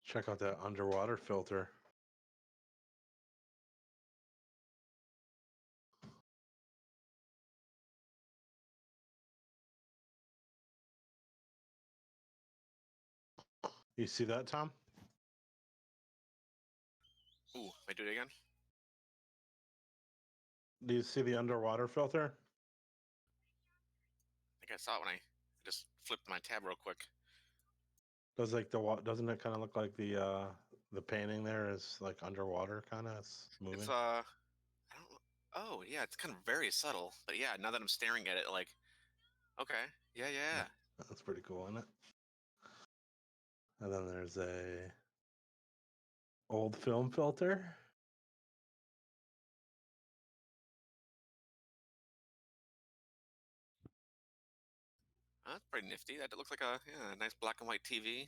Check out that underwater filter. You see that, Tom? Ooh, wait, do it again? Do you see the underwater filter? I think I saw it when I just flipped my tab real quick. Does like doesn't it kind of look like the painting there is like underwater kind of moving? It's I don't. Oh yeah, it's kind of very subtle. But yeah, now that I'm staring at it, like, okay, yeah. That's pretty cool, isn't it? And then there's a old film filter. That's pretty nifty. That looks like a nice black and white TV.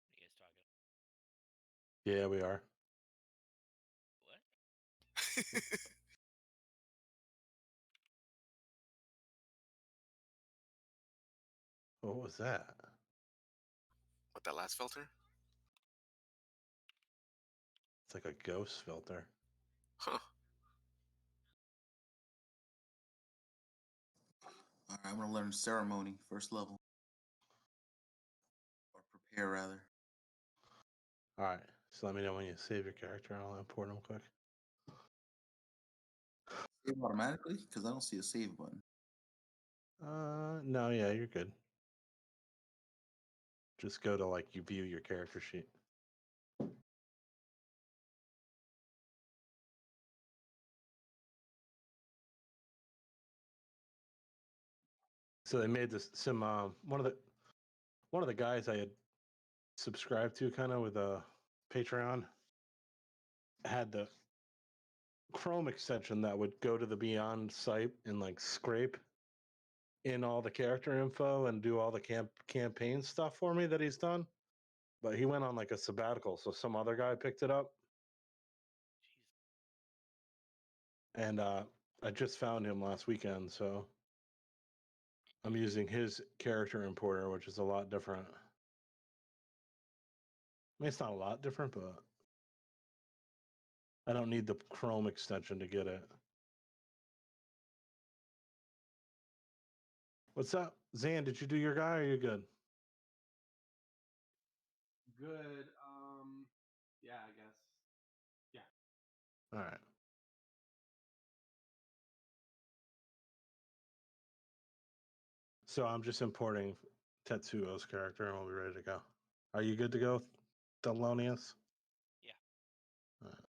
What are you guys talking? Yeah, we are. What? What was that? What, that last filter? It's like a ghost filter. Huh. All right, I'm gonna learn ceremony, first level, or prepare rather. All right, so let me know when you save your character. I'll import them quick. Save automatically because I don't see a save button. No, yeah, you're good. Just go to like you view your character sheet. So they made this one of the guys I had subscribed to kind of with a Patreon had the Chrome extension that would go to the Beyond site and like scrape in all the character info and do all the campaign stuff for me that he's done. But he went on like a sabbatical, so some other guy picked it up. And I just found him last weekend, so I'm using his character importer, which is a lot different. I mean, it's not a lot different, but I don't need the Chrome extension to get it. What's up? Zan, did you do your guy or are you good? Good. Yeah, I guess. Yeah. All right. So I'm just importing Tetsuo's character and we'll be ready to go. Are you good to go, Thelonious? Yeah. All right.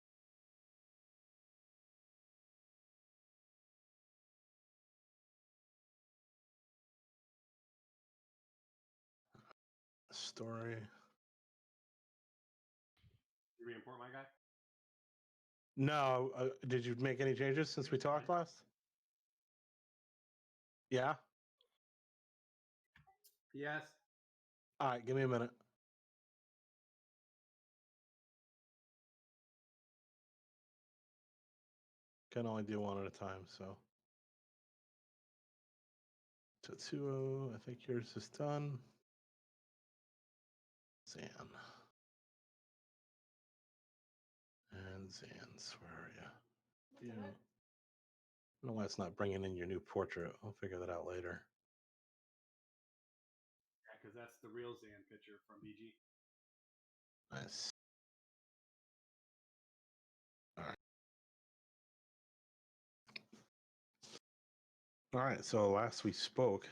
Story. Did you re-import my guy? No. Did you make any changes since we talked last? Yeah. Yes. All right. Give me a minute. Can only do one at a time, so. Tetsuo, I think yours is done. Zan. And Zan's, where are you? Yeah. I don't know why it's not bringing in your new portrait. I'll figure that out later. Yeah, because that's the real Zan picture from BG. Nice. All right. All right. So last we spoke,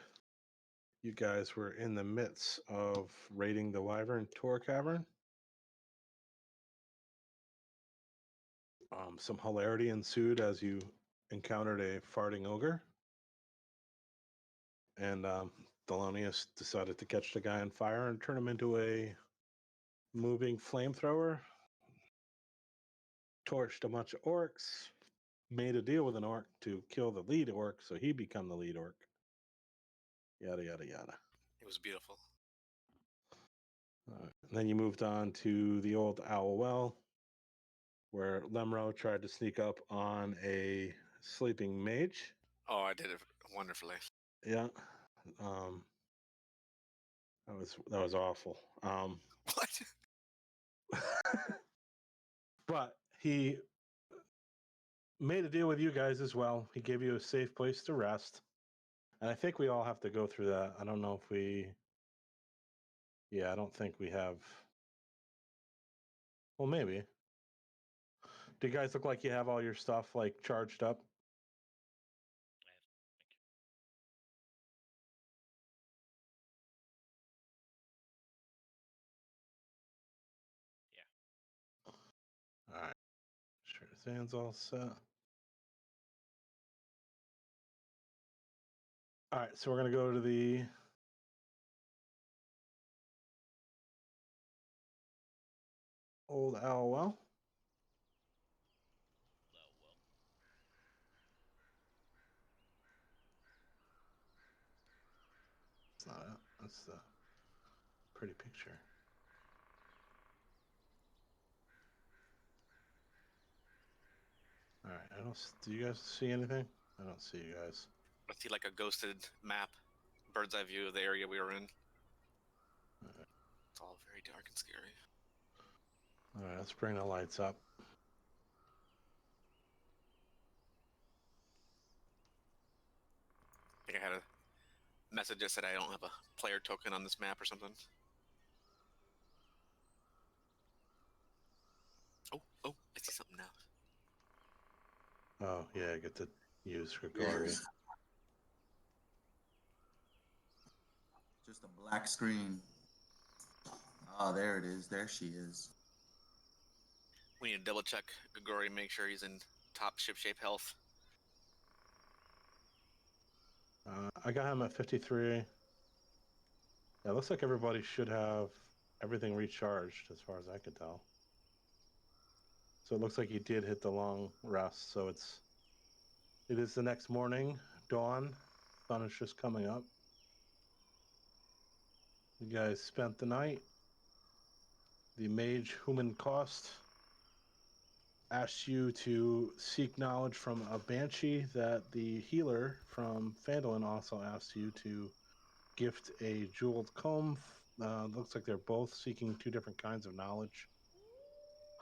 you guys were in the midst of raiding the Wyvern Tor Cavern. Some hilarity ensued as you encountered a farting ogre. And Thelonious decided to catch the guy on fire and turn him into a moving flamethrower. Torched a bunch of orcs. Made a deal with an orc to kill the lead orc so he become the lead orc. Yada, yada, yada. It was beautiful. And then you moved on to the old Owl Well, where Lemro tried to sneak up on a sleeping mage. Oh, I did it wonderfully. Yeah. That was awful. What? But he made a deal with you guys as well. He gave you a safe place to rest. And I think we all have to go through that. I don't know if we. Yeah, I don't think we have. Well, maybe. Do you guys look like you have all your stuff like charged up? I have. All right. Sure. Zan's all set. All right. So we're going to go to the. Old owl well. Well, That's not it. That's the pretty picture. All right. I don't. Do you guys see anything? I don't see you guys. I see like a ghosted map, bird's eye view of the area we were in. Alright. It's all very dark and scary. All right. Let's bring the lights up. I think I had a message that said I don't have a player token on this map or something. Oh, I see something now. Oh yeah, I get to use Grigori. Yes. Just a black screen. Oh, there it is. There she is. We need to double check Grigori, make sure he's in top shipshape health. I got him at 53. Yeah, it looks like everybody should have everything recharged as far as I could tell. So it looks like he did hit the long rest. So it is the next morning, dawn. Sun is just coming up. You guys spent the night. The mage Human Cost asked you to seek knowledge from a banshee that the healer from Phandalin also asked you to gift a jeweled comb. Looks like they're both seeking two different kinds of knowledge.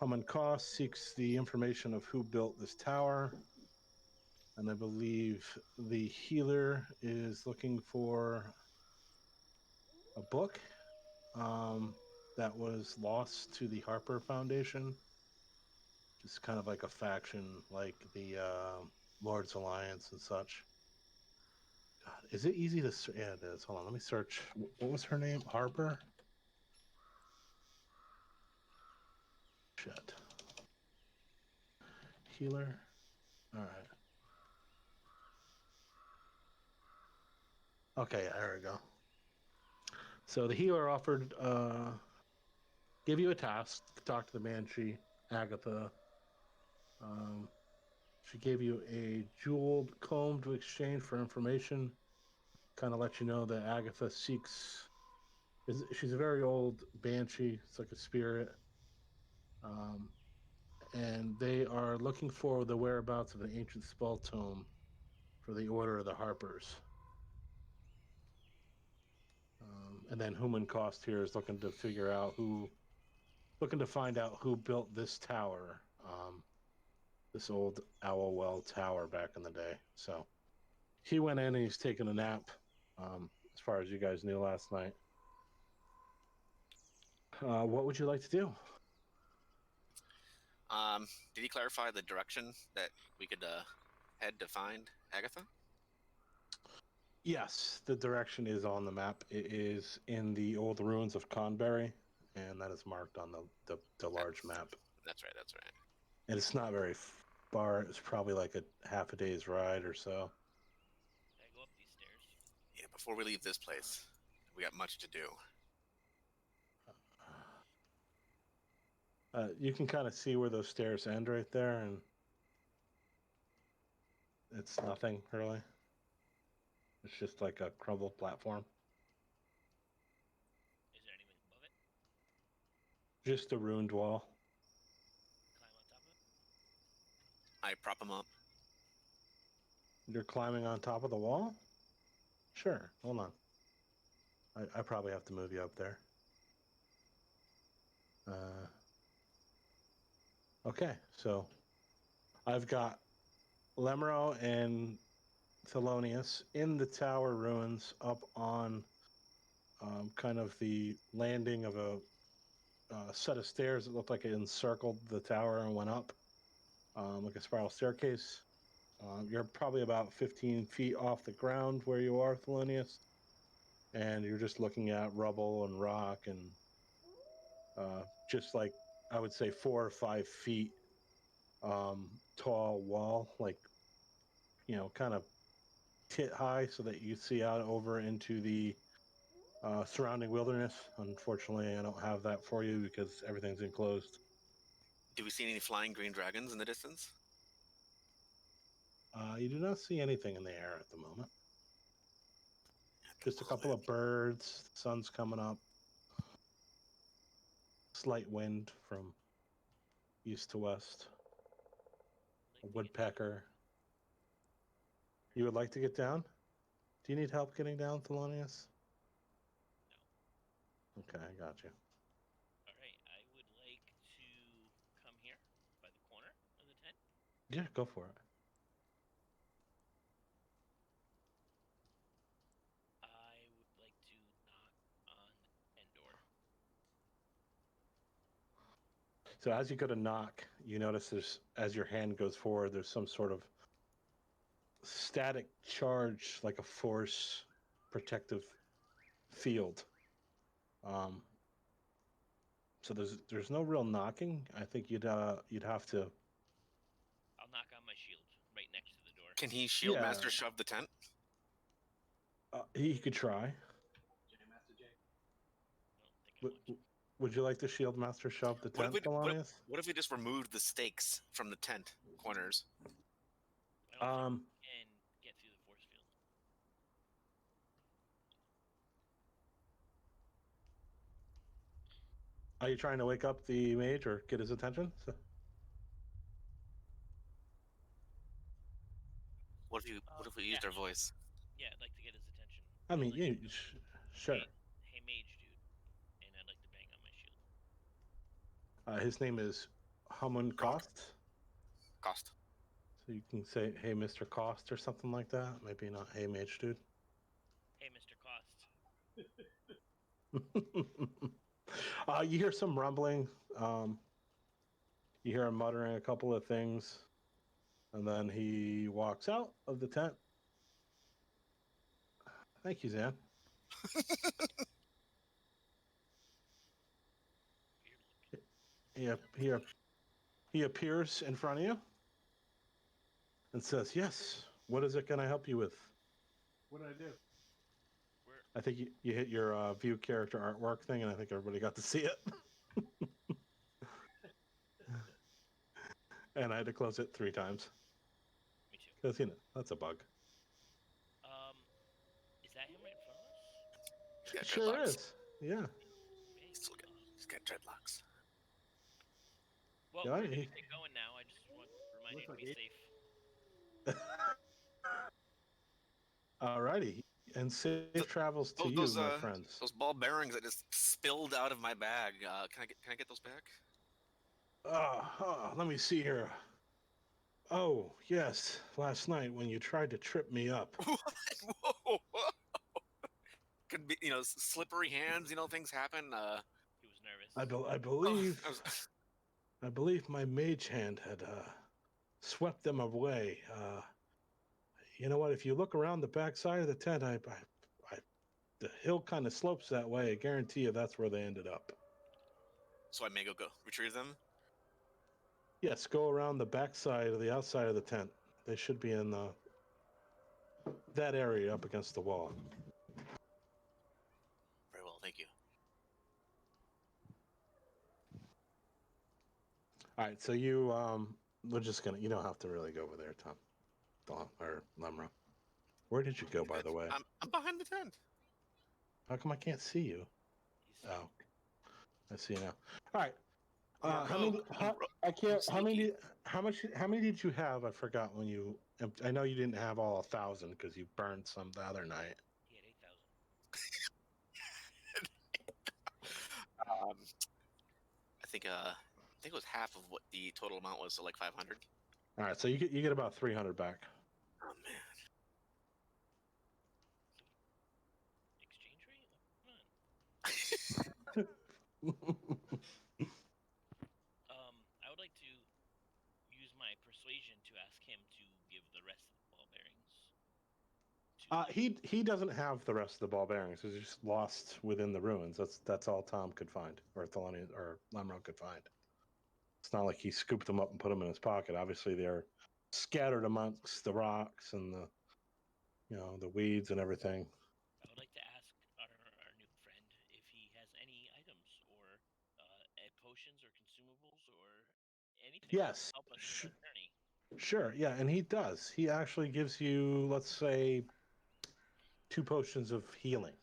Human Cost seeks the information of who built this tower. And I believe the healer is looking for a book that was lost to the Harper Foundation. Just kind of like a faction, like the Lord's Alliance and such. God, is it easy to? Yeah, it is. Hold on, let me search. What was her name? Harper. Shit. Healer. All right. Okay, there we go. So the healer offered, give you a task to talk to the Banshee, Agatha. She gave you a jeweled comb to exchange for information. Kind of let you know that Agatha seeks. She's a very old Banshee. It's like a spirit. And they are looking for the whereabouts of an ancient spell tome for the Order of the Harpers. And then Human Cost here is looking to find out who built this tower, this old Owl Well tower back in the day. So he went in and he's taking a nap, as far as you guys knew last night. What would you like to do? Did he clarify the direction that we could head to find Agatha? Yes, the direction is on the map. It is in the old ruins of Conbury, and that is marked on the large map. That's right. And it's not very far. It's probably like a half a day's ride or so. Can I go up these stairs? Yeah, before we leave this place, we got much to do. You can kind of see where those stairs end right there, and it's nothing really. It's just like a crumbled platform. Is there anything above it? Just a ruined wall. Climb on top of it? I prop him up. You're climbing on top of the wall? Sure. Hold on. I probably have to move you up there. Okay, so I've got Lemro and Thelonious in the tower ruins up on kind of the landing of a set of stairs that looked like it encircled the tower and went up like a spiral staircase. You're probably about 15 feet off the ground where you are, Thelonious, and you're just looking at rubble and rock and just like I would say 4 or 5 feet tall wall, like kind of tit high, so that you see out over into the surrounding wilderness. Unfortunately, I don't have that for you because everything's enclosed. Do we see any flying green dragons in the distance? You do not see anything in the air at the moment. Just a couple Well, of birds. The sun's coming up. Slight wind from east to west. A woodpecker. You would like to get down? Do you need help getting down, Thelonious? No. Okay, I got you. All right, I would like to come here by the corner of the tent. Yeah, go for it. I would like to knock on Endor. So as you go to knock, you notice as your hand goes forward, there's some sort of static charge, like a force protective field. So there's no real knocking. I think you'd have to. I'll knock on my shield right next to the door. can he shield Yeah. master shove the tent? He could try. J Master J. I don't think I Would, want to. would you like to shield master shove the What if, tent, we, what, Thelonious? what if we just removed the stakes from the tent corners? I don't Um, think I can get through the force field. Are you trying to wake up the mage or get his attention? What if we used yeah, our voice? Yeah, I'd like to get his attention. I mean, Like, you sure. Hey, mage dude, and I'd like to bang on my shield. His name is Hamun Cost. Cost. So you can say, "Hey, Mr. Cost" or something like that. Maybe not, "Hey, mage dude." Hey, Mr. Cost. You hear some rumbling. You hear him muttering a couple of things, and then he walks out of the tent. Thank you, Zan. Weird looking. He appears in front of you and says, "Yes. What is it? Can I help you with?" What did I do? I think you hit your view character artwork thing, and I think everybody got to see it. And I had to close it 3 times Me too. because that's a bug. Is that him right in front of us? He's got Sure dreadlocks. is. Yeah. Big Still got- cost. He's got dreadlocks. Well, Yeah, we're gonna he- get going now. I just want to remind you Looks to like be it- safe. Alrighty. And safe travels to those, you, my friends. Those ball bearings that just spilled out of my bag. Can I get those back? Let me see here. Oh, yes. Last night when you tried to trip me up. What? Whoa! Could be, slippery hands. Things happen. He was nervous. I believe I was- I believe my mage hand had swept them away. You know what? If you look around the back side of the tent, the hill kind of slopes that way. I guarantee you that's where they ended up. so I may go retrieve them. Yes, go around the back side of the outside of the tent. They should be in that area up against the wall. Very well, thank you. All right, so we're just gonna. You don't have to really go over there, Tom, or Lemro. Where did you go, by the way? I'm behind the tent. How come I can't see you? He's Oh, I see you now. All right. I'm How many? rogue. I can't. I'm How many? sneaky. How many did you have? I forgot when you. I know you didn't have all 1,000 because you burned some the other night. He had 8,000. I think it was half of what the total amount was, so like 500. All right, so you get about 300 back. Oh man. Exchange rate? Come on. I would like to use my persuasion to ask him to give the rest of the ball bearings. He doesn't have the rest of the ball bearings. He's just lost within the ruins. That's all Tom could find, or Thelonious or Lemro could find. It's not like he scooped them up and put them in his pocket. Obviously, they're scattered amongst the rocks and the weeds and everything. I would like to ask our new friend if he has any items or potions or consumables or anything Yes, to help us with our journey. sure, yeah, and he does. He actually gives you, let's say, 2 potions of healing.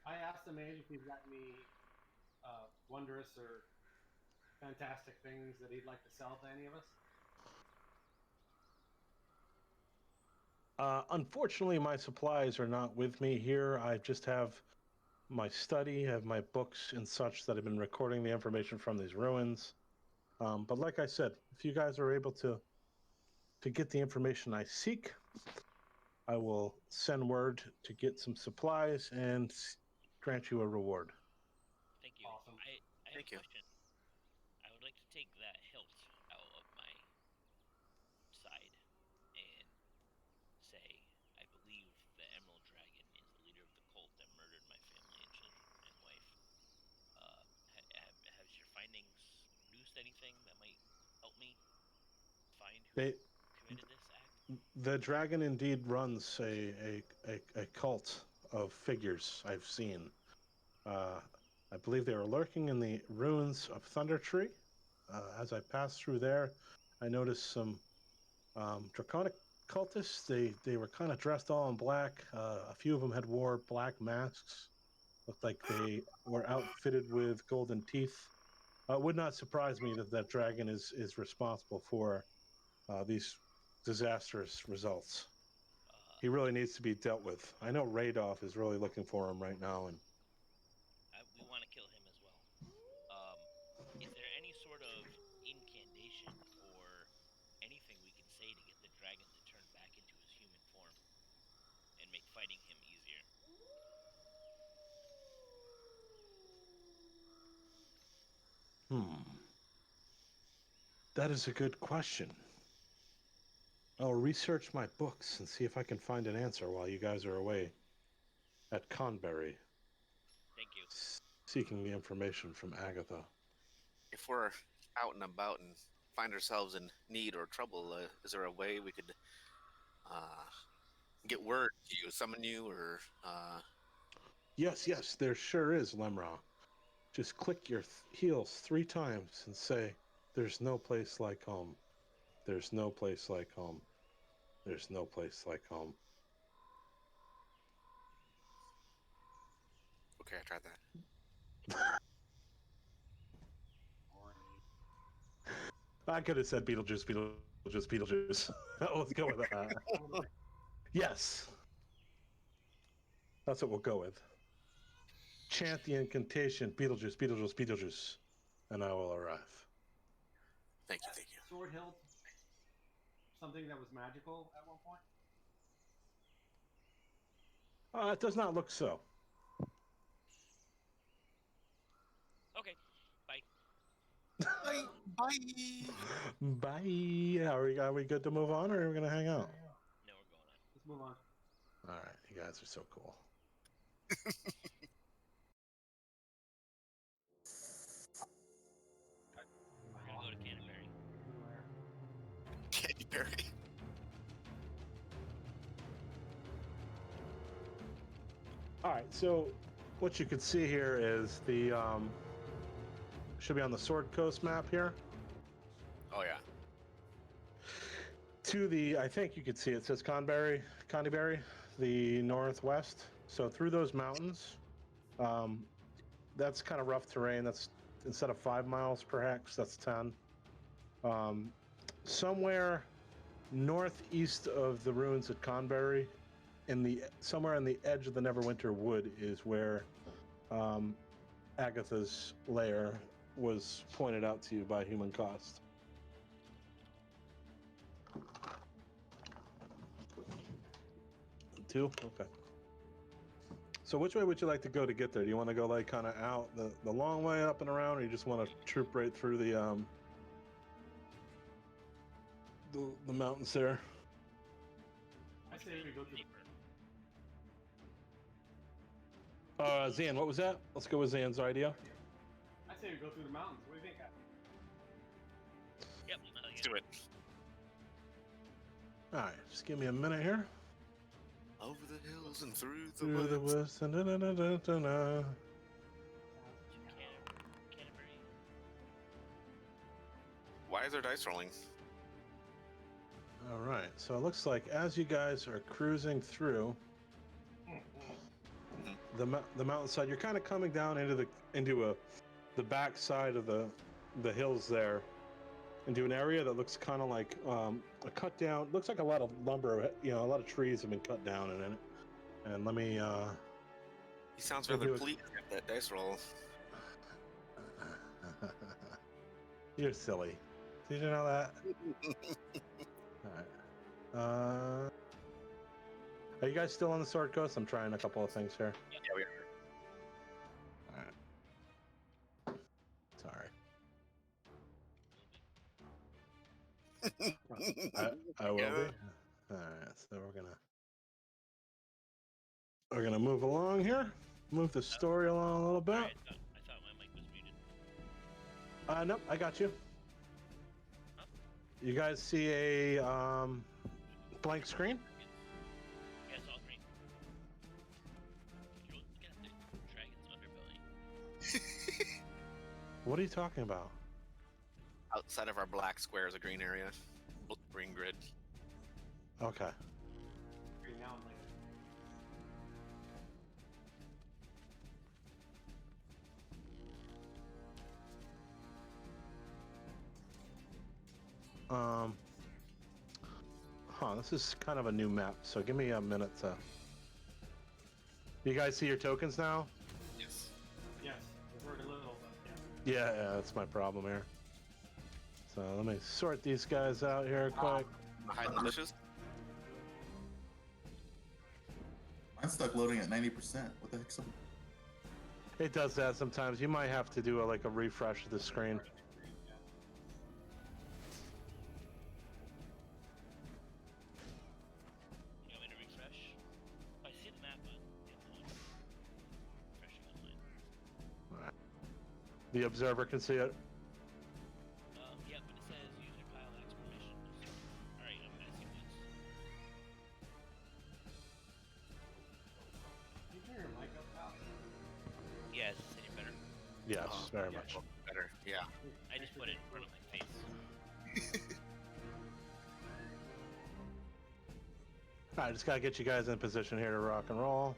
I asked the mage if he's got any wondrous or fantastic things that he'd like to sell to any of us. Unfortunately, my supplies are not with me here. I just have my study, I have my books and such that have been recording the information from these ruins. But like I said, if you guys are able to get the information I seek, I will send word to get some supplies and grant you a reward. Thank you. Awesome. I have Thank a you. question. I would like to take that hilt out of my side and say, I believe the Emerald Dragon is the leader of the cult that murdered my family and children and wife. Has your findings produced anything that might help me find who committed this act? The dragon indeed runs a cult of figures I've seen. I believe they were lurking in the ruins of Thunder Tree. As I passed through there, I noticed some draconic cultists. They were kind of dressed all in black. A few of them had wore black masks. Looked like they were outfitted with golden teeth. It would not surprise me that dragon is responsible for these disastrous results. He really needs to be dealt with. I know Radolf is really looking for him right now, and We want to kill him as well. Is there any sort of incantation or anything we can say to get the dragon to turn back into his human form and make fighting him easier? That is a good question. I'll research my books and see if I can find an answer while you guys are away at Conbury, Thank you. seeking the information from Agatha. If we're out and about and find ourselves in need or trouble, is there a way we could get word to you, summon you, or Yes, there sure is, Lemra. Just click your heels 3 times and say, "There's no place like home. There's no place like home. There's no place like home." Okay, I tried that. I could have said Beetlejuice. Let's go with that. Yes. That's what we'll go with. Chant the incantation, Beetlejuice, and I will arrive. Thank you. Sword hilt, something that was magical at one point. It does not look so. Okay, bye. Bye. Bye. Are we good to move on, or are we going to hang out? No, we're going on. Let's move on. All right, you guys are so cool. We're gonna go to Canterbury. Canterbury. All right, so what you can see here is the should be on the Sword Coast map here. Oh yeah. To the, I think you could see it says Conbury, the northwest. So through those mountains, that's kind of rough terrain. That's instead of 5 miles per hex, that's 10. Somewhere northeast of the ruins at Conbury somewhere in the edge of the Neverwinter Wood is where Agatha's lair was pointed out to you by Human Cost. Two? Okay. So which way would you like to go to get there? Do you want to go like kind of out the long way up and around, or you just want to troop right through the mountains there? I say we go to the. Zan, what was that? Let's go with Zan's idea. I say we go through the mountains. What do you think? Yep. Let's do it. All right, just give me a minute here. Over the hills and through the Through the woods. woods. Da-da-da-da-da-da. Canterbury. Why is our dice rolling? All right, so it looks like as you guys are cruising through the mountainside, you're kind of coming down into the back side of the hills there, into an area that looks kind of like a cut down. Looks like a lot of lumber. A lot of trees have been cut down in it. And let me. He sounds We'll rather do it. pleased at that dice roll. You're silly. Did you know that? All right. Are you guys still on the Sword Coast? I'm trying a couple of things here. Yeah, we are. All right. Sorry. I will Yeah. be. All right. So we're gonna move along here. Move the story along a little bit. Sorry, I thought my mic was muted. Nope. I got you. Huh? You guys see a blank screen? Yeah, it's all green. You're looking at the dragon's underbelly. What are you talking about? Outside of our black square is a green area. Green grid. Okay. Green now and later. This is kind of a new map, so give me a minute to. You guys see your tokens now? Yes. Yes, we're very little, but yeah. Yeah, that's my problem here. So let me sort these guys out here quick. Hide in the bushes. Mine's stuck loading at 90%. What the heck's up? It does that sometimes. You might have to do a refresh of the screen. You want me to refresh? I see the map, but yeah, refreshing online. The observer can see it. Yeah, but it says user pilot exploration. Alright, I'm gonna see woods. Can you turn your mic up, Al? Yeah, is this any better? Yes, very yeah. much. Better. Yeah. I just put it in front of my face. All right, just gotta get you guys in position here to rock and roll.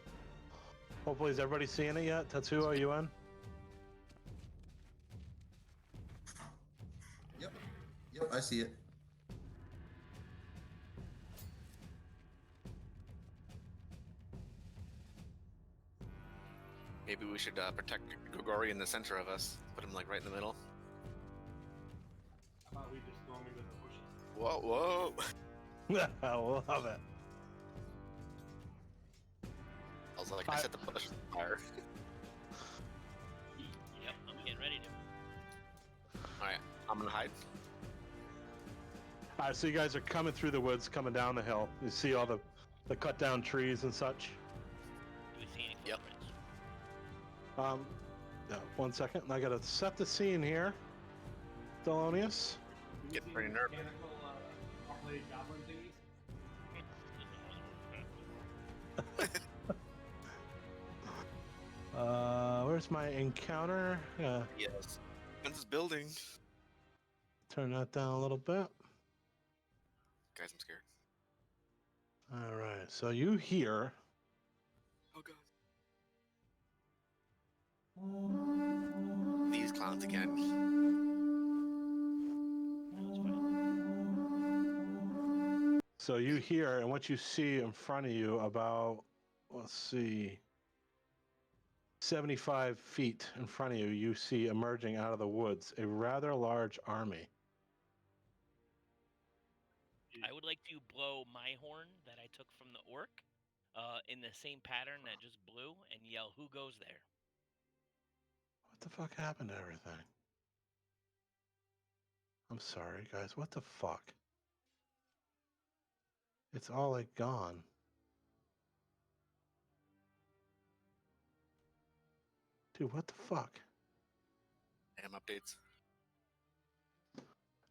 Hopefully, is everybody seeing it yet? Tatsuo, are you in? Yep, I see it. Maybe we should protect Grigori in the center of us. Put him right in the middle. How about we just go into the bushes? Whoa, whoa! I love it. I was like, I set the bushes on fire. Yep, I'm getting ready to. Alright, I'm gonna hide. All right, so you guys are coming through the woods, coming down the hill. You see all the cut down trees and such. Do we see any Yep. footprints? Yeah, 1 second. I gotta set the scene here. Thelonious. Can you Get see pretty the nervous. Mechanical, blade goblin thingies? Where's my encounter? Yes. This is building. Turn that down a little bit. Guys, I'm scared. All right, so you hear Oh god. These clowns again. No, it's fine. So you hear, and what you see in front of you about, let's see, 75 feet in front of you, you see emerging out of the woods a rather large army. I would like to blow my horn that I took from the orc in the same pattern that just blew and yell, "Who goes there?" What the fuck happened to everything? I'm sorry, guys. What the fuck? It's all like gone. Dude, what the fuck? Damn updates.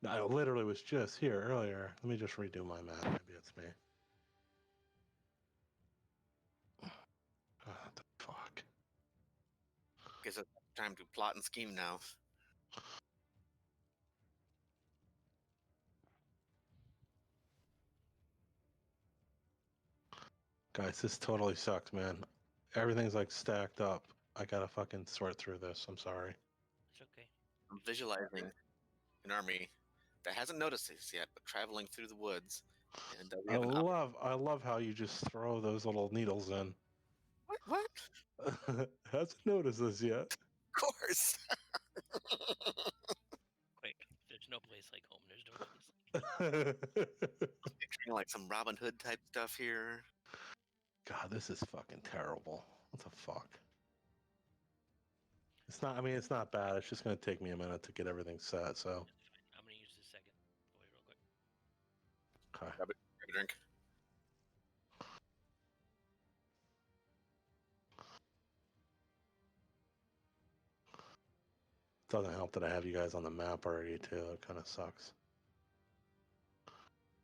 I literally was just here earlier. Let me just redo my map. Maybe it's me. What the fuck? Guess it's time to plot and scheme now. Guys, this totally sucks, man. Everything's like stacked up. I gotta fucking sort through this. I'm sorry. It's okay. I'm visualizing an army that hasn't noticed this yet, but traveling through the woods. And we I have an I love how you just throw those little needles in. What? Hasn't noticed this yet. Of course. Quick, there's no place like home. There's no place like Picturing like some Robin Hood type stuff here. God, this is fucking terrible. What the fuck? It's not. I mean, it's not bad. It's just gonna take me a minute to get everything set. So, It's fine. I'm gonna use this second. Wait, real quick. okay. Grab a drink. Doesn't help that I have you guys on the map already too. It kind of sucks.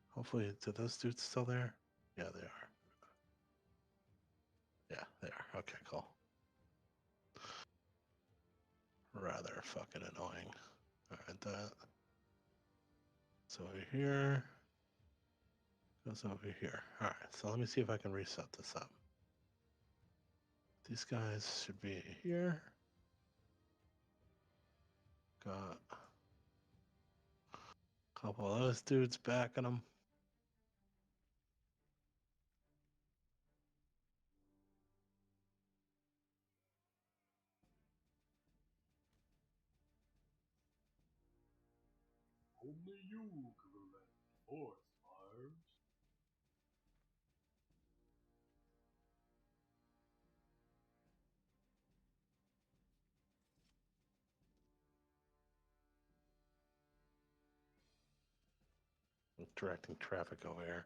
Hopefully, are those dudes still there? Yeah, they are. Yeah, they are. Okay, cool. Rather fucking annoying. All right, that. So over here. Goes over here. All right, so let me see if I can reset this up. These guys should be here. Got a couple of those dudes backing them. Only you can prevent forest fires. Directing traffic over here.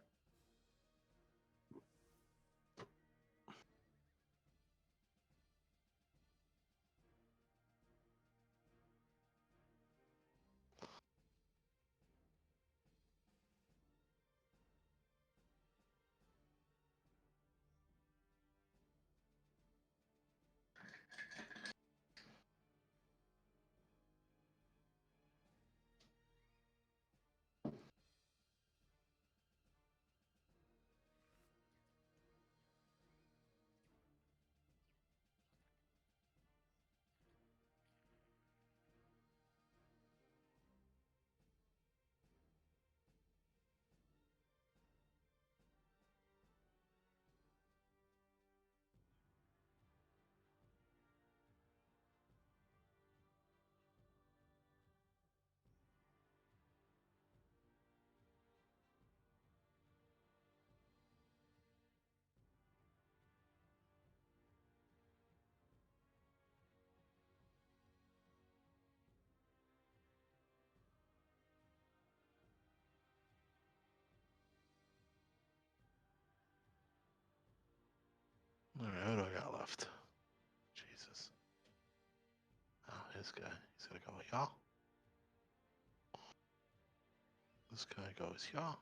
All right, what do I got left? Jesus. Oh, this guy. He's gonna go, yeah. This guy goes, yeah.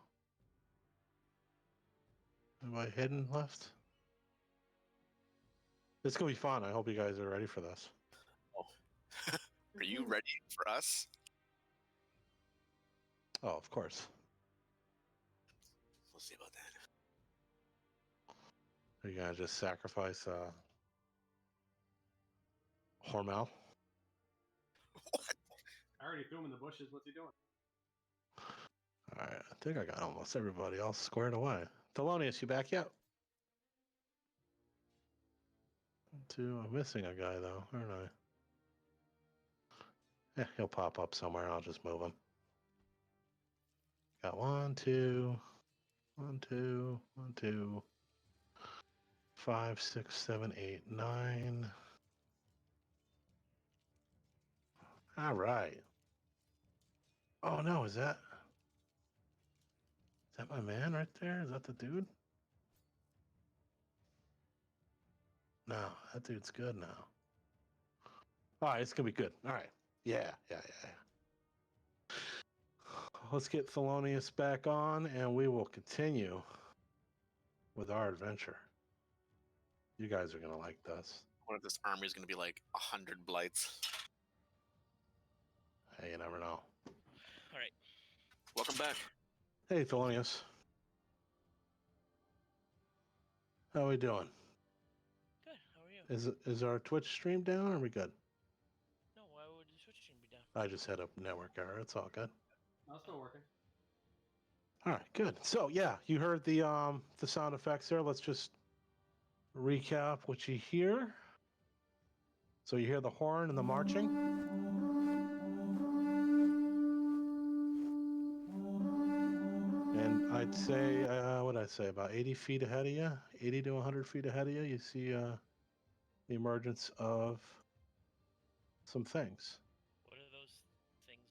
Anybody hidden left? It's gonna be fun. I hope you guys are ready for this. Are you ready for us? Oh, of course. We'll see about that. Are you gonna just sacrifice Hormel? I already threw him in the bushes. What's he doing? All right, I think I got almost everybody all squared away. Thelonious, you back yet? 1, 2. I'm missing a guy though, aren't I? Yeah, he'll pop up somewhere. I'll just move him. Got 1, 2, 1, 2, 1, 2, 5, 6, 7, 8, 9. All right. Oh no, is that my man right there? Is that the dude? No, that dude's good now. All right, it's gonna be good. All right. Yeah. Let's get Thelonious back on, and we will continue with our adventure. You guys are gonna like this. What if this army is going to be like 100 blights? Hey, you never know. All right. Welcome back. Hey, Thelonious. How we doing? Good. How are you? Is our Twitch stream down? Or are we good? No, why would the Switch stream be down? I just had a network error. It's all good. No, it's still working. All right, good. So yeah, you heard the sound effects there. Let's just recap what you hear. So you hear the horn and the marching. And I'd say, what did I say, about 80 feet ahead of you, 80 to 100 feet ahead of you, you see the emergence of some things. What are those things?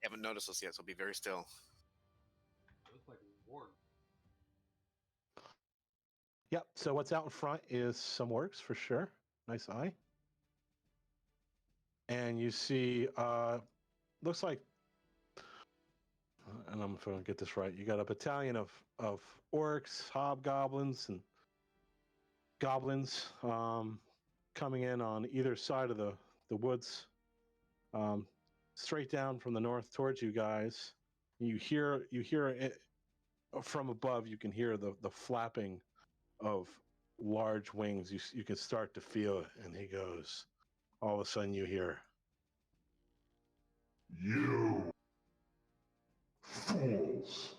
You haven't noticed us yet, so be very still. It looks like Ward. Yep, so what's out in front is some orcs for sure. Nice eye. And you see, looks like, and I'm going to get this right, you got a battalion of orcs, hobgoblins, and goblins coming in on either side of the woods, straight down from the north towards you guys. You hear it from above. You can hear the flapping of large wings. You can start to feel it. And he goes, all of a sudden you hear, "You fools!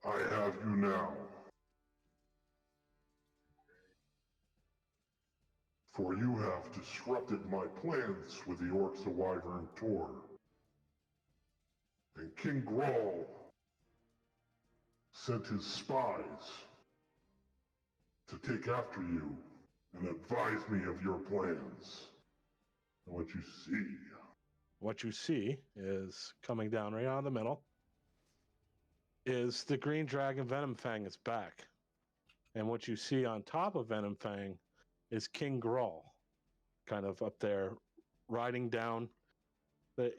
I have you now. For you have disrupted my plans with the Orcs of Wyvern Tor. And King Grawl sent his spies to take after you and advise me of your plans. And what you see is coming down right out of the middle is the green dragon Venomfang is back. And what you see on top of Venomfang is King Grawl, kind of up there, riding down.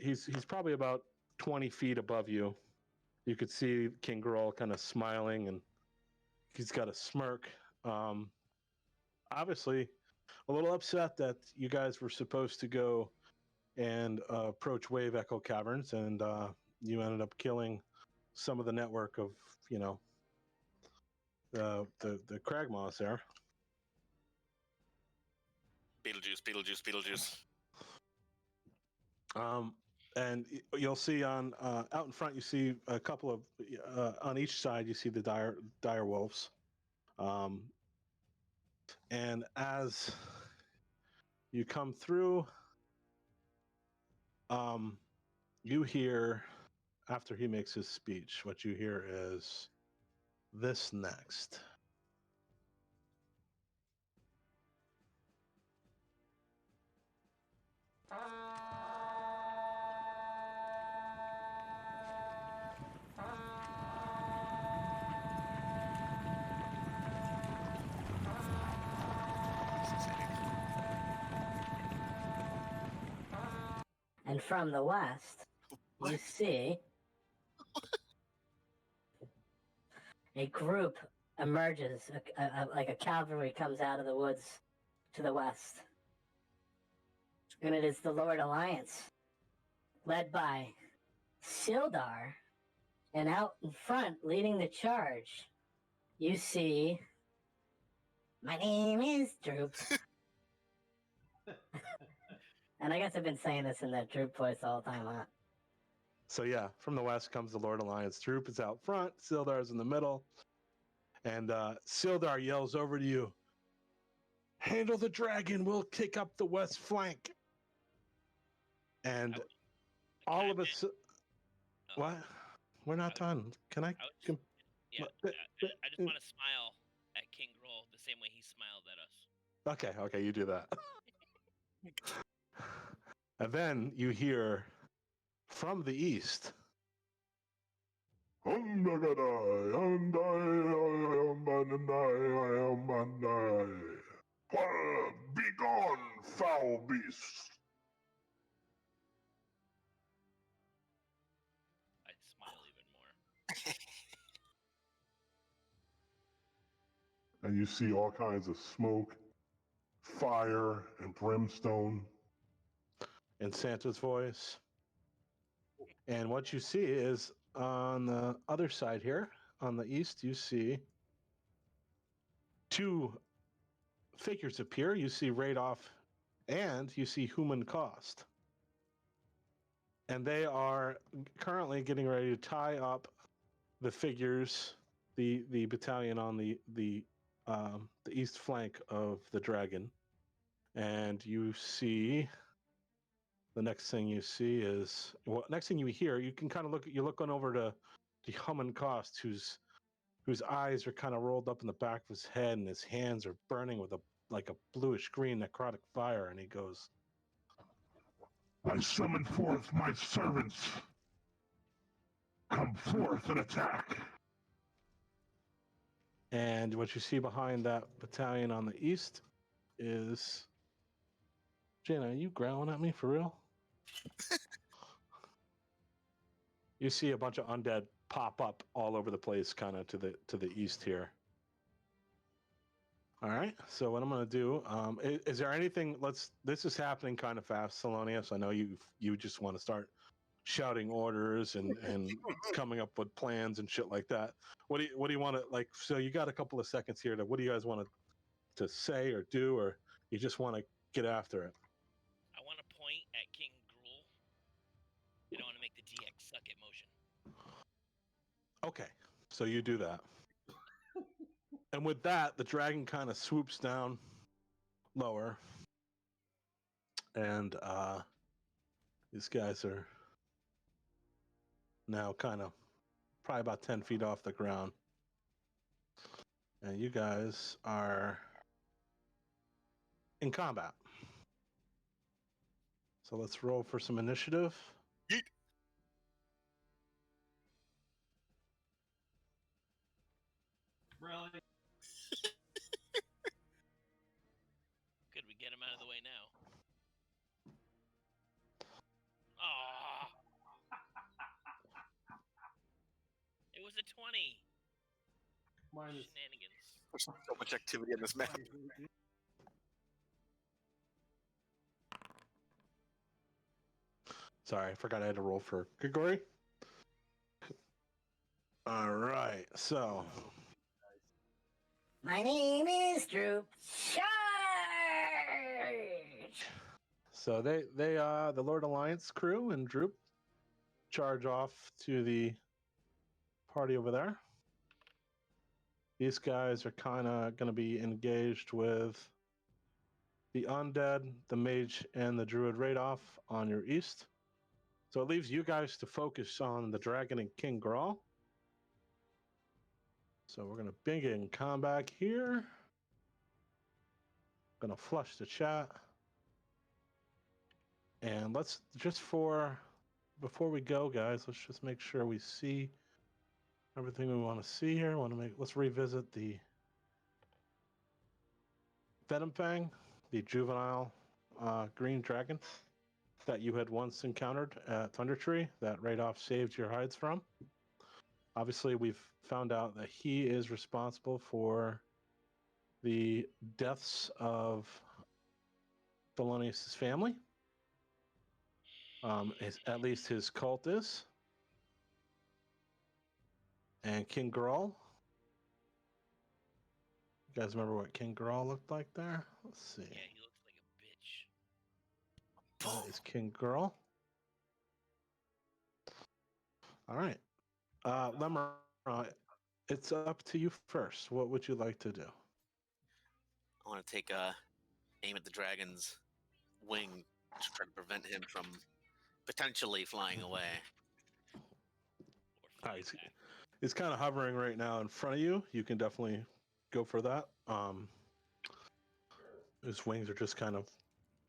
He's probably about 20 feet above you. You could see King Grawl kind of smiling, and he's got a smirk. Obviously, a little upset that you guys were supposed to go and approach Wave Echo Caverns, and you ended up killing some of the network of, the Cragmaws there. Beetlejuice. And you'll see on out in front, you see a couple of on each side. You see the dire wolves, and as you come through, you hear, after he makes his speech, what you hear is this next. And from the west, you see a group emerges, like a cavalry comes out of the woods to the west. And it is the Lord Alliance, led by Sildar. And out in front, leading the charge, you see, my name is Droop. And I guess I've been saying this in that Droop voice all the time, huh? So yeah, from the west comes the Lord Alliance troop. It's out front. Sildar's in the middle, and Sildar yells over to you, "Handle the dragon. We'll kick up the west flank." And all of us, what? We're not done. Can I? Yeah, I just want to smile at King Groll the same way he smiled at us. Okay, you do that. And then you hear from the east. Begone, foul beast! I smile even more. And you see all kinds of smoke, fire, and brimstone. In Santa's voice. And what you see is on the other side here, on the east, you see two figures appear. You see Radoff and you see Human Cost. And they are currently getting ready to tie up the figures, the battalion on the east flank of the dragon. And you see, the next thing you see is, well, next thing you hear, you can kind of you're looking over to Human Cost, whose eyes are kind of rolled up in the back of his head, and his hands are burning with a bluish green necrotic fire, and he goes, I summon forth my servants. Come forth and attack. And what you see behind that battalion on the east is, Jenna, are you growling at me for real? You see a bunch of undead pop up all over the place, kind of to the east here. All right. So what I'm going to do, is there anything? This is happening kind of fast, Salonius. I know you just want to start shouting orders and coming up with plans and shit like that. What do you want to like? So you got a couple of seconds here to. What do you guys want to say or do, or you just want to get after it? I want to point at King Gruul, and I want to make the DX suck it motion. Okay, so you do that. And with that, the dragon kind of swoops down lower. And these guys are now kind of probably about 10 feet off the ground. And you guys are in combat. So let's roll for some initiative. Yeet. Really? Good, we get him out of the way now. Ah! It was a 20. Mine is. Shenanigans. There's so much activity in this map. Sorry, I forgot I had to roll for Grigori. All right, so My name is Droop. Charge! So they the Lord Alliance crew and Droop charge off to the party over there. These guys are kind of going to be engaged with the Undead, the Mage, and the Druid Radoff on your east. So it leaves you guys to focus on the Dragon and King Grawl. So we're going to begin combat here. Going to flush the chat. And let's just before we go, guys, let's just make sure we see everything we want to see here. Let's revisit the Venom Fang, the juvenile green dragon that you had once encountered at Thunder Tree that Radoff saved your hides from. Obviously, we've found out that he is responsible for the deaths of Thelonious' family. At least his cult is. And King Grawl. You guys remember what King Grawl looked like there? Let's see. Yeah, he looks like a bitch. That is King Grawl. All right. Lemur, it's up to you first. What would you like to do? I want to take aim at the dragon's wing to try to prevent him from potentially flying away. Or All right, flying back. it's kind of hovering right now in front of you. You can definitely go for that. His wings are just kind of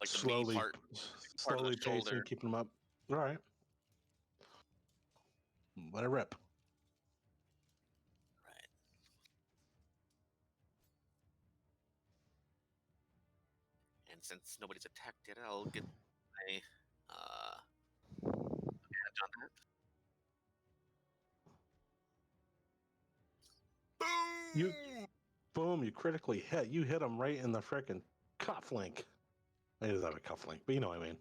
Like the slowly, main part of slowly the pacing, shoulder. keeping them up. All right. Let it rip. Right. And since nobody's attacked yet, I'll get my advantage on that. You- Boom! Boom! You critically hit. You hit him right in the frickin' cuff link. He doesn't have a cuff link, but you know what I mean.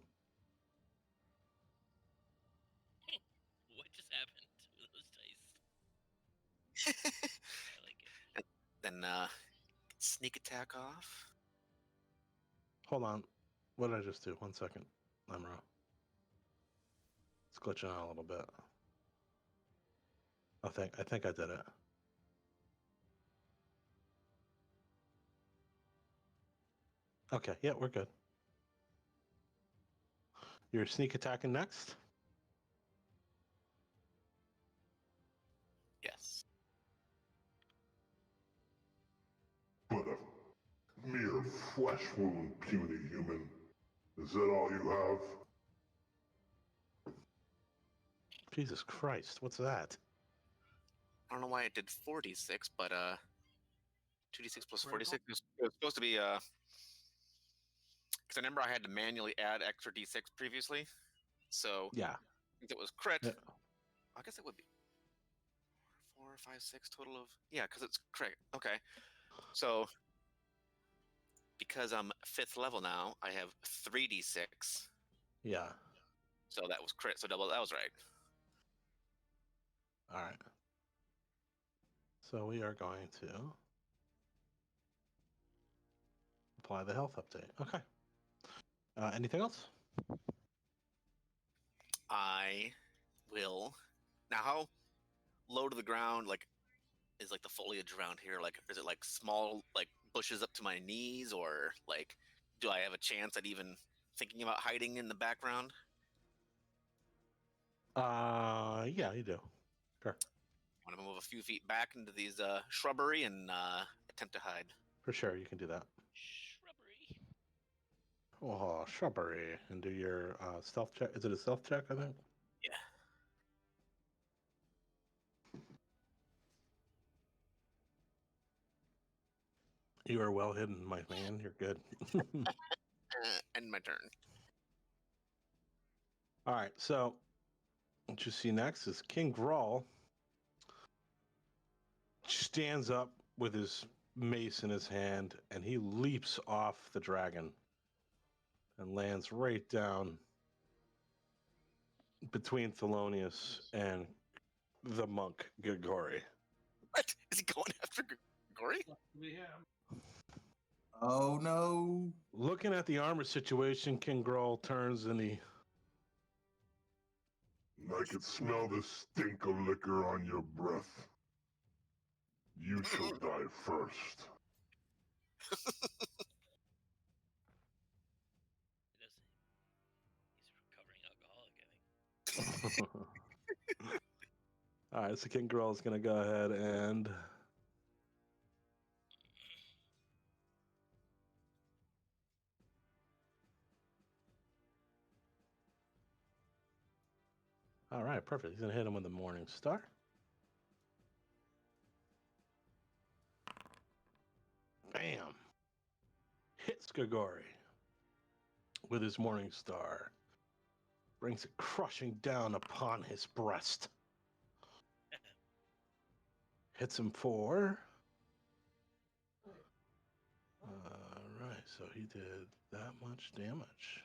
What just happened to those dice? I like it. Then sneak attack off. Hold on. What did I just do? 1 second. I'm wrong. It's glitching out a little bit. I think I did it. Okay, yeah, we're good. You're sneak attacking next? Yes. But a mere flesh wound, puny human. Is that all you have? Jesus Christ, what's that? I don't know why it did 46, but 2d6 plus Critical? 46 it was supposed to be because I remember I had to manually add extra d6 previously, so Yeah. if it was crit, Yeah. I guess it would be 4, 5, 6 total of because it's crit. Okay, so because I'm 5th level now, I have 3d6, Yeah. so that was crit. So double. That was right. All right. So we are going to apply the health update. Okay. Anything else? I will now. How low to the ground is like the foliage around here? Like, is it like small like bushes up to my knees, or like do I have a chance at even thinking about hiding in the background? Yeah, you do. Sure. I want to move a few feet back into these shrubbery and attempt to hide. For sure, you can do that. Shrubbery. Oh, shrubbery. And do your stealth check. Is it a stealth check, I think? Yeah. You are well hidden, my man. You're good. End my turn. All right, so what you see next is King Grawl stands up with his mace in his hand, and he leaps off the dragon and lands right down between Thelonious and the monk Grigori. What is he going after Gory? We have. Oh no. Looking at the armor situation, King Grawl turns and he I could smell the stink of liquor on your breath. You shall die first. He does. He's recovering alcoholic, I think. All right, so King Grawl is going to go ahead and all right, perfect. He's going to hit him with the Morning Star. Bam. Hits Grigori with his Morning Star. Brings it crushing down upon his breast. Hits him for... Alright, so he did that much damage.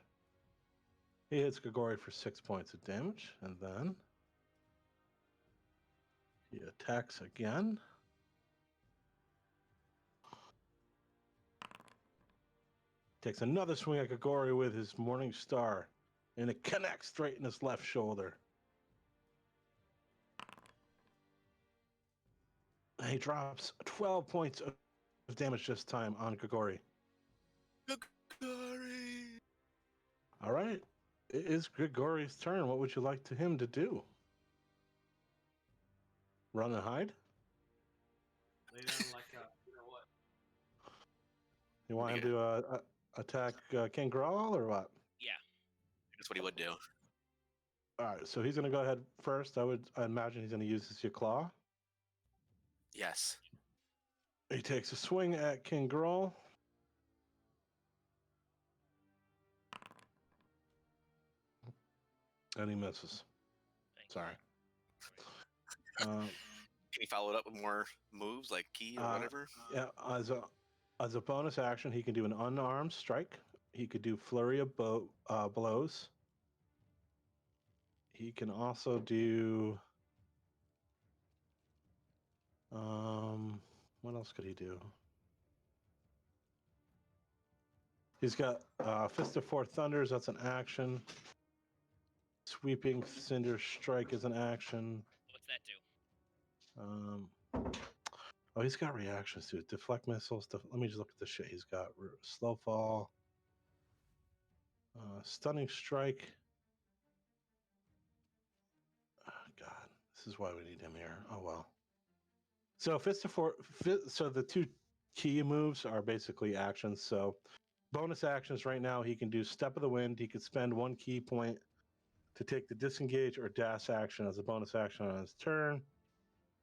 He hits Grigori for 6 points of damage, and then he attacks again. Takes another swing at Grigori with his Morning Star, and it connects straight in his left shoulder. He drops 12 points of damage this time on Grigori. Grigori. All right. It is Grigori's turn. What would you like him to do? Run and hide? Lay down like a, you know what? You want him to attack King Grawl or what? Yeah. That's what he would do. All right, so he's going to go ahead first. I imagine he's going to use his claw. Yes. He takes a swing at King Grawl. And he misses. Thanks. Sorry. Can he follow it up with more moves like key or whatever? Yeah, as a bonus action, he can do an unarmed strike. He could do flurry of blows. He can also do. What else could he do? He's got Fist of Four Thunders. That's an action. Sweeping Cinder Strike is an action. What's that do? Oh, he's got reactions to it. Deflect missiles. Let me just look at the shit he's got. Slow fall. Stunning Strike. Oh, God, this is why we need him here. Oh well. So so the two key moves are basically actions. So bonus actions right now, he can do Step of the Wind. He could spend 1 key point to take the disengage or dash action as a bonus action on his turn.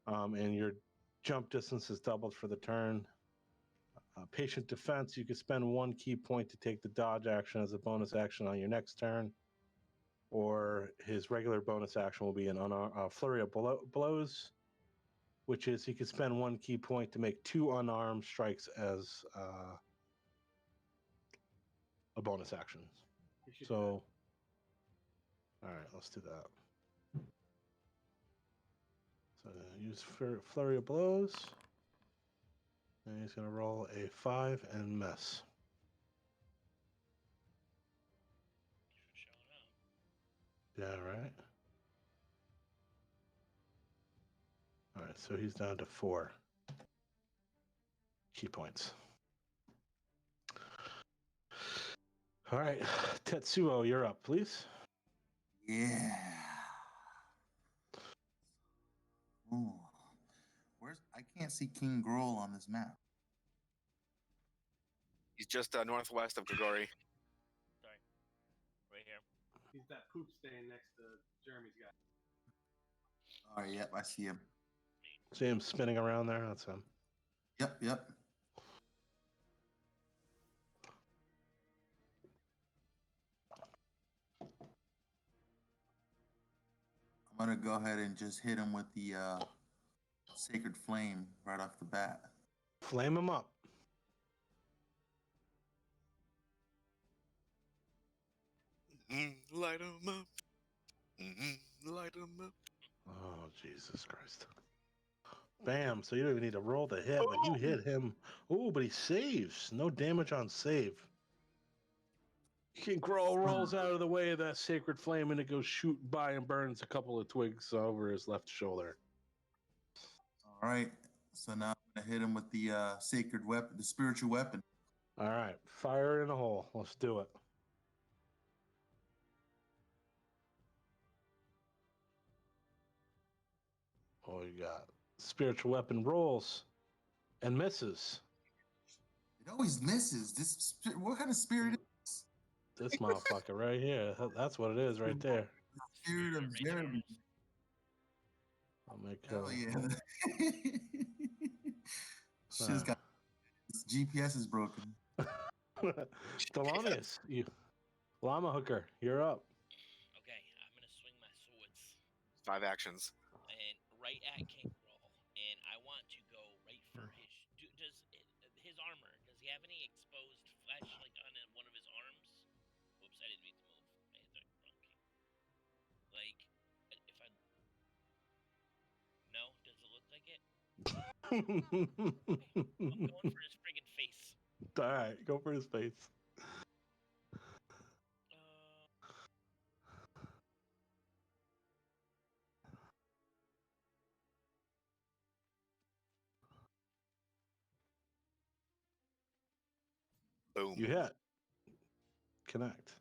And your jump distance is doubled for the turn. Patient Defense, you could spend 1 key point to take the dodge action as a bonus action on your next turn. Or his regular bonus action will be an flurry of blows, which is he could spend 1 key point to make 2 unarmed strikes as a bonus action. So, all right, let's do that. So use flurry of blows, and he's going to roll a 5 and miss. Yeah, right. All right, so he's down to 4 key points. All right, Tetsuo, you're up, please. Yeah. Ooh. I can't see King Grawl on this map. He's just northwest of Grigori. Sorry. Right here. He's that poop stain next to Jeremy's guy. Oh, yep, I see him. See him spinning around there? That's him. Yep. I'm gonna go ahead and just hit him with the Sacred Flame right off the bat. Flame him up. Light him up. Light him up. Oh, Jesus Christ. Bam. So you don't even need to roll the hit, but you hit him. Oh, but he saves. No damage on save. King Grawl rolls out of the way of that Sacred Flame and it goes shooting by and burns a couple of twigs over his left shoulder. All right. So now I'm gonna hit him with the sacred weapon, the spiritual weapon. All right. Fire in a hole. Let's do it. Oh, you got spiritual weapon rolls and misses. It always misses. What kind of spirit is This motherfucker right here. That's what it is right there. spirit of Jeremy? I'll make Hell yeah. Shit's got its GPS is broken. Thelonious, Llama Hooker, you're up. Okay, I'm gonna swing my swords 5 actions. and right at King Grawl, and I want to go right for his armor. Does he have any exposed flesh like on one of his arms? Whoops, I didn't mean to move. I hit the wrong key. Like, if I no, does it look like it? I'm going for his friggin' face. All right, go for his face. Boom. You hit. Connect.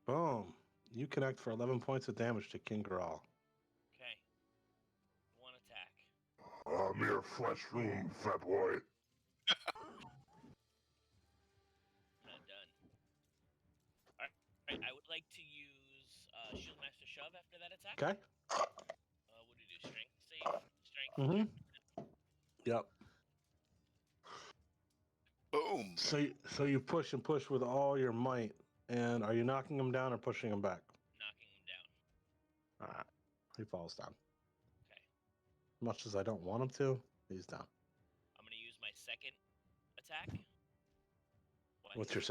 Boom. You connect for 11 points of damage to King Grawl. Okay. One attack. Mere flesh room, fat boy. Not done. Alright, I would like to use Shieldmaster Shove after that attack. Okay. What do you do? Strength save? Strength? Mm-hmm. Yep. Boom. So you push and push with all your might. And are you knocking him down or pushing him back? Knocking him down. All right. He falls down. Okay. Much as I don't want him to, he's down. I'm gonna use my second attack. What? What's your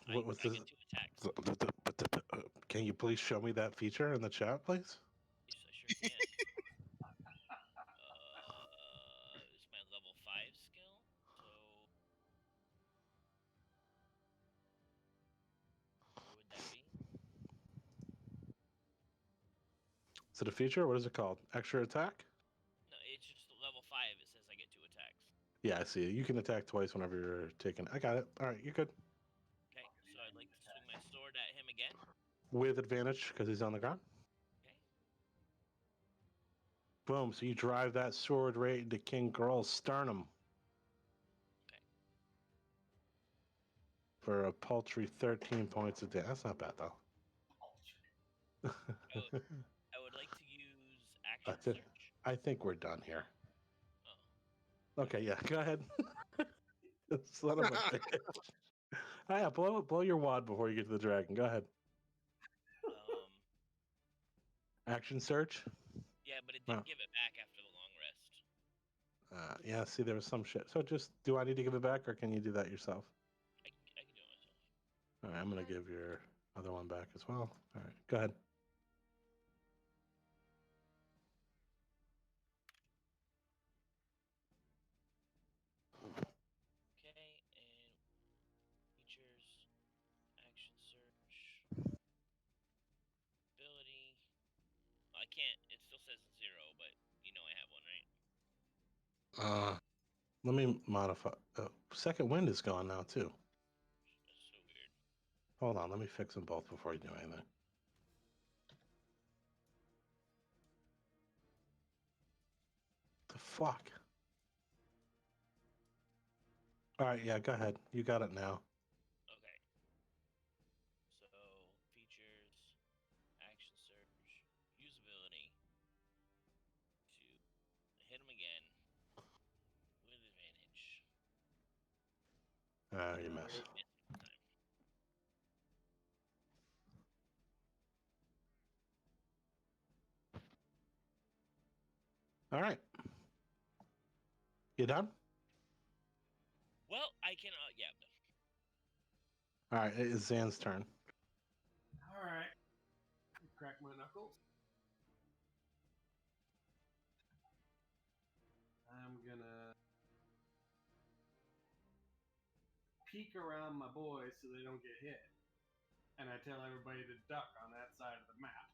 I what's get this? 2 attacks. Can you please show me that feature in the chat, please? Yes, I sure can. This is my level 5 skill, so what would that be? Is it a feature? What is it called? Extra attack? No, it's just level 5. It says I get 2 attacks. Yeah, I see it. You can attack twice whenever you're taking. I got it. All right, you're good. Okay, so I'd like to swing my sword at him again. With advantage because he's on the ground. Okay. Boom. So you drive that sword right into King Grol's sternum. Okay. For a paltry 13 points of damage. That's not bad, though. I would like to use action That's it. search. I think we're done here. Oh. Okay, yeah, go ahead. Son of a bitch. Ah, yeah, blow your wad before you get to the dragon. Go ahead. Action search. Yeah, but it didn't Oh. give it back after the long rest. Yeah, see, there was some shit. So just, do I need to give it back, or can you do that yourself? I can do it myself. All right, I'm gonna give your other one back as well. All right, go ahead. Okay, and features, action search, ability. I can't. It still says 0, but you know I have one, right? Let me modify. Second wind is gone now too. That's so weird. Hold on, let me fix them both before you do anything. The fuck? All right, yeah, go ahead. You got it now. Okay. So features, action search, usability. To hit him again with advantage. You miss. All right. You done? Well, I can. Yeah, I'm done. All right, it is Zan's turn. All right. Crack my knuckles. I'm gonna peek around my boys so they don't get hit. And I tell everybody to duck on that side of the map.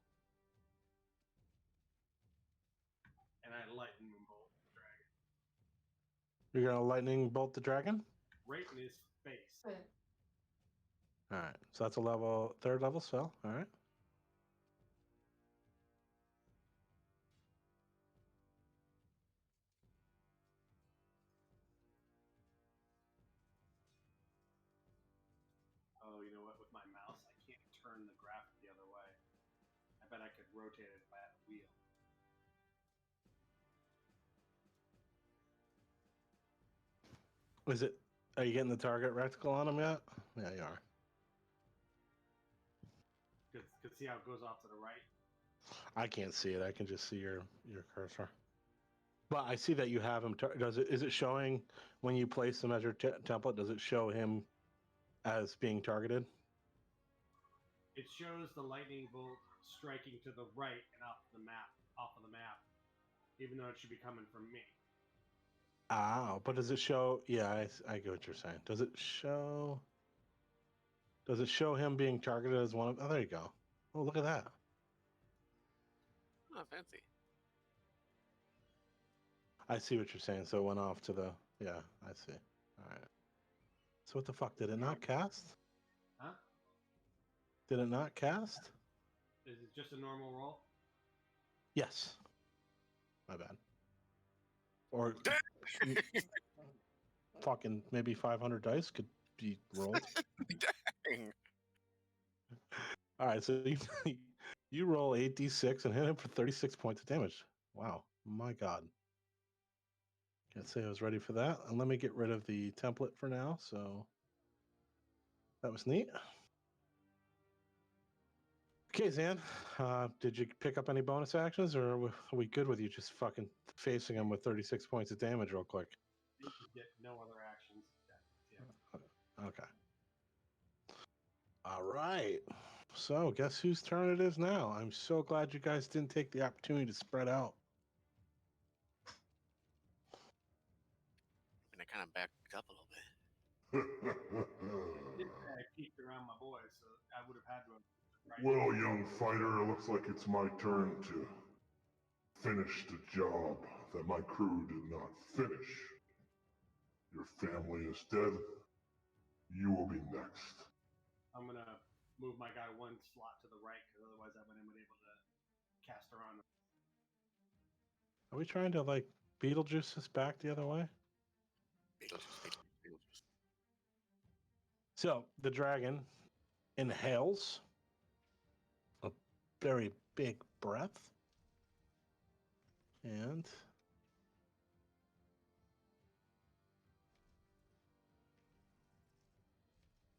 And I lightning bolt the dragon. You're gonna lightning bolt the dragon? Right in his face. All right, so that's a third level spell. All right. Oh, you know what? With my mouse, I can't turn the graphic the other way. I bet I could rotate it if I had a wheel. Are you getting the target reticle on him yet? Yeah, you are. Could see how it goes off to the right. I can't see it. I can just see your cursor. But I see that you have him. Is it showing when you place him as your template? Does it show him as being targeted? It shows the lightning bolt striking to the right and off of the map, even though it should be coming from me. But does it show? Yeah, I get what you're saying. Does it show him being targeted as one of? Oh, there you go. Oh, look at that. Oh, fancy. I see what you're saying. So it went off to the. Yeah, I see. All right. So what the fuck? Did it not cast? Huh? Did it not cast? Is it just a normal roll? Yes. My bad. Or fucking maybe 500 dice could be rolled. Dang. All right, so you roll 8d6 and hit him for 36 points of damage. Wow, my god. Can't say I was ready for that. And let me get rid of the template for now. So that was neat. Okay, Zan, did you pick up any bonus actions, or are we good with you just fucking facing him with 36 points of damage real quick? You get no other actions. Yeah. Okay. All right. So, guess whose turn it is now? I'm so glad you guys didn't take the opportunity to spread out. And I kind of backed up a little bit. I peeked around my boys, so I would have had to. Right? Well, young fighter, it looks like it's my turn to finish the job that my crew did not finish. Your family is dead. You will be next. I'm gonna move my guy one slot to the right, because otherwise I wouldn't have been able to cast around. Are we trying to, like, Beetlejuice this back the other way? Beetlejuice. So, the dragon inhales a very big breath. And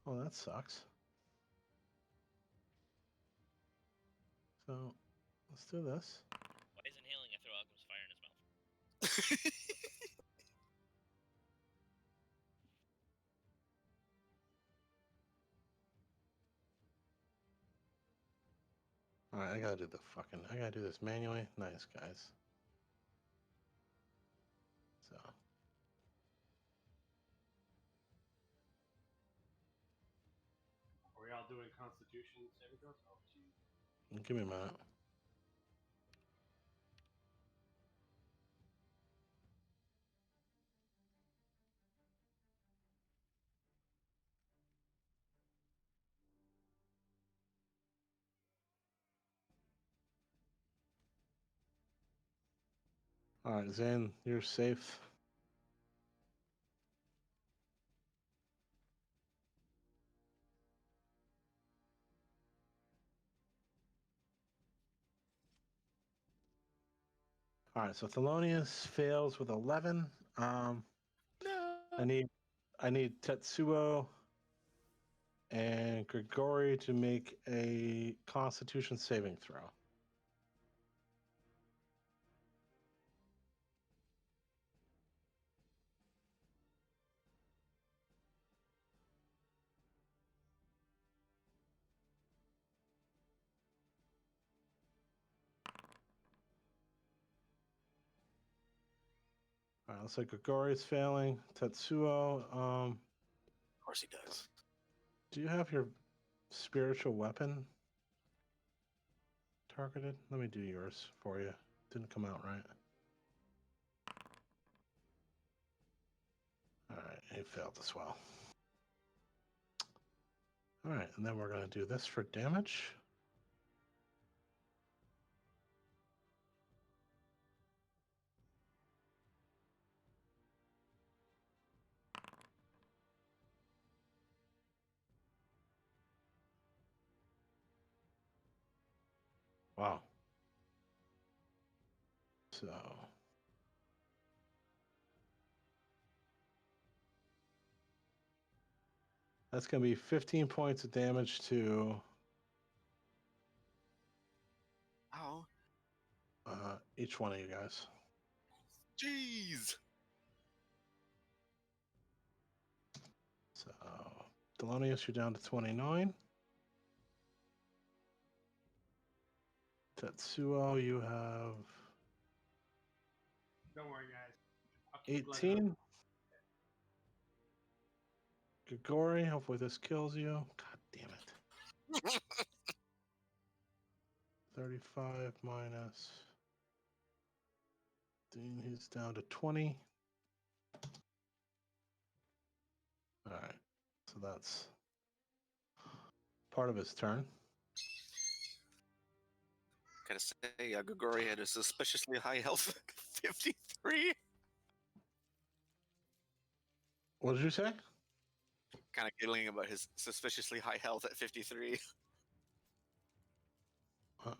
oh, that sucks. So let's do this. Why is inhaling a throw alchemist fire in his mouth? All right, I gotta do this manually. Nice, guys. So Are we all doing Constitution saving throws? Oh, geez. give me a minute. All right, Zan, you're safe. All right, so Thelonious fails with 11. No. I need Tetsuo and Grigori to make a Constitution saving throw. All right, looks like Grigori is failing. Tetsuo, Of course he does. do you have your spiritual weapon targeted? Let me do yours for you. Didn't come out right. All right, he failed as well. All right, and then we're going to do this for damage. Wow. So that's going to be 15 points of damage to Ow. each one of you guys. Jeez. So, Thelonious, you're down to 29. Tetsuo, you have Don't worry, guys. I'll keep letting 18. Grigori, hopefully this kills you. God damn it. 35 minus. He's down to 20. All right. So that's part of his turn. Gotta say, Grigori had a suspiciously high health, 53. What did you say? Kind of giggling about his suspiciously high health at 53.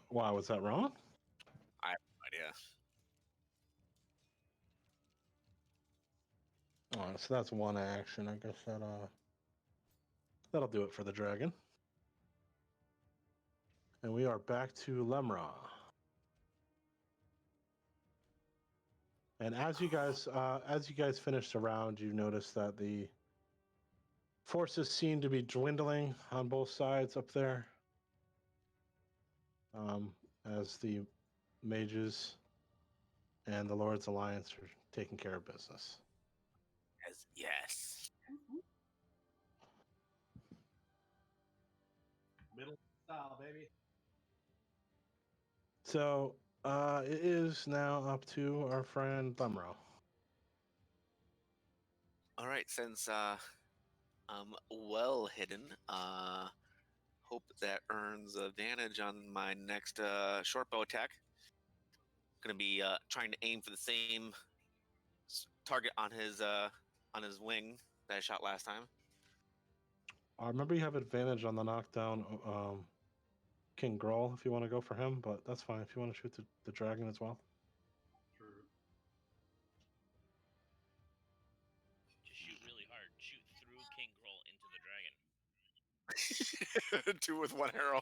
Why was that wrong? I have no idea. All right, so that's one action. I guess that'll do it for the dragon. And we are back to Lemra. And as you guys finish the round, you notice that the forces seem to be dwindling on both sides up there. As the mages and the Lord's Alliance are taking care of business. Yes. Middle style, baby. So it is now up to our friend Lemro. All right, since I'm well hidden, hope that earns advantage on my next short bow attack. Gonna be trying to aim for the same target on his wing that I shot last time. I remember you have advantage on the knockdown King Groll if you want to go for him, but that's fine if you want to shoot the dragon as well. True. Just shoot really hard. Shoot through King Groll into the dragon. 2 with 1 arrow.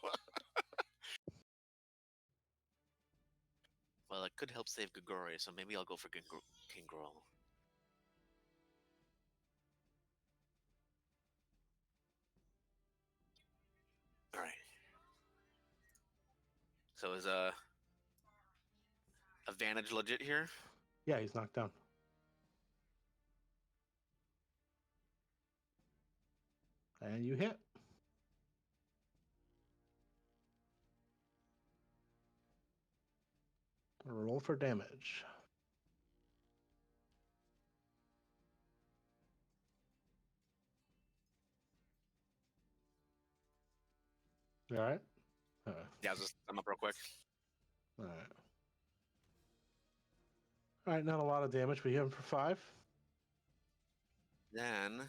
Well, it could help save Grigori, so maybe I'll go for King Groll. All right. So is advantage legit here? Yeah, he's knocked down. And you hit. Roll for damage. You all right? Yeah, I'll just sum up real quick. All right. All right, not a lot of damage, but you have him for 5. Then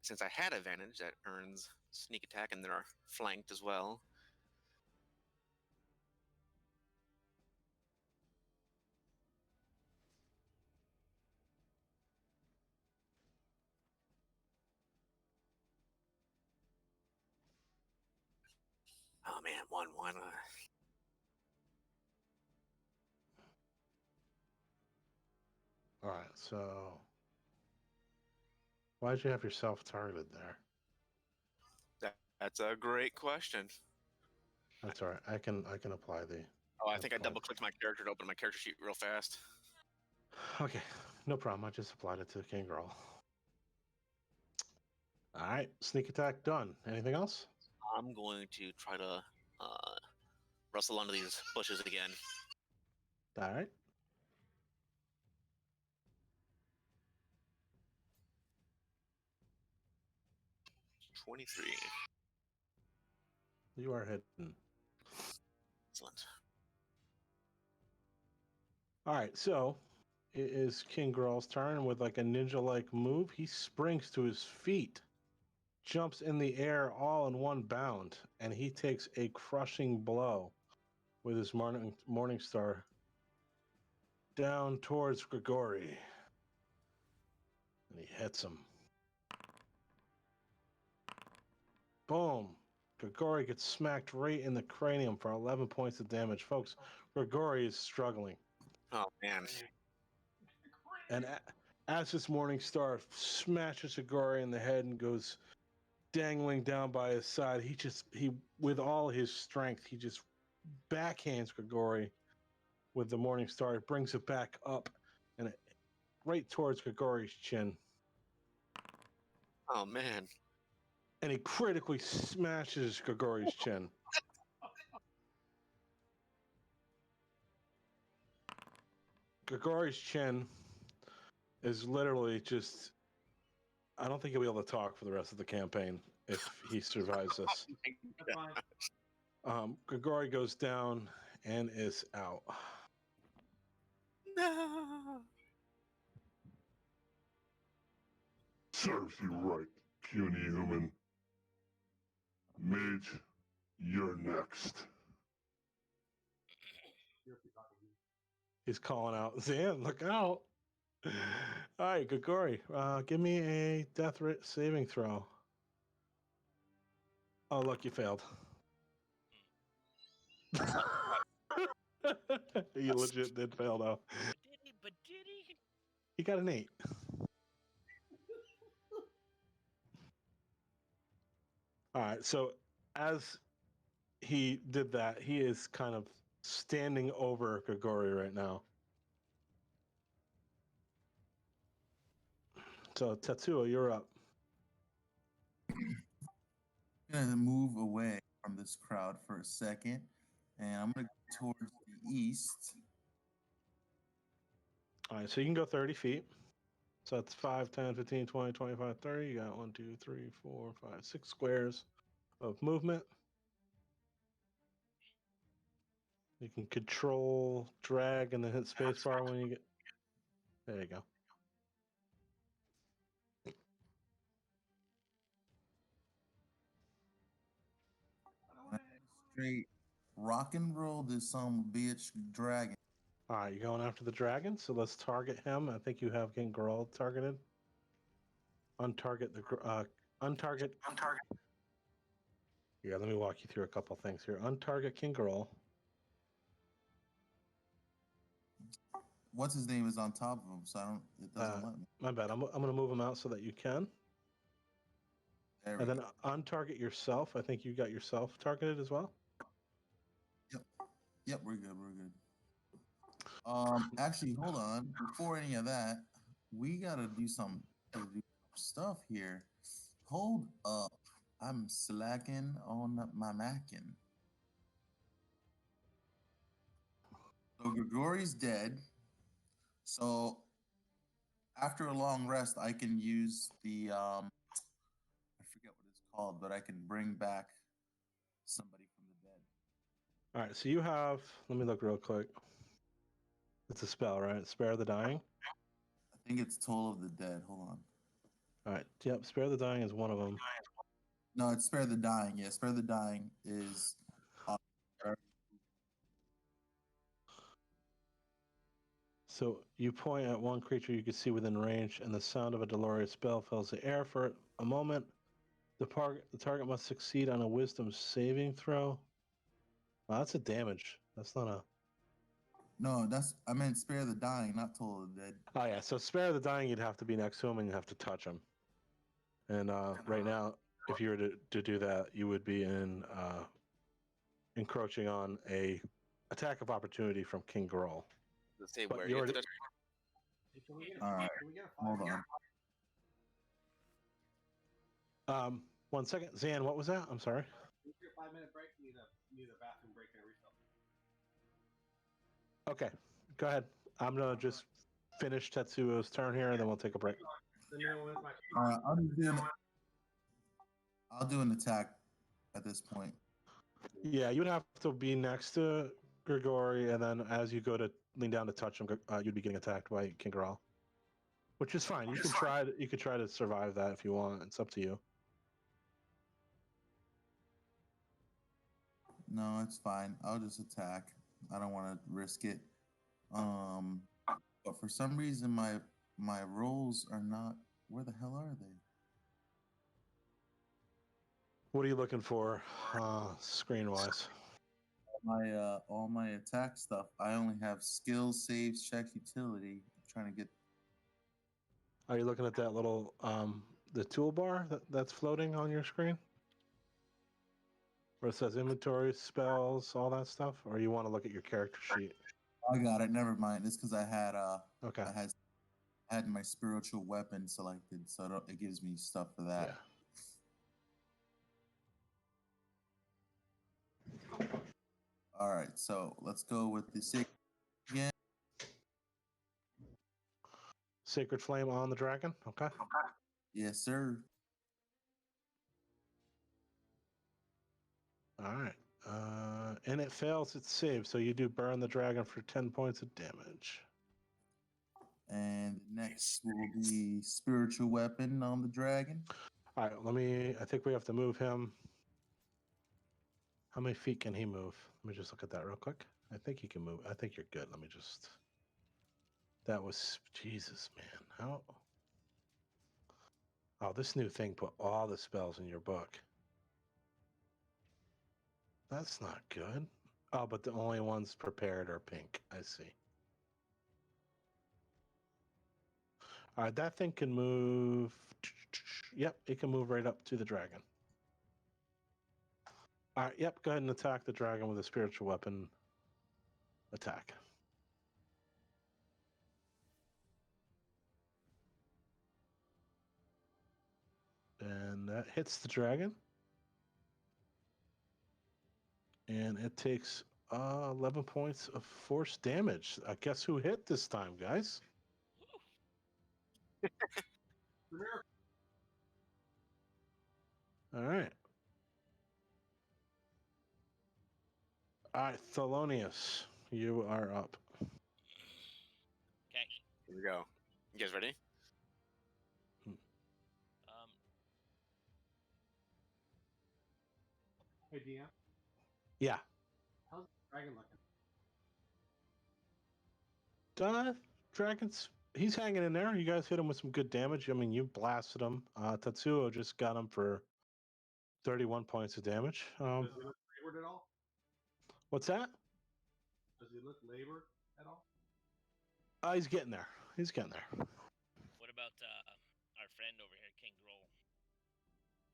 since I had advantage, that earns sneak attack, and they're flanked as well. Oh man, 1-1. All right, so why'd you have yourself targeted there? That's a great question. That's all right. I can apply the. Oh, I think I Apply. double clicked my character to open my character sheet real fast. Okay, no problem. I just applied it to King Girl. All right, sneak attack done. Anything else? I'm going to try to rustle under these bushes again. All right. $23. You are hidden. Excellent. All right, so it is King Girl's turn with like a ninja-like move. He springs to his feet, jumps in the air all in one bound, and he takes a crushing blow with his Morning Star down towards Grigori. And he hits him. Boom. Grigori gets smacked right in the cranium for 11 points of damage. Folks, Grigori is struggling. Oh man. And as this Morning Star smashes Grigori in the head and goes dangling down by his side, he with all his strength, he just backhands Grigori with the Morning Star. It brings it back up and right towards Grigori's chin. Oh man. And he critically smashes Grigori's chin. Grigori's chin is literally just. I don't think he'll be able to talk for the rest of the campaign if he survives this. That's fine. Grigori goes down and is out. No. Serves you right, puny human. Mage, you're next. You're talking to me. He's calling out, Zan, look out. All right, Grigori, give me a death saving throw. Oh, look, you failed. You legit did fail, though. But did he? He got an 8. All right, so as he did that, he is kind of standing over Grigori right now. So, Tetsuo, you're up. I'm gonna move away from this crowd for a second, and I'm gonna go towards the east. All right, so you can go 30 feet. So that's 5, 10, 15, 20, 25, 30. You got 1, 2, 3, 4, 5, 6 squares of movement. You can control, drag, and then hit spacebar when you get. There you go. Straight rock and roll this some bitch dragon. All right, you're going after the dragon, so let's target him. I think you have King Geralt targeted. Untarget the untarget. Yeah, let me walk you through a couple things here. Untarget King Geralt. What's his name is on top of him, so I don't. It doesn't let me. My bad. I'm going to move him out so that you can. There we And then go. untarget yourself. I think you got yourself targeted as well. Yep, we're good. We're good. Actually, hold on. Before any of that, we gotta do some stuff here. Hold up. I'm slacking on my mackin. So Grigori's dead. So after a long rest, I can use the I forget what it's called, but I can bring back somebody from the dead. All right, so you have. Let me look real quick. It's a spell, right? Spare the Dying. I think it's Toll of the Dead. Hold on. All right. Yep. Spare the Dying is one of them. No, it's Spare the Dying. Yeah, Spare the Dying is. So you point at one creature you can see within range, and the sound of a Dolores spell fills the air for a moment. The target must succeed on a Wisdom saving throw. Wow, that's a damage. That's not a. No, I meant Spare the Dying, not Toll of the Dead. Oh yeah. So spare the Dying, you'd have to be next to him, and you'd have to touch him. And right now, if you were to do that, you would be encroaching on a attack of opportunity from King Geralt. Let's say But where you already- Hey, can we get All right. Can we get a Hold fire? on. 1 second, Zan. What was that? I'm sorry. Can we get a 5-minute break? Need a bathroom break and a refill. Okay, go ahead. I'm gonna just finish Tetsuo's turn here, and then we'll take a break. Let me know when it's my I'll do an attack at this point. Yeah, you'd have to be next to Grigori, and then as you go to lean down to touch him, you'd be getting attacked by King Geralt, which is fine. You could try. You could try to survive that if you want. It's up to you. No, it's fine. I'll just attack. I don't want to risk it. But for some reason my rolls are not. Where the hell are they? What are you looking for, screen-wise? All my attack stuff. I only have skills, saves, checks, utility. I'm trying to get. Are you looking at that little the toolbar that's floating on your screen, where it says inventory, spells, all that stuff, or you want to look at your character sheet? I got it. Never mind. It's because I Okay. I had my spiritual weapon selected, so it gives me stuff for that. Yeah. All right, so let's go with the 6 again. Sacred Flame on the dragon. Okay. Yes, sir. All right. And it fails its save, so you do burn the dragon for 10 points of damage. And next will be spiritual weapon on the dragon. All right, I think we have to move him. How many feet can he move? Let me just look at that real quick. I think he can move. I think you're good. Let me just. That was. Jesus, man. How. Oh, this new thing put all the spells in your book. That's not good. Oh, but the only ones prepared are pink. I see. All right, that thing can move. Yep, it can move right up to the dragon. All right, yep, go ahead and attack the dragon with a spiritual weapon attack. And that hits the dragon. And it takes 11 points of force damage. I guess who hit this time, guys? All right. All right, Thelonious, you are up. Okay. Here we go. You guys ready? Hey, DM, Yeah. how's the dragon looking? Dragon's, he's hanging in there. You guys hit him with some good damage. I mean, you blasted him. Tatsuo just got him for 31 points of damage. Does he look labored at all? What's that? Does he look labored at all? He's getting there. He's getting there. What about our friend over here, King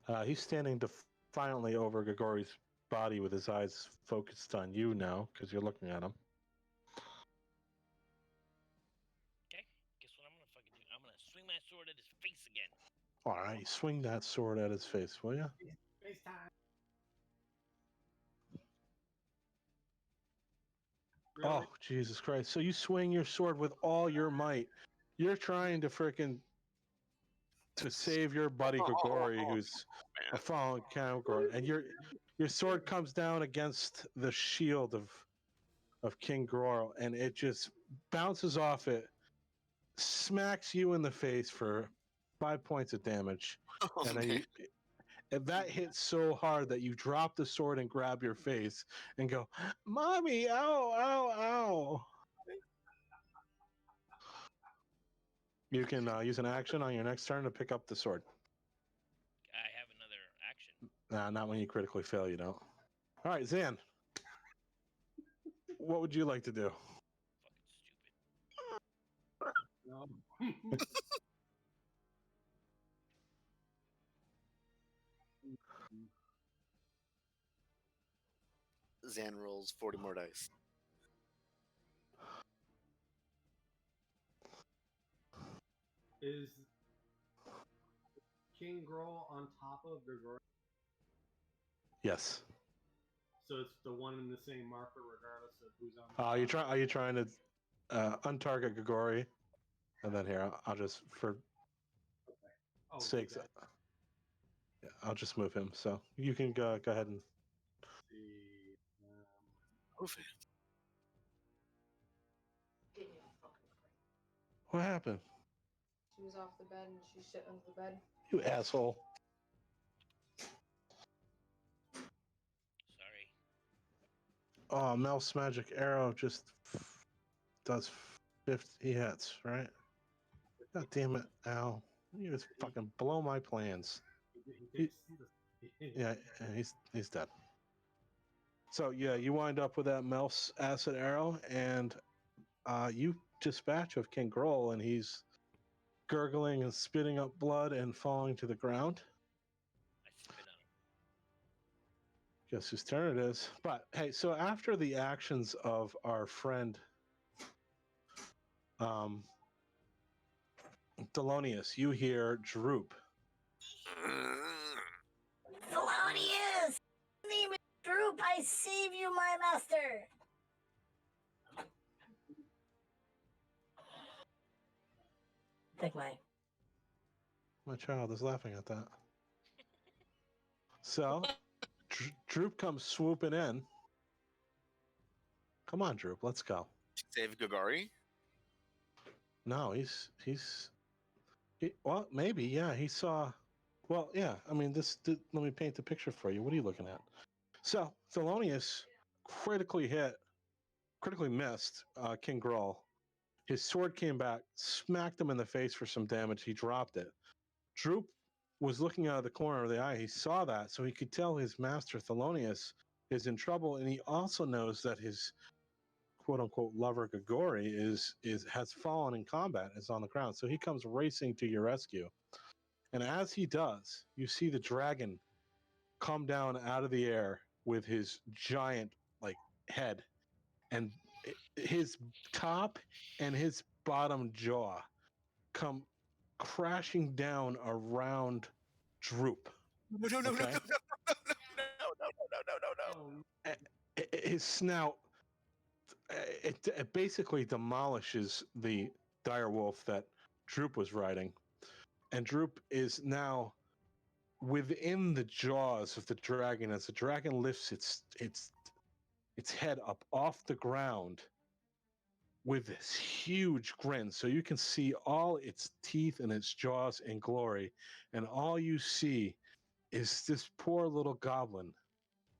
Groll? He's standing defiantly over Grigori's body with his eyes focused on you now because you're looking at him. Okay. Guess what I'm gonna fucking do? I'm gonna swing my sword at his face again. All right, swing that sword at his face, will you? FaceTime. Really? Oh, Jesus Christ. So you swing your sword with all your might. You're trying to frickin' to save your buddy Grigori, who's a fallen Kamgor, and your sword comes down against the shield of King Gror, and it just bounces off it, smacks you in the face for 5 points of damage. Oh, And then man. and that hits so hard that you drop the sword and grab your face and go, "Mommy, ow, ow, ow." You can use an action on your next turn to pick up the sword. I have another action. Not when you critically fail, you don't. All right, Zan. What would you like to do? Fucking stupid. No. Zan rolls 40 more dice. Is King Groll on top of Grigori? Yes. So it's the one in the same marker regardless of who's on Are you trying to untarget Grigori? And then here, I'll just for sakes, yeah, I'll just move him. So you can go ahead and. Move it. What happened? She was off the bed and she shit under the bed. You asshole. Sorry. Oh, Mel's magic arrow just does 50 hits, right? God damn it, Al. You just fucking blow my plans. Yeah, he's dead. So yeah, you wind up with that Mel's acid arrow, and you dispatch of King Groll, and he's gurgling and spitting up blood and falling to the ground. I spit on him. Guess whose turn it is. But hey, so after the actions of our friend Thelonious, you hear Droop. Thelonious! Name is Droop, I save you, my master! think My child is laughing at that. So, Droop comes swooping in. Come on, Droop, let's go. Save Gagari. No, well, maybe, yeah. He saw. Well, yeah. I mean, let me paint the picture for you. What are you looking at? So, Thelonious critically missed King Grawl. His sword came back, smacked him in the face for some damage. He dropped it. Droop was looking out of the corner of the eye. He saw that, so he could tell his master Thelonious is in trouble, and he also knows that his quote unquote lover Gagori has fallen in combat, is on the ground. So he comes racing to your rescue. And as he does, you see the dragon come down out of the air with his giant head, and his top and his bottom jaw come crashing down around Droop. No. Okay? No. His snout, it basically demolishes the dire wolf that Droop was riding, and Droop is now within the jaws of the dragon as the dragon lifts its head up off the ground with this huge grin. So you can see all its teeth and its jaws in glory, and all you see is this poor little goblin.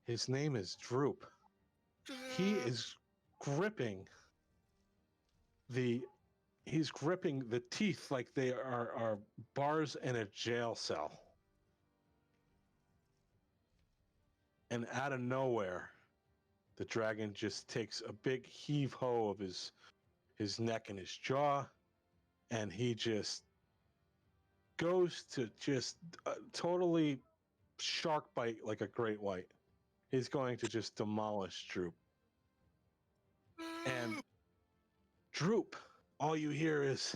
His name is Droop. He is gripping the teeth like they are bars in a jail cell. And out of nowhere, the dragon just takes a big heave-ho of his neck and his jaw, and he just goes to just totally shark bite like a great white. He's going to just demolish Droop. And Droop, all you hear is,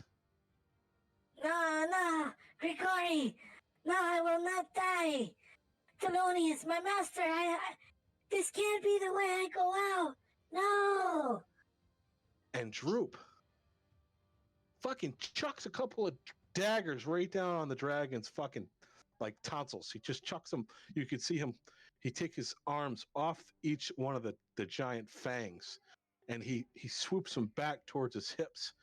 No, Grigori! No, I will not die! Thelonious, my master, this can't be the way I go out! No! and Droop fucking chucks a couple of daggers right down on the dragon's fucking tonsils. He just chucks them. You can see him. He takes his arms off each one of the giant fangs, and he swoops them back towards his hips.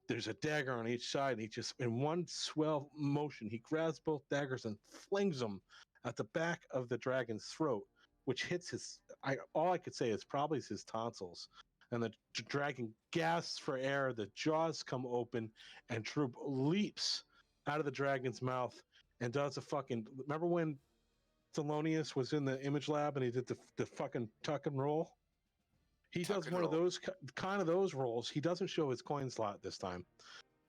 There's a dagger on each side, and he just, in one swell motion, he grabs both daggers and flings them at the back of the dragon's throat, which hits all I could say is probably his tonsils. And the dragon gasps for air, the jaws come open, and Droop leaps out of the dragon's mouth and does remember when Thelonious was in the image lab and he did the fucking tuck and roll? He does one of those kind of those rolls. He doesn't show his coin slot this time,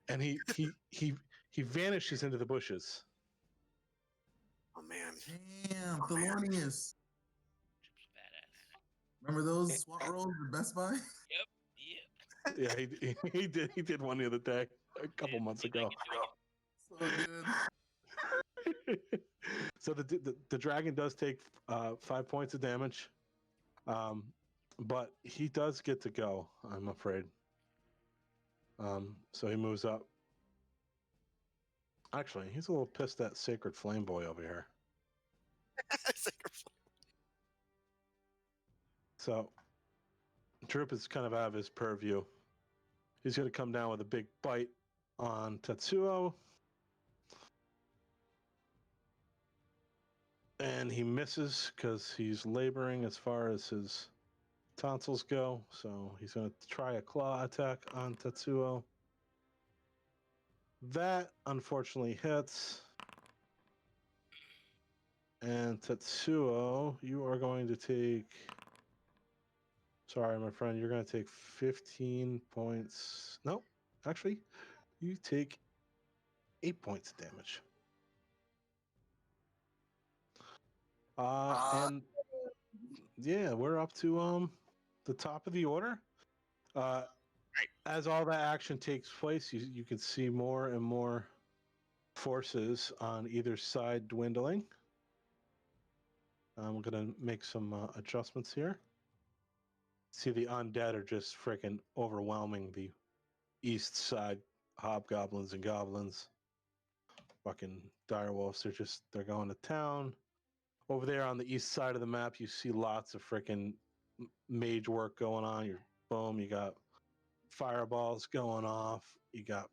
and he vanishes into the bushes. Oh man! Damn, Thelonious. Badass. Remember those SWAT rolls at Best Buy? Yep. Yeah, he did one the other day, a couple months ago. So good. So the dragon does take 5 points of damage, but he does get to go, I'm afraid. So he moves up. Actually, he's a little pissed at Sacred Flame Boy over here. So Droop is kind of out of his purview. He's going to come down with a big bite on Tetsuo. And he misses because he's laboring as far as his tonsils go. So he's going to try a claw attack on Tetsuo. That unfortunately hits. And Tetsuo, you are going to take... Sorry, my friend, you're going to take 15 points. No, actually, you take 8 points of damage. And yeah, we're up to the top of the order. As all that action takes place, you can see more and more forces on either side dwindling. I'm going to make some adjustments here. See, the undead are just freaking overwhelming the east side hobgoblins and goblins. Fucking direwolves. They're going to town. Over there on the east side of the map, you see lots of freaking mage work going on. You got fireballs going off. You got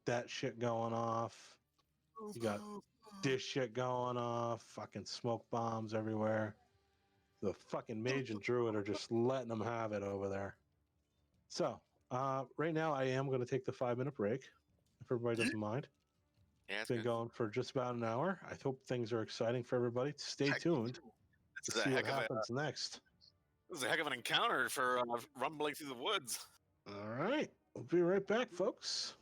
that shit going off. You got this shit going off. Fucking smoke bombs everywhere. The fucking mage and druid are just letting them have it over there. So, right now I am going to take the 5-minute break, if everybody doesn't mind. Yeah, It's been going for just about an hour. I hope things are exciting for everybody. Stay tuned to This is see a what heck of happens next. this is a heck of an encounter for rumbling through the woods. All right. We'll be right back, folks.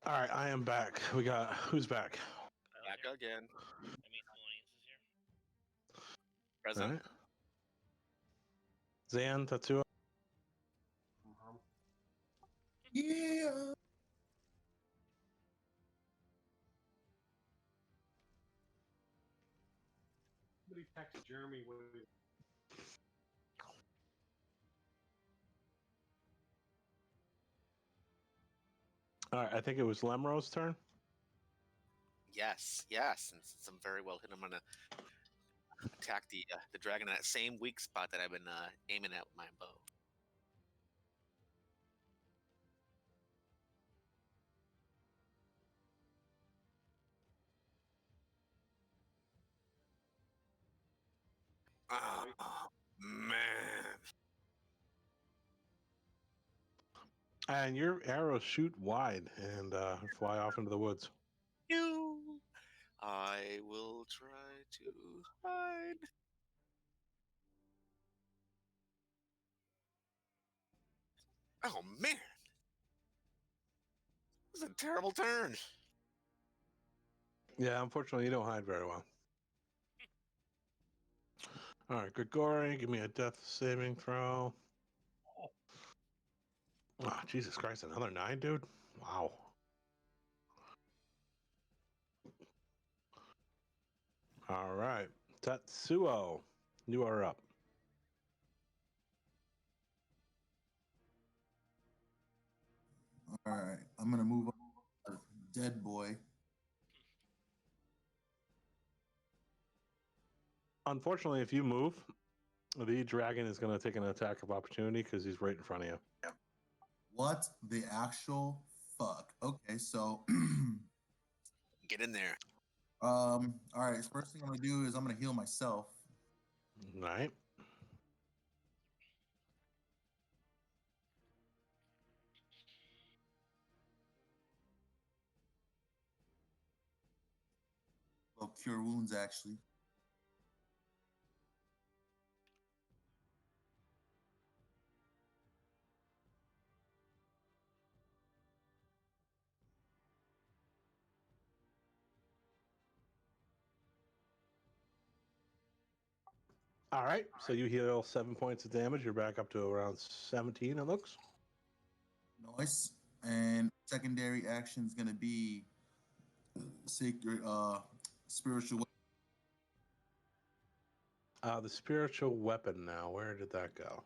All right, I am back. We got who's back? Back again. I mean, Thelonious is here. All Present. right. Zan, Tatsuo. Yeah. Somebody text Jeremy with All right, I think it was Lemro's turn. Yes. And since I'm very well hit, I'm gonna attack the dragon in that same weak spot that I've been aiming at with my bow. Oh man! And your arrows shoot wide and fly off into the woods. You. I will try to hide. Oh man! This is a terrible turn. Yeah, unfortunately, you don't hide very well. All right, Grigori, give me a death saving throw. Oh, Jesus Christ, another 9, dude? Wow. All right, Tatsuo, you are up. All right. I'm gonna move on to Dead Boy. Unfortunately, if you move, the dragon is going to take an attack of opportunity because he's right in front of you. What the actual fuck? Okay, so Get in there. all right, first thing I'm gonna do is I'm gonna heal myself. All right. Well, cure wounds actually. All right, so you heal 7 points of damage. You're back up to around 17, it looks. Nice. And secondary action is gonna be sacred spiritual. The spiritual weapon now. Where did that go?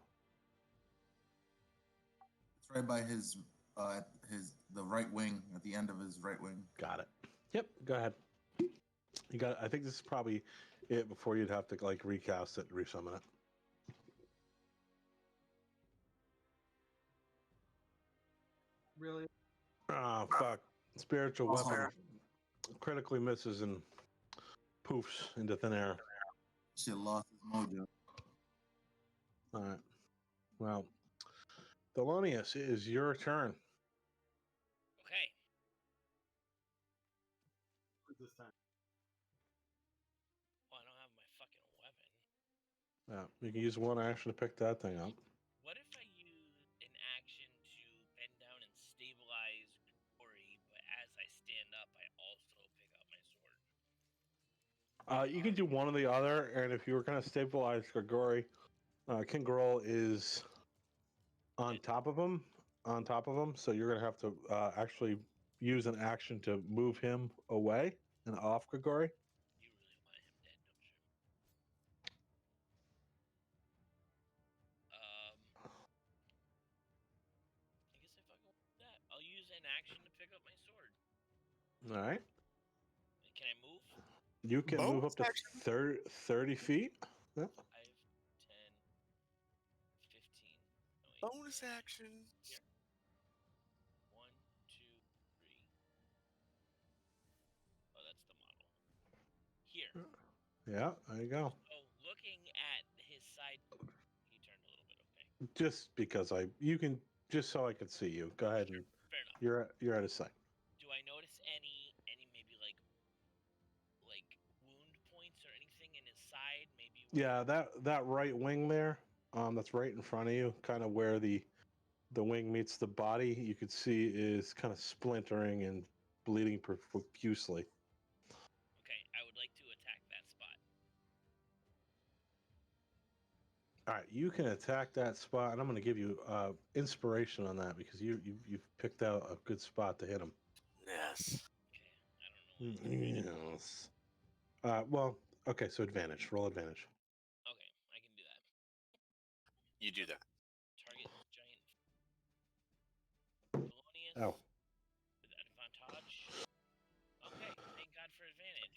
It's right by his the right wing, at the end of his right wing. Got it. Yep, go ahead. You got. I think this is probably it before you'd have to like recast it and resummon it. really. Oh fuck! Spiritual weapon critically misses and poofs into thin air. Shit lost his mojo. All right. Well, Thelonious, it is your turn. Okay. This time. Well, I don't have my fucking weapon. Yeah, you can use one action to pick that thing up. What if I use an action to bend down and stabilize Grigori, but as I stand up, I also pick up my sword? You can do one or the other, and if you were going to stabilize Grigori, King Grol is on top of him. So you're going to have to actually use an action to move him away and off Grigori. You really want him dead, don't you? I guess I fucking want that. I'll use an action to pick up my sword. All right. Can I move? You can move up to Bonus 30 feet. Yeah. 5, 10, 15. No, 8, Bonus 10. action. Here. 1, 2, 3. Oh, that's the model. Here. Yeah, there you go. Oh, looking at his side, he turned a little bit. Okay. Just because just so I could see you. Go ahead and Fair enough. you're at his side. Do I notice any maybe like wound points or anything in his side? Maybe. Yeah, that right wing there, that's right in front of you, kind of where the the wing meets the body, you could see is kind of splintering and bleeding profusely. Okay, I would like to attack that spot. All right, you can attack that spot, and I'm going to give you inspiration on that because you've picked out a good spot to hit him. Yes. Okay, I don't know. Yes. Well, okay, so advantage. Roll advantage. Okay, I can do that. You do that. Target giant Felonious Oh. with advantage. Okay, thank God for advantage.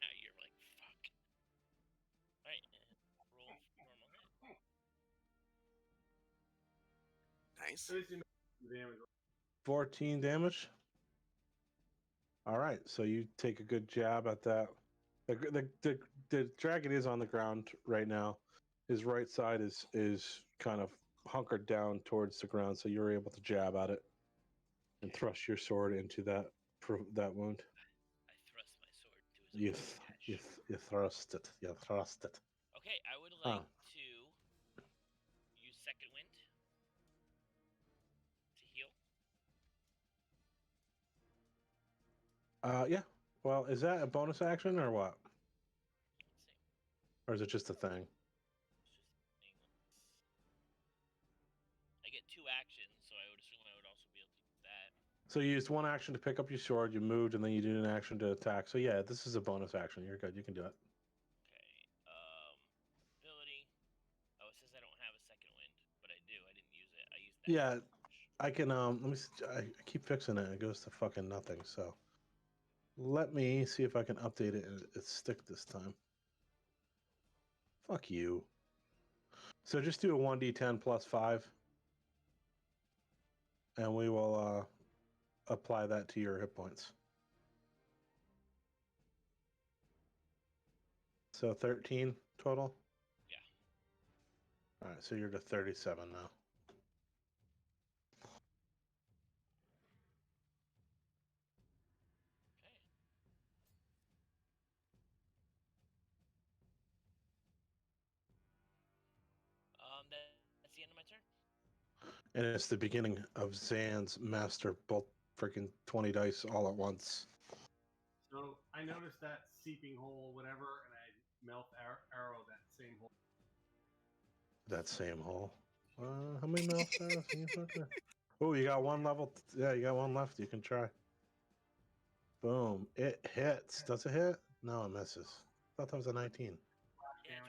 Now you're like, fuck. Alright, roll normal hit. Nice. At least you know the damage. 14 damage. All right, so you take a good jab at that. The dragon is on the ground right now. His right side is kind of hunkered down towards the ground, so you're able to jab at it and thrust your sword into that wound. I thrust my sword into his You open gash. you thrust it. You thrust it. Okay, I would like Huh. to use second wind to heal. Yeah. Well, is that a bonus action or what? Let's see. Or is it just a thing? It's just a thing. I get 2 actions, so I would assume I would also be able to use that. So you used one action to pick up your sword, you moved, and then you did an action to attack. So yeah, this is a bonus action. You're good. You can do it. Okay. Ability. Oh, it says I don't have a second wind, but I do. I didn't use it. I used that. Yeah, damage. I can let me I keep fixing it. It goes to fucking nothing. So let me see if I can update it and it stick this time. Fuck you. So just do a 1d10 plus 5. And we will apply that to your hit points. So 13 total? Yeah. All right, so you're to 37 now. Okay. That's the end of my turn. And it's the beginning of Zan's master bolt freaking 20 dice all at once. So I noticed that seeping hole, whatever, and I melt arrow that same hole. That same hole. How many mouth arrows can you put there? Oh, you got one level. Yeah, you got one left. You can try. Boom. It hits. Does it hit? No, it misses. I thought that was a 19. Yeah, it's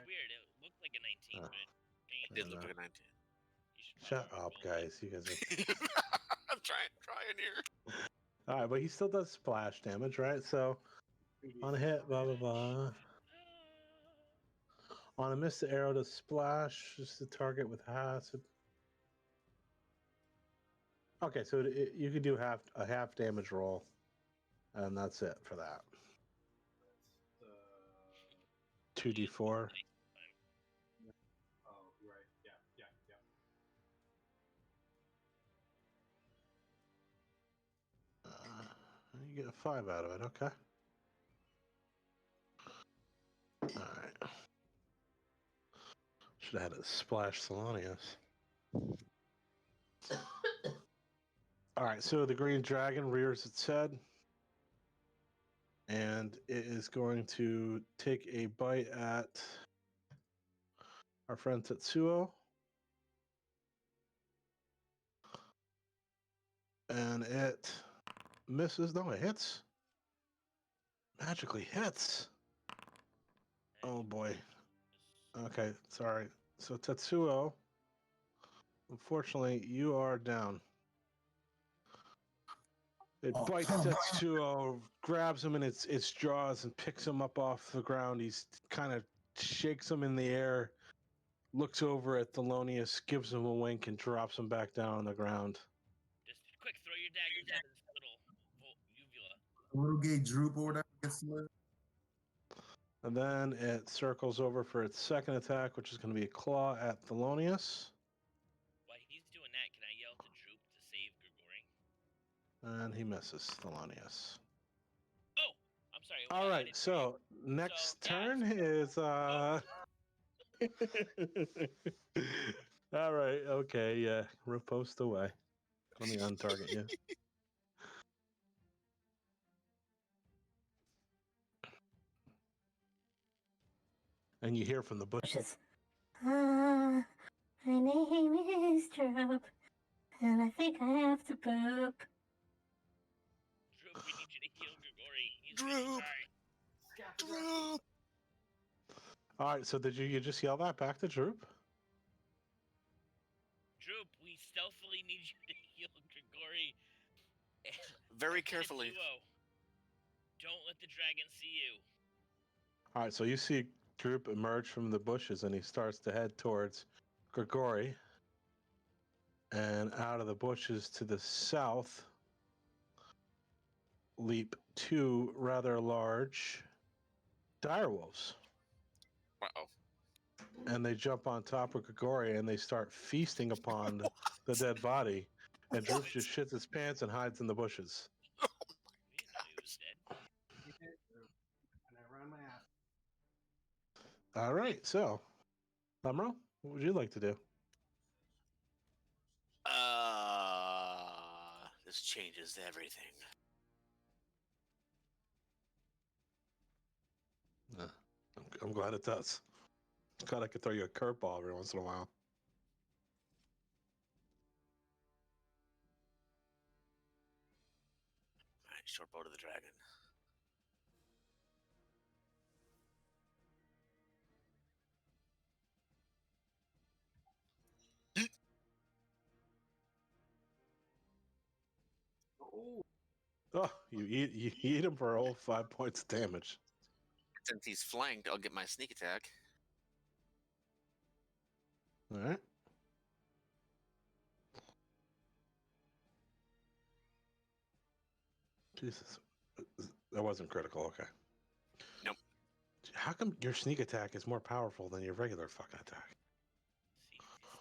weird. It looked like a 19, but it It did Yeah, look no. like a 19. you should Shut probably up, roll it. guys. You guys are... I'm trying here. All right, but he still does splash damage, right? So on a hit, blah, blah, blah. On a miss, the arrow does splash. Just the target with acid. Okay, so you could do a half damage roll, and that's it for that. That's 2d4. oh right, yeah. You get a 5 out of it, okay. Alright. Should have had a splash Thelonious. Alright, so the green dragon rears its head. And it is going to take a bite at our friend Tetsuo. And it misses. No, it hits. Magically hits. Oh boy. Okay, sorry. So Tetsuo, unfortunately, you are down. It Oh, bites come on. Tetsuo, grabs him in its jaws, and picks him up off the ground. He's kind of shakes him in the air, looks over at Thelonious, gives him a wink, and drops him back down on the ground. Just quick, throw your daggers at his little uvula. Little gay droop or whatever gets lit. And then it circles over for its second attack, which is going to be a claw at Thelonious. While he's doing that, can I yell to Droop to save Grigori? And he misses Thelonious. Oh, I'm sorry. All I right, didn't hear you. so next So, turn yeah, is All right. Okay. Yeah. Riposte away. Let me untarget you. And you hear from the bush. Bushes. My name is Droop, and I think I have to poop. Droop, we need you to heal Grigori. He's really Droop. sorry. Droop. All right. So did you just yell that back to Droop? Droop, we stealthily need you to heal Grigori. Very And carefully. Tetsuo, don't let the dragon see you. All right. So you see Droop emerge from the bushes, and he starts to head towards Grigori. And out of the bushes to the south leap two rather large direwolves. Uh-oh. And they jump on top of Grigori and they start feasting upon the dead body. And Droop What? just shits his pants and hides in the bushes. We didn't know he was dead. And I run my ass. All right, so, Lemro, what would you like to do? This changes everything. I'm glad it does. Glad I could throw you a curveball every once in a while. Alright, short bow to the dragon. Oh, you eat him for a whole 5 points of damage. Since he's flanked, I'll get my sneak attack. All right. Jesus, that wasn't critical. Okay. Nope. How come your sneak attack is more powerful than your regular fucking attack?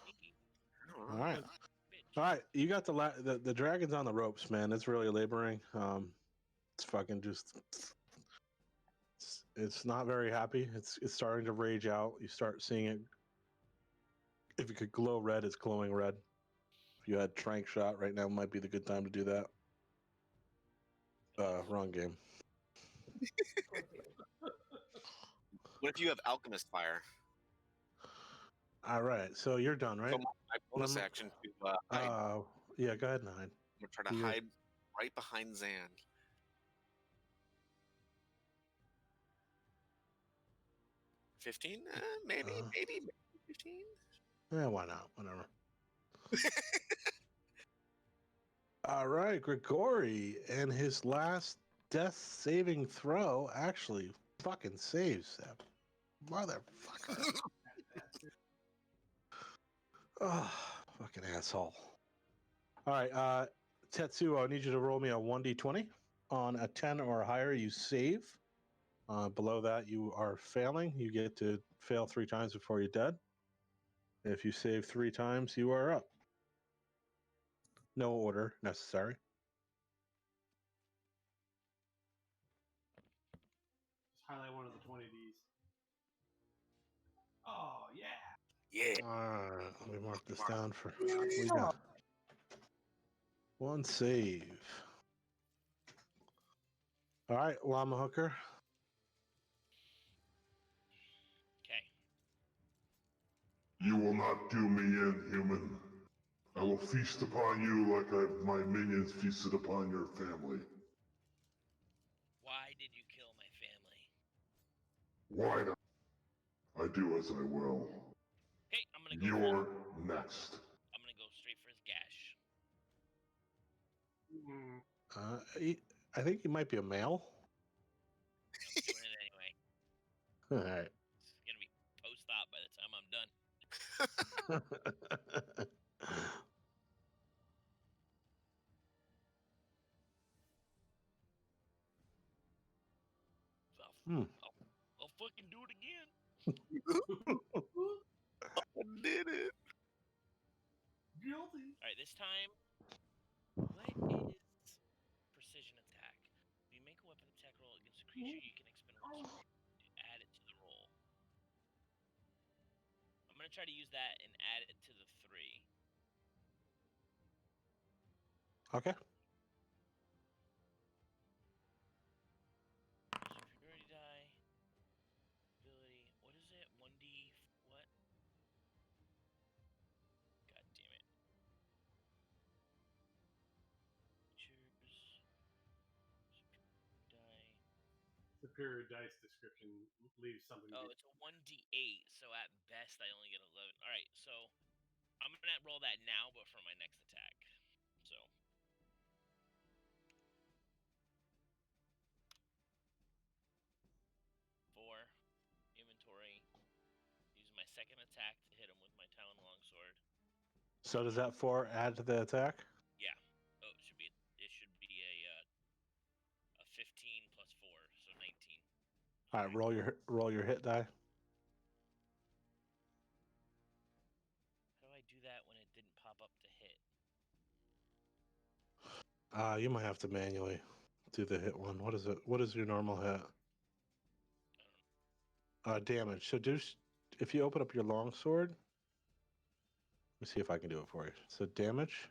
Sneaky. All right. Bitch. All right, you got the dragon's on the ropes, man. It's really laboring. It's fucking just. It's not very happy. It's starting to rage out. You start seeing it. If it could glow red, it's glowing red. If you had Trank shot right now, might be the good time to do that. Wrong game. What if you have alchemist fire? All right, so you're done, right? So my bonus Number- action to hide. Yeah, go ahead and hide. I'm gonna try to you're- hide right behind Zan. 15? Maybe 15. Yeah, why not? Whatever. All right, Grigori, and his last death saving throw actually fucking saves that motherfucker. Oh, fucking asshole. All right, Tetsuo, I need you to roll me a 1d20. On a 10 or higher, you save. Below that, you are failing. You get to fail 3 times before you're dead. If you save 3 times, you are up. No order necessary. Just highlight one of the 20Ds. Oh, yeah. Yeah. Let me mark this down for. We got 1 save. All right, Llama Hooker. Okay. You will not do me in, human. I will feast upon you like my minions feasted upon your family. Why did you kill my family? Why not? I do as I will. Okay, I'm gonna go. You're next. I'm gonna go straight for his gash. I think he might be a male. I'm doing it anyway. All right. It's gonna be post-op by the time I'm done. So I'll fucking do it again. I did it. Guilty. All right, this time, what is precision attack? When you make a weapon attack roll against a creature, you can expend one to add it to the roll. to try to use that and add it to the 3. Okay. Superiority die. Ability. What is it? 1d. What? God damn it. Choose. Superiority die. Superior dice description leaves something. Oh, it's a 1d8, so at best I only get 11. Alright, so I'm going to roll that now, but for my next attack. So. Four. Inventory. Use my second attack to hit him with my Talon Longsword. So does that 4 add to the attack? Yeah. Oh, it should be a 15 plus 4, so 19. All right, roll your hit die. How do I do that when it didn't pop up to hit? You might have to manually do the hit one. What is it? What is your normal hit? Damage. So if you open up your longsword, let me see if I can do it for you. So damage.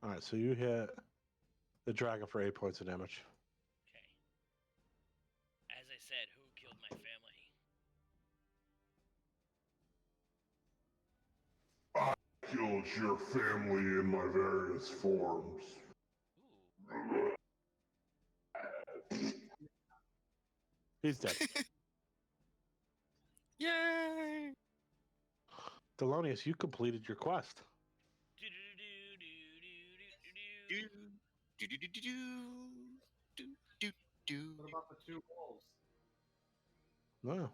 All right, so you hit the dragon for 8 points of damage. Okay. As I said, who killed my family? Killed your family in my various forms. Ooh. He's dead. Yay! Thelonious, you completed your quest. What about the 2 wolves? No.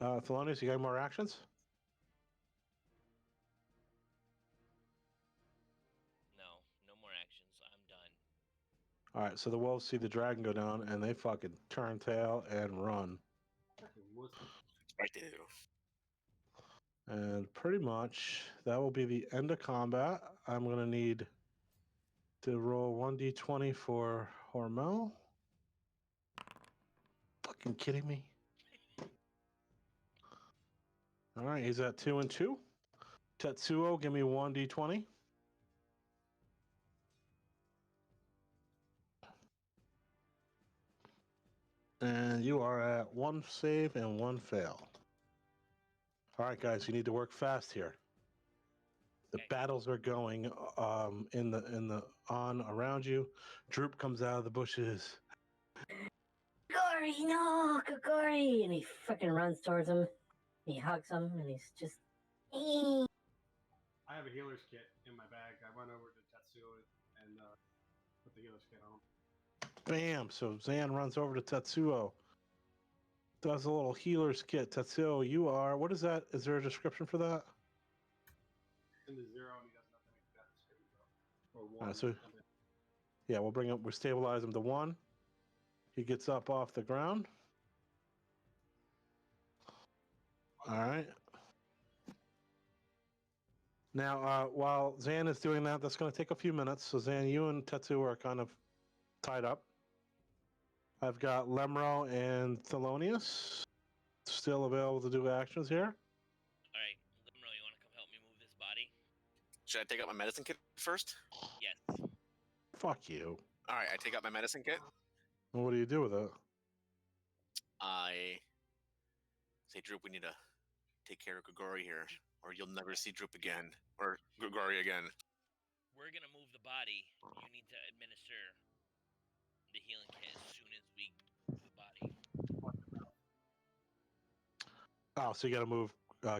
Thelonious, you got any more actions? No more actions. I'm done. All right, so the wolves see the dragon go down, and they fucking turn tail and run. Fucking wussy. I do. And pretty much that will be the end of combat. I'm going to need to roll 1d20 for Hormel. Fucking kidding me? All right, he's at 2 and 2. Tetsuo, give me 1d20. And you are at 1 save and 1 fail. All right, guys, you need to work fast here. The Okay. battles are going in the around you. Droop comes out of the bushes. Gory, no, Gory! And he freaking runs towards him. He hugs him, and he's just. I have a healer's kit in my bag. I run over to Tetsuo and put the healer's kit on. Bam! So Zan runs over to Tetsuo. Does a little healer's kit. Tetsuo, you are. What is that? Is there a description for that? In the 0, and he does nothing like that description though. Or 1. So yeah, we'll stabilize him to 1. He gets up off the ground. All right. Now, while Zan is doing that, that's going to take a few minutes. So Zan, you and Tetsuo are kind of tied up. I've got Lemro and Thelonious still available to do actions here. All right, Limro, you want to come help me move this body? Should I take out my medicine kit first? Yes. Fuck you. All right, I take out my medicine kit. Well, what do you do with it? I say, Droop, we need to take care of Grigori here, or you'll never see Droop again, or Grigori again. We're gonna move the body. You need to administer the healing kit as soon as we move the body. Oh, so you got to move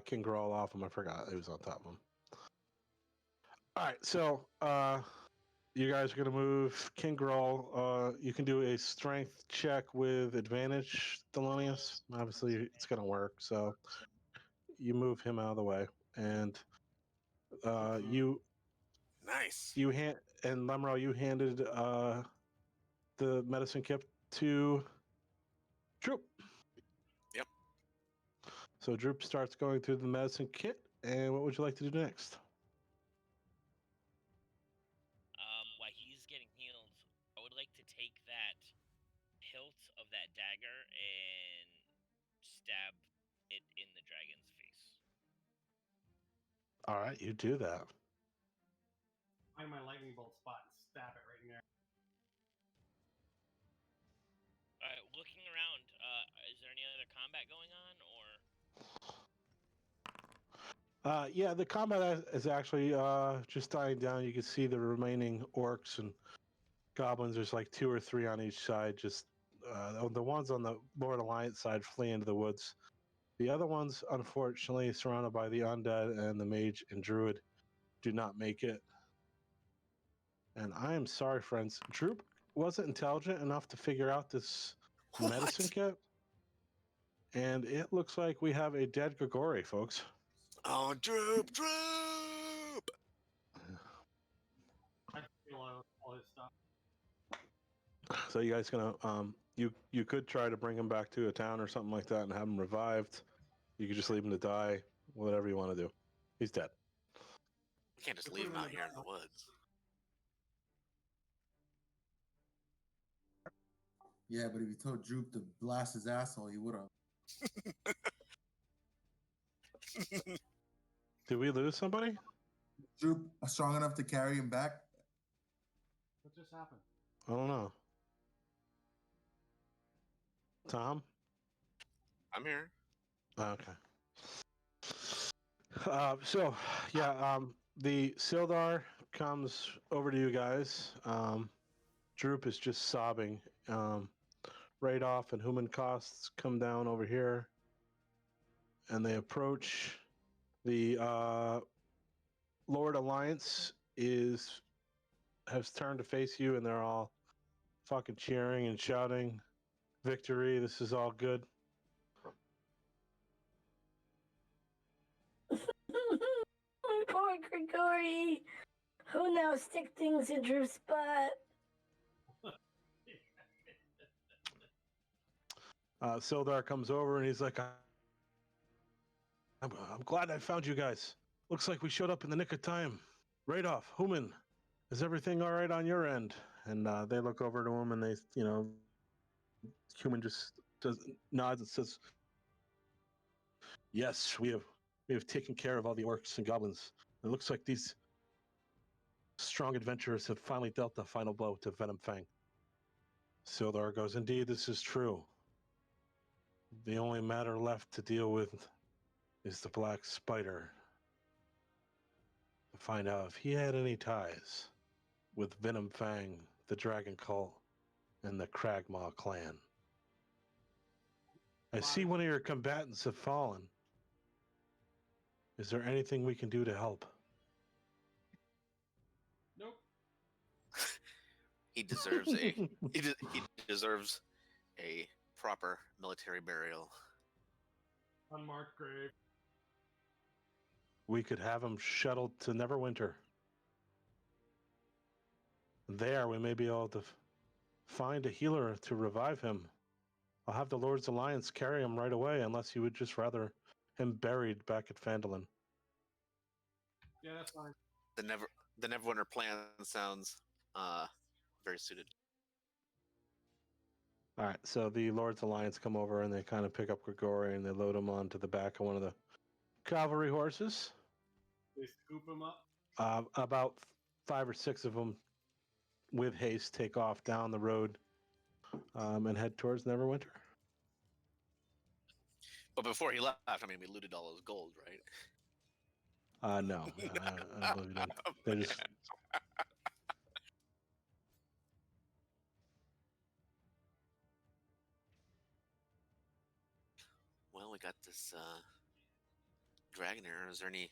King Grawl off him. I forgot he was on top of him. All right, so you guys are going to move King Grawl. You can do a strength check with advantage, Thelonious. Obviously, it's going to work. So you move him out of the way, and you Nice. and Lemro, you handed the medicine kit to Droop. Yep. So Droop starts going through the medicine kit, and what would you like to do next? While he's getting healed, I would like to take that hilt of that dagger and stab it in the dragon's face. All right, you do that. Find my lightning bolt spot and stab it right in there. All right, looking around, is there any other combat going on, or? Yeah, the combat is actually just dying down. You can see the remaining orcs and goblins. There's like 2 or 3 on each side. Just the ones on the Lord Alliance side flee into the woods. The other ones, unfortunately, surrounded by the undead and the mage and druid, do not make it. And I am sorry, friends. Droop wasn't intelligent enough to figure out this medicine kit. And it looks like we have a dead Grigori, folks. Oh, Droop! I steal all his stuff. So you guys gonna you could try to bring him back to a town or something like that and have him revived. You could just leave him to die, whatever you want to do. He's dead. We can't just leave him out here in the woods. Yeah, but if you told Droop to blast his asshole, he would have. Did we lose somebody? Droop strong enough to carry him back? What just happened? I don't know. Tom? I'm here. Okay. The Sildar comes over to you guys. Droop is just sobbing. Radoff and Human Costs come down over here, and they approach. The Lord Alliance has turned to face you, and they're all fucking cheering and shouting, "Victory! This is all good." Poor Grigori. Who now stick things in Drew's butt? Sildar comes over and he's like, I'm glad I found you guys. Looks like we showed up in the nick of time. Radoff, Human, is everything all right on your end? And they look over to him and they, Human just nods and says, yes, we have taken care of all the orcs and goblins. It looks like these strong adventurers have finally dealt the final blow to Venom Fang. Sildar goes, indeed, this is true. The only matter left to deal with is the Black Spider. To find out if he had any ties with Venom Fang, the Dragon Cult, and the Kragmaw clan. I see one of your combatants have fallen. Is there anything we can do to help? Nope. He deserves he deserves a proper military burial. Unmarked grave. We could have him shuttled to Neverwinter. There, we may be able to find a healer to revive him. I'll have the Lord's Alliance carry him right away, unless you would just rather him buried back at Phandalin. Yeah, that's fine. The Neverwinter plan sounds very suited. All right, so the Lord's Alliance come over and they kind of pick up Grigori and they load him onto the back of one of the cavalry horses. They scoop him up. About 5 or 6 of them, with haste, take off down the road and head towards Neverwinter. But before he left, I mean, we looted all his gold, right? No, I believe them. They just. Well, we got this dragon here. Is there any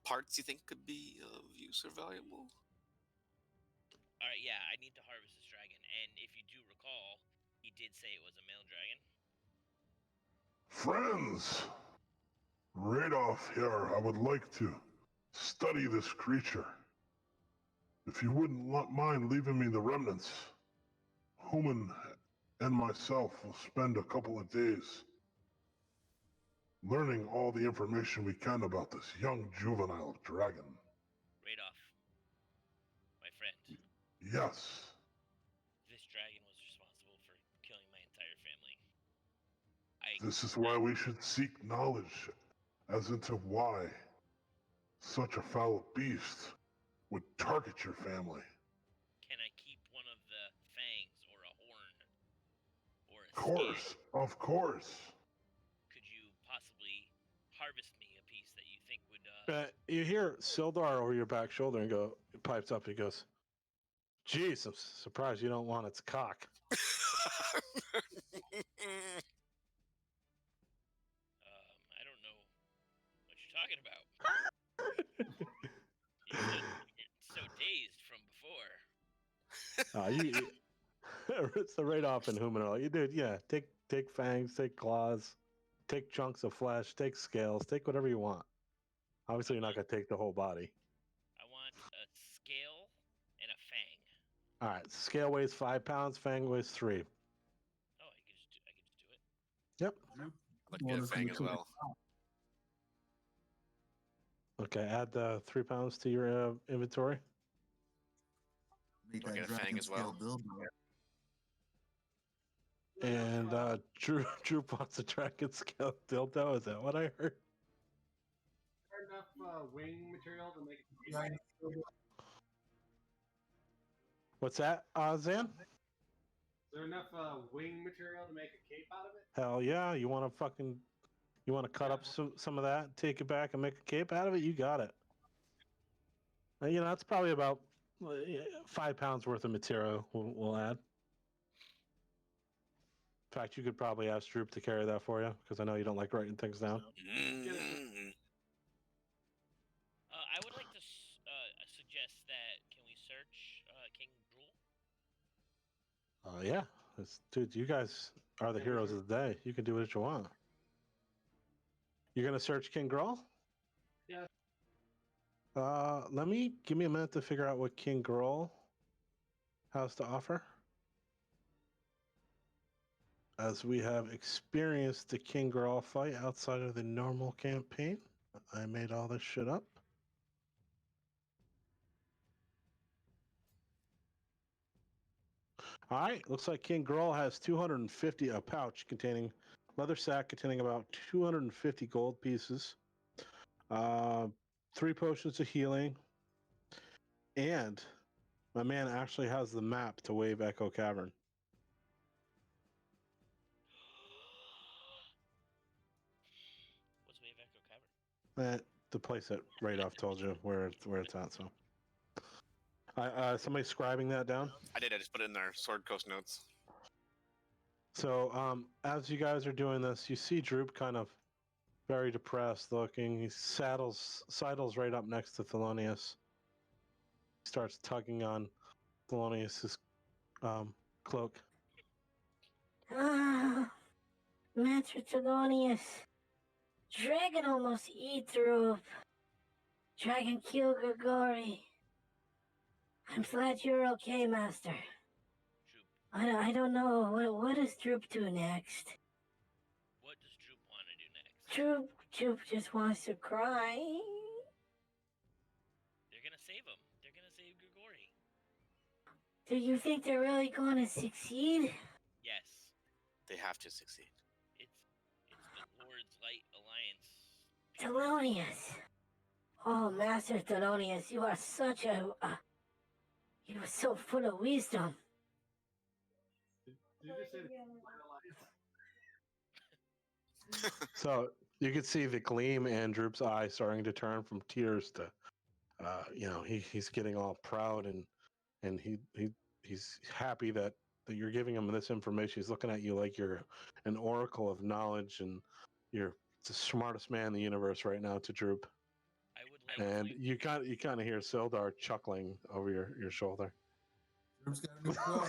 parts you think could be of use or valuable? All right, yeah, I need to harvest this dragon, and if you do recall, he did say it was a male dragon. Friends! Radoff here, I would like to study this creature. If you wouldn't mind leaving me the remnants, Human and myself will spend a couple of days learning all the information we can about this young juvenile dragon. Radoff, my friend, Yes. This dragon was responsible for killing my entire family. This is why we should seek knowledge as into why such a foul beast would target your family. Can I keep one of the fangs or a horn or a Of course, scale? of course. Could you possibly harvest me a piece that you think would? You hear Sildar over your back shoulder and go, it pipes up. He goes, "Geez, I'm surprised you don't want its cock." I don't know what you're talking about. You said you're so dazed from before. It's the right off in humanoid. You did, yeah. Take fangs, take claws, take chunks of flesh, take scales, take whatever you want. Obviously, you're not gonna take the whole body. I want a scale and a fang. All right, scale weighs 5 pounds, fang weighs 3. Oh, I could just do it. Yep. I'd like to get a fang as well. Okay, add the 3 pounds to your inventory. Make Do I that get a fang dragon as well? scale dildo. And Drew wants a dragon scale dildo. Is that what I heard? Is there enough wing material to make it? What's that, Zan? Is there enough wing material to make a cape out of it? Hell yeah! You want to cut up some of that, take it back, and make a cape out of it? You got it. You know, that's probably about 5 pounds worth of material. We'll add. In fact, you could probably ask Droop to carry that for you because I know you don't like writing things down. I would like to suggest that can we search King Drool? Yeah, dude, you guys are the heroes of the day. You can do what you want. You're gonna search King Grawl? Yeah. Give me a minute to figure out what King Grawl has to offer. As we have experienced the King Grawl fight outside of the normal campaign. I made all this shit up. All right, looks like King Grawl has 250, a pouch containing, leather sack containing about 250 gold pieces, 3 potions of healing, and my man actually has the map to Wave Echo Cavern. What's Wave Echo Cavern? The place that Radoff told you where it's at. So, somebody scribing that down. I did. I just put it in our Sword Coast notes. So, as you guys are doing this, you see Droop kind of very depressed looking. He sidles right up next to Thelonious. Starts tugging on Thelonious's cloak. Ah, Master Thelonious. Dragon almost eat Droop. Dragon kill Grigori. I'm glad you're okay, Master. Droop. I don't know. What does Droop do next? What does Droop want to do next? Droop just wants to cry. They're gonna save him. They're gonna save Grigori. Do you think they're really going to succeed? Yes. They have to succeed. It's the Lord's Light Alliance. Thelonious. Oh, Master Thelonious, you are such a... you are so full of wisdom. Did you just say So you can see the gleam in Droop's eye starting to turn from tears to, he's getting all proud and he's happy that you're giving him this information. He's looking at you like you're an oracle of knowledge and you're the smartest man in the universe right now to Droop. I would like And you kind of hear Sildar chuckling over your shoulder. Droop's got a new clothes.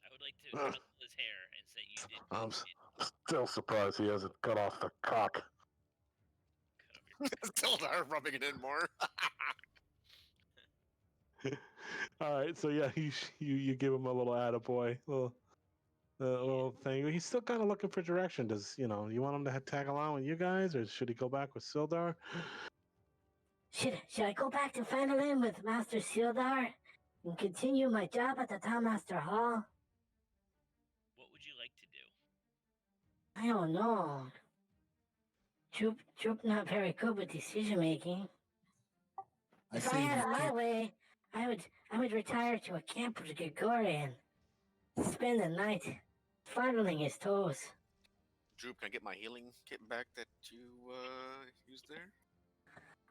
I would like to rustle his hair and say you did. I'm still surprised he hasn't cut off the cock. Still are rubbing it in more. All right, so yeah, you give him a little attaboy, little thing. He's still kind of looking for direction. Does you want him to tag along with you guys, or should he go back with Sildar? Should I go back to Phandalin with Master Sildar and continue my job at the Town Master Hall? What would you like to do? I don't know. Troop not very good with decision making. If I had it my way, I would retire to a camp with Gregorian. Spend the night fondling his toes. Droop, can I get my healing kit back that you used there?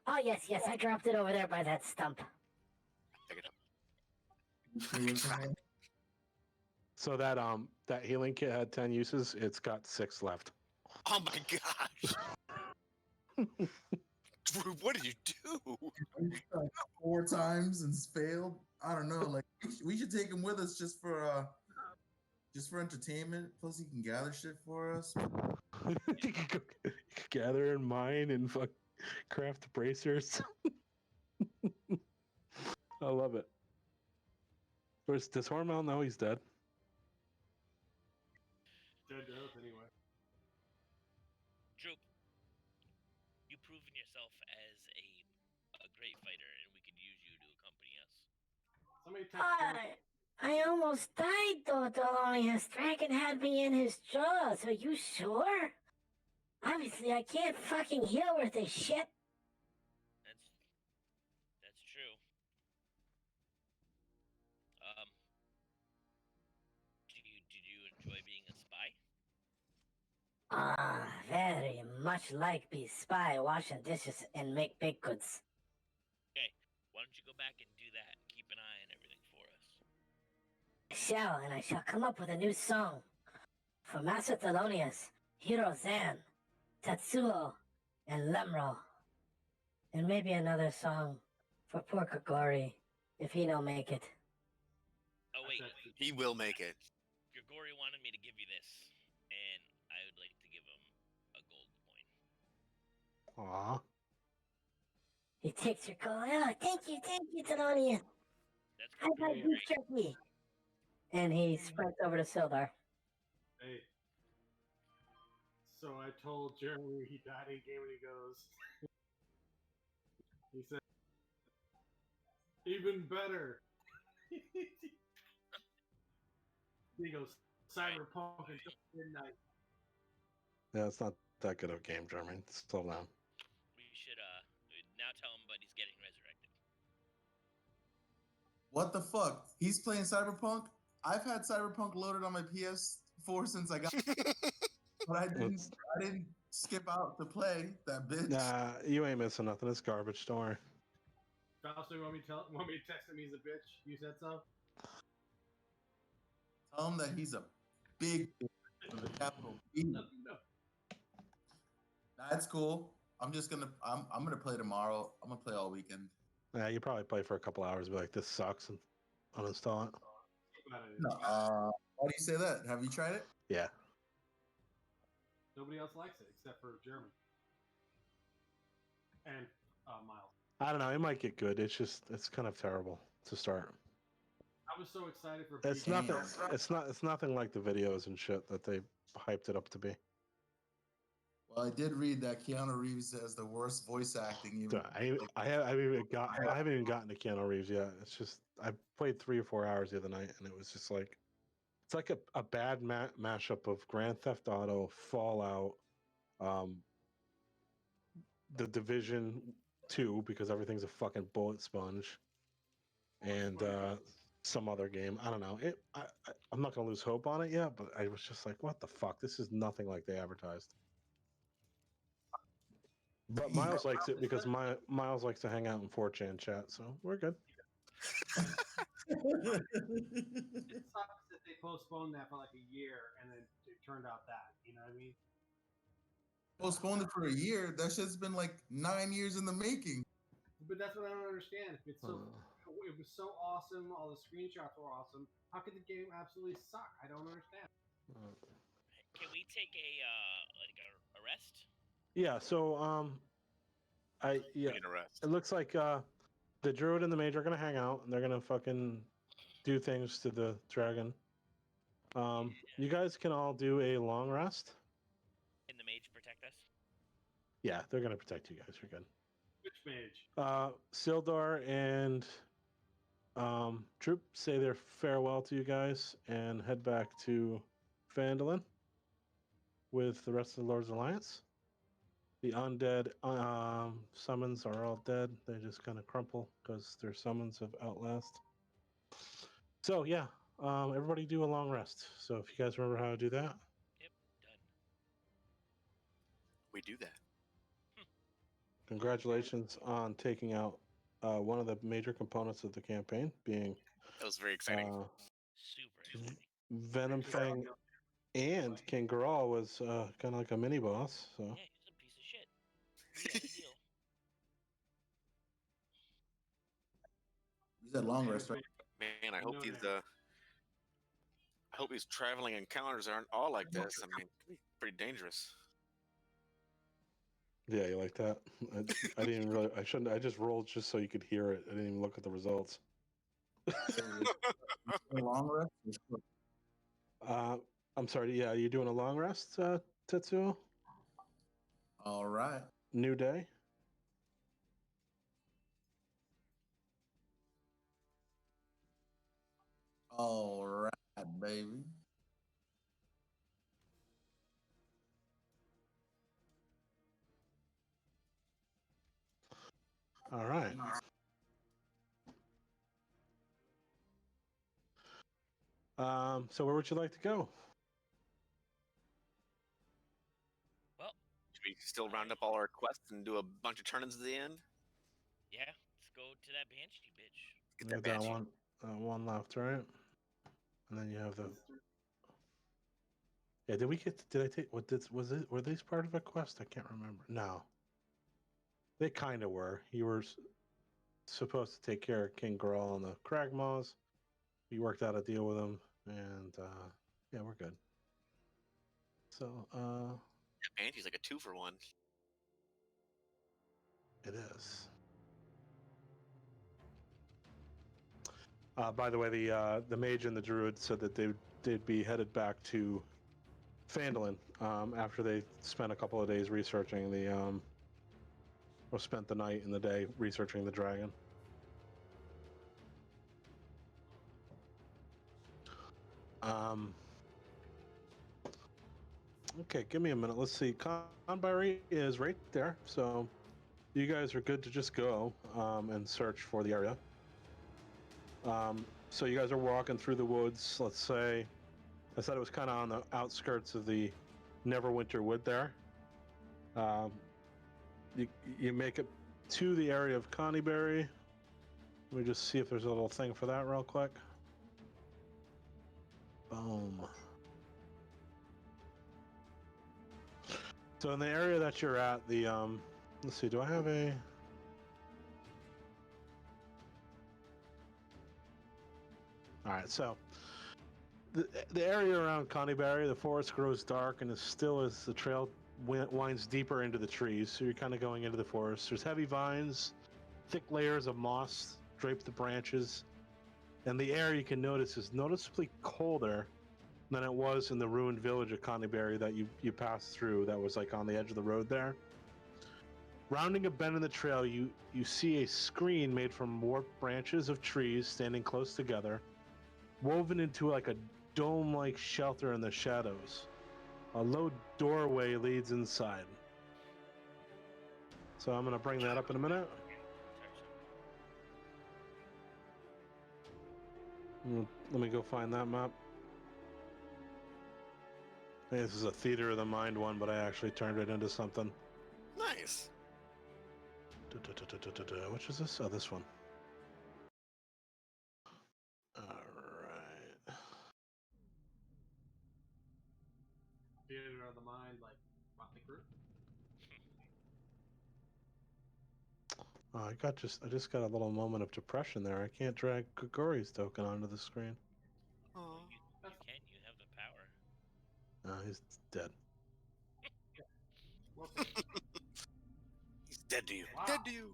Oh yes, I dropped it over there by that stump. Pick it up. So that that healing kit had 10 uses. It's got 6 left. Oh my gosh! Droop, what did you do? 4 times and failed. I don't know. Like we should take him with us just for entertainment. Plus, he can gather shit for us. You could gather and mine and fuck craft bracers. I love it. Does Hormel know he's dead? Dead to earth anyway. Droop, you've proven yourself as a great fighter, and we could use you to accompany us. Somebody text I almost died though, Thelonious. Dragon had me in his jaws. Are you sure? Obviously, I can't fucking heal worth a shit. That's true. Did you enjoy being a spy? Very much like be spy, washing dishes, and make baked goods. Okay, why don't you go back and do that and keep an eye on everything for us? I shall come up with a new song for Master Thelonious, Hiro Zan, Tatsuo, and Lemro. And maybe another song for poor Kagori, if he don't make it. Oh wait, He will make it. Grigori wanted me to give you this, and I would like to give him a gold coin. Aw. He takes your call. Oh, thank you, Thelonious. That's I got great. beef jerky. And he sprints over to Sildar. Hey. So I told Jeremy he died in game and he goes. He said, even better. He goes, Cyberpunk until midnight. Yeah, it's not that good of a game, Jeremy. Slow down. We should now tell him, but he's getting resurrected. What the fuck? He's playing Cyberpunk? I've had Cyberpunk loaded on my PS4 since I got but I didn't skip out to play that bitch. Nah, you ain't missing nothing. It's garbage. Don't worry. Fausto, want me to text him he's a bitch? You said so? Tell him that he's a big with a capital B. No. That's cool. I'm gonna play tomorrow. I'm gonna play all weekend. Yeah, you probably play for a couple hours, be like, this sucks, and uninstall it. No, why do you say that? Have you tried it? Yeah. Nobody else likes it except for Jeremy. And Miles. I don't know. It might get good. It's kind of terrible to start. I was so excited for It's PG. nothing. It's nothing like the videos and shit that they hyped it up to be. Well, I did read that Keanu Reeves has the worst voice acting. Even I haven't even gotten to Keanu Reeves yet. It's just I played 3 or 4 hours the other night, and it was just like it's like a bad mashup of Grand Theft Auto, Fallout, The Division 2 because everything's a fucking bullet sponge, and some other game. I don't know. I'm not gonna lose hope on it yet, but I was just like, what the fuck? This is nothing like they advertised. But Miles likes it because Miles likes to hang out in 4chan chat, so we're good. It sucks that they postponed that for like a year and then it turned out that. You know what I mean? postponed it for a year. That shit's been like 9 years in the making. But that's what I don't understand. It's so it was so awesome. All the screenshots were awesome. How could the game absolutely suck? I don't understand. Can we take a rest? Yeah, so it looks like the druid and the mage are gonna hang out and they're gonna fucking do things to the dragon. You guys can all do a long rest. Can the mage protect us? Yeah, they're gonna protect you guys. You're good. Which mage? Sildar and Troop say their farewell to you guys and head back to Phandalin with the rest of the Lord's Alliance. The undead summons are all dead. They just kind of crumple because their summons have outlast. So yeah, everybody do a long rest. So if you guys remember how to do that, Yep, done. We do that. congratulations on taking out one of the major components of the campaign, being That was very exciting. Super exciting. Venom Fang and King Garal was kind of like a mini boss. So Yeah, he's a piece of shit. We had a deal. You said long rest, right? Man, I hope these traveling encounters aren't all like this. I mean, it could be pretty dangerous. yeah, you like that? I didn't really. I shouldn't. I just rolled just so you could hear it. I didn't even look at the results. Long rest? I'm sorry. Yeah, you doing a long rest, Tetsuo? All right. New day. All right, baby. All right. So where would you like to go? Well, Should we still round up all our quests and do a bunch of turn-ins at the end? yeah, let's go to that banshee bitch. Get You that have that banshee. one left, right? And then you have the. Yeah, did we get? Did I take? What did was it? Were these part of a quest? I can't remember. No. They kind of were. You were supposed to take care of King Grawl and the Cragmaws. We worked out a deal with them, and yeah, we're good. So Yeah, banshee's like a 2-for-1. it is. By the way, the mage and the druid said that they'd be headed back to Phandalin after they spent a couple of days researching the or spent the night and the day researching the dragon. Okay, give me a minute. Let's see. Conbury is right there, so you guys are good to just go and search for the area. So you guys are walking through the woods. Let's say, I said it was kind of on the outskirts of the Neverwinter Wood there. You make it to the area of Connieberry. Let me just see if there's a little thing for that real quick. Boom. So in the area that you're at, the let's see, do I have a? All right, so the area around Connieberry, the forest grows dark and as still as the trail winds deeper into the trees. So you're kind of going into the forest. There's heavy vines, thick layers of moss drape the branches, and the air you can notice is noticeably colder than it was in the ruined village of Connieberry that you passed through. That was like on the edge of the road there. Rounding a bend in the trail, you see a screen made from warped branches of trees standing close together, woven into like a dome-like shelter in the shadows. A low doorway leads inside. So I'm going to bring that up in a minute. Let me go find that map. Hey, this is a Theater of the Mind one, but I actually turned it into something. Nice. Which is this? Oh, this one. All right. Theater of the mind, like Motley Crue. I just got a little moment of depression there. I can't drag Kagori's token onto the screen. Aw. You can. You have the power. He's dead. He's dead to you. Wow. Dead to you.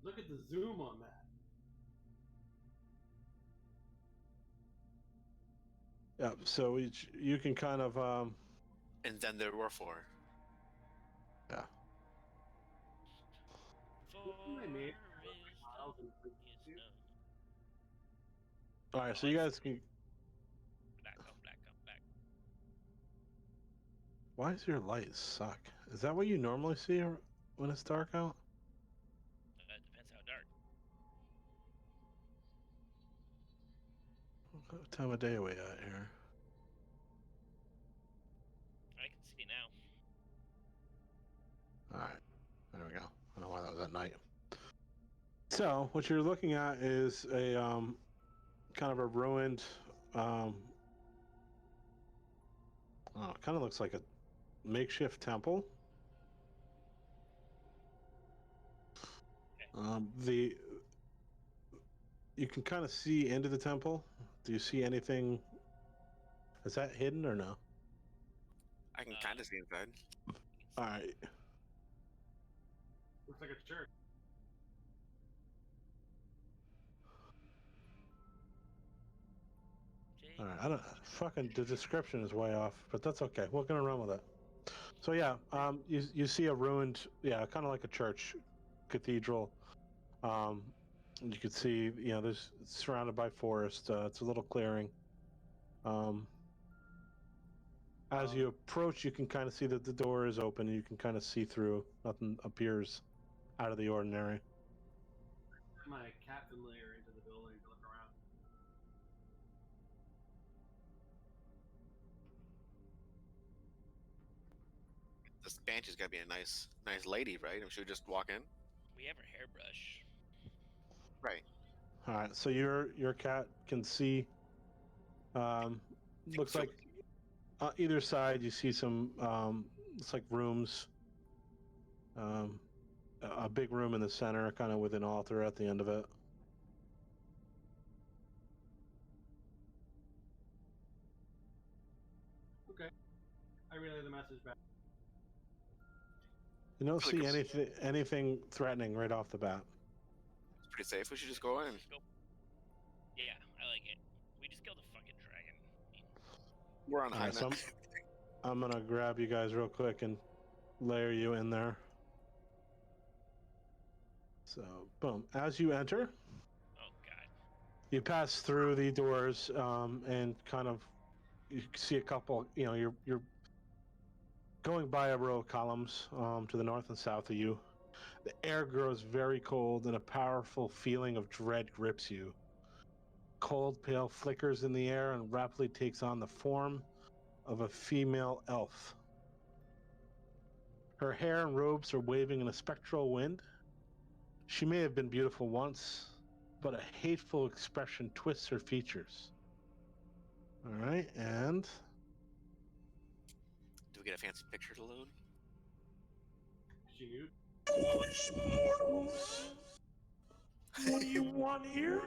Look at the zoom on that. Yeah. So you can kind of And then there were 4. yeah. For I made is miles and the yes, All right, so you guys can. Black on black on black. Why does your light suck? Is that what you normally see when it's dark out? Depends how dark. What time of day are we at here? I can see now. All right, there we go. I don't know why that was at night. So what you're looking at is a kind of a ruined. Oh, it kind of looks like a makeshift temple. The you can kind of see into the temple. Do you see anything? Is that hidden or no? I can kind of see inside. All right. looks like a church. All right, I don't fucking the description is way off, but that's okay. We're gonna run with it. So yeah, you see a ruined, yeah, kind of like a church, cathedral. You can see, there's it's surrounded by forest. It's a little clearing. As you approach, you can kind of see that the door is open, and you can kind of see through. Nothing appears out of the ordinary. My cat familiar into the building to look around. This Banshee's got to be a nice lady, right? I'm sure just walk in. We have her hairbrush. Right. All right, so your cat can see. Looks like either side you see some. Looks like rooms. A big room in the center, kind of with an altar at the end of it. Okay. I relay the message back. You don't Feel like see anything threatening right off the bat. It's pretty safe. We should just go in. Just go. Yeah, I like it. We just killed a fucking dragon. We're on high Alright, so now. I'm gonna grab you guys real quick and layer you in there. So, boom. As you enter, Oh god. you pass through the doors, and kind of you see a couple. You're going by a row of columns to the north and south of you. The air grows very cold, and a powerful feeling of dread grips you. Cold, pale flickers in the air and rapidly takes on the form of a female elf. Her hair and robes are waving in a spectral wind. She may have been beautiful once, but a hateful expression twists her features. All right, and Do we get a fancy picture to load? Is she nude? foolish mortals, what do you want here?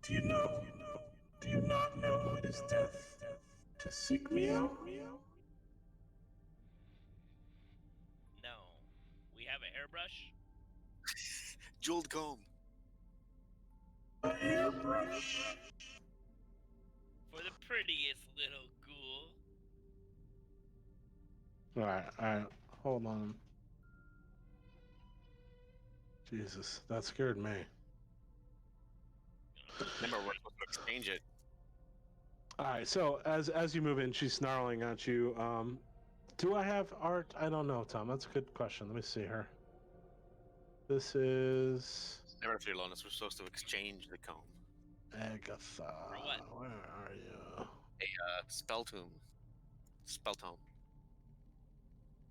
Do you not know it is death to seek me out? No. We have a hairbrush. Jeweled comb. A hairbrush. For the prettiest little ghoul. All right, hold on. Jesus, that scared me. Remember, we're supposed to exchange it. All right, so as you move in, she's snarling at you. Do I have art? I don't know, Tom. That's a good question. Let me see her. This is Never fear, Lonus. We're supposed to exchange the comb. Agatha. For what? Where are you? A spell tome. Spell tome.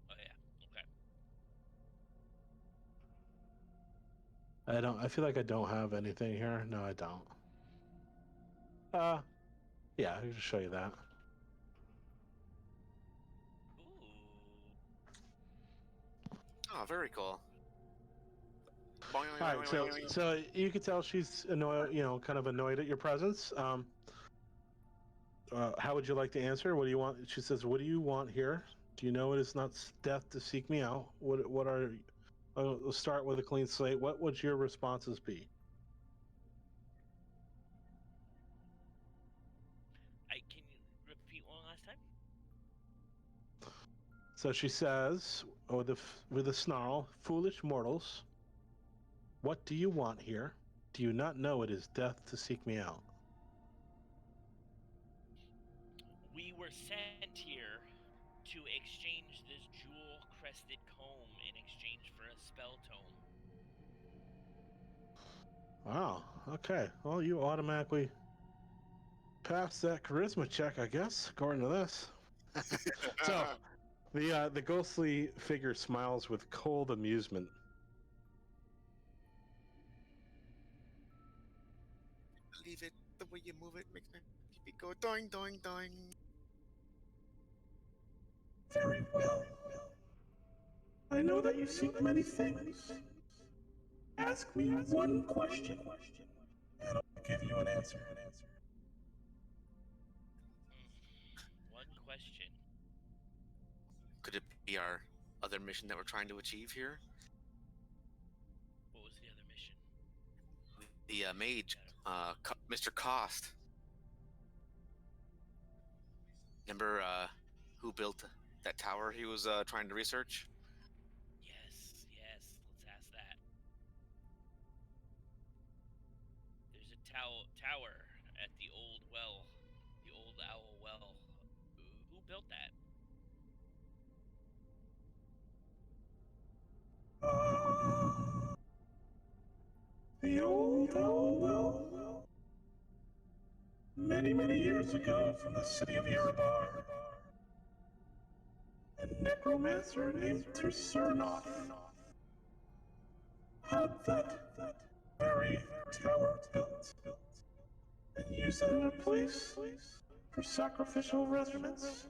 Oh yeah. Okay. I feel like I don't have anything here. No, I don't. Yeah, I can just show you that. Ooh. Oh, very cool. All right, so you can tell she's annoyed, kind of annoyed at your presence. How would you like to answer? What do you want? She says, "What do you want here? Do you know it is not death to seek me out? What are? We'll start with a clean slate. What would your responses be?" Can you repeat one last time? So she says, with a snarl, "Foolish mortals, what do you want here? Do you not know it is death to seek me out?" We were sent here to exchange this jewel-crested comb in exchange for a spell tome. Wow. Okay. Well, you automatically pass that charisma check, I guess, according to this. So, the ghostly figure smiles with cold amusement. Leave it. The way you move it makes me go doing, doing, doing. Very well. I know that you seek many things. Ask me one question, and I'll give you an answer. One question. Could it be our other mission that we're trying to achieve here? What was the other mission? The mage, Mr. Cost. Remember who built that tower he was trying to research? Yes, let's ask that. There's a tower at the old well, the old owl well. Who built that? The old owl well. Many, many years ago, from the city of Erebar, a necromancer named Tercernoth had that very tower built and used it in a place for sacrificial regiments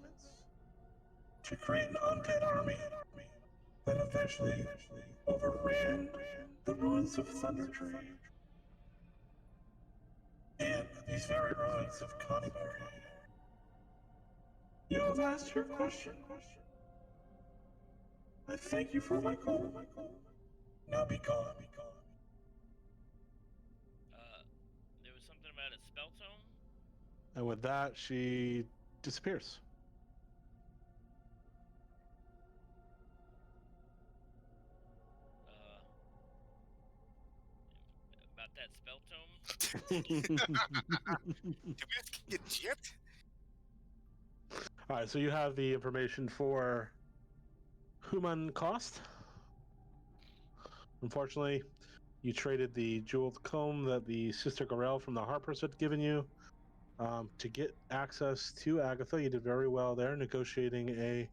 to create an undead army that eventually overran the ruins of Thundertree and these very ruins of Conniebury. You have asked your question. I thank you for my call. Now be gone. There was something about a spell tome? And with that, she disappears. About that spell tome? Did we just get gypped? All right, so you have the information for Human Cost. Unfortunately, you traded the jeweled comb that the Sister Gorel from the Harpers had given you to get access to Agatha. You did very well there, negotiating a.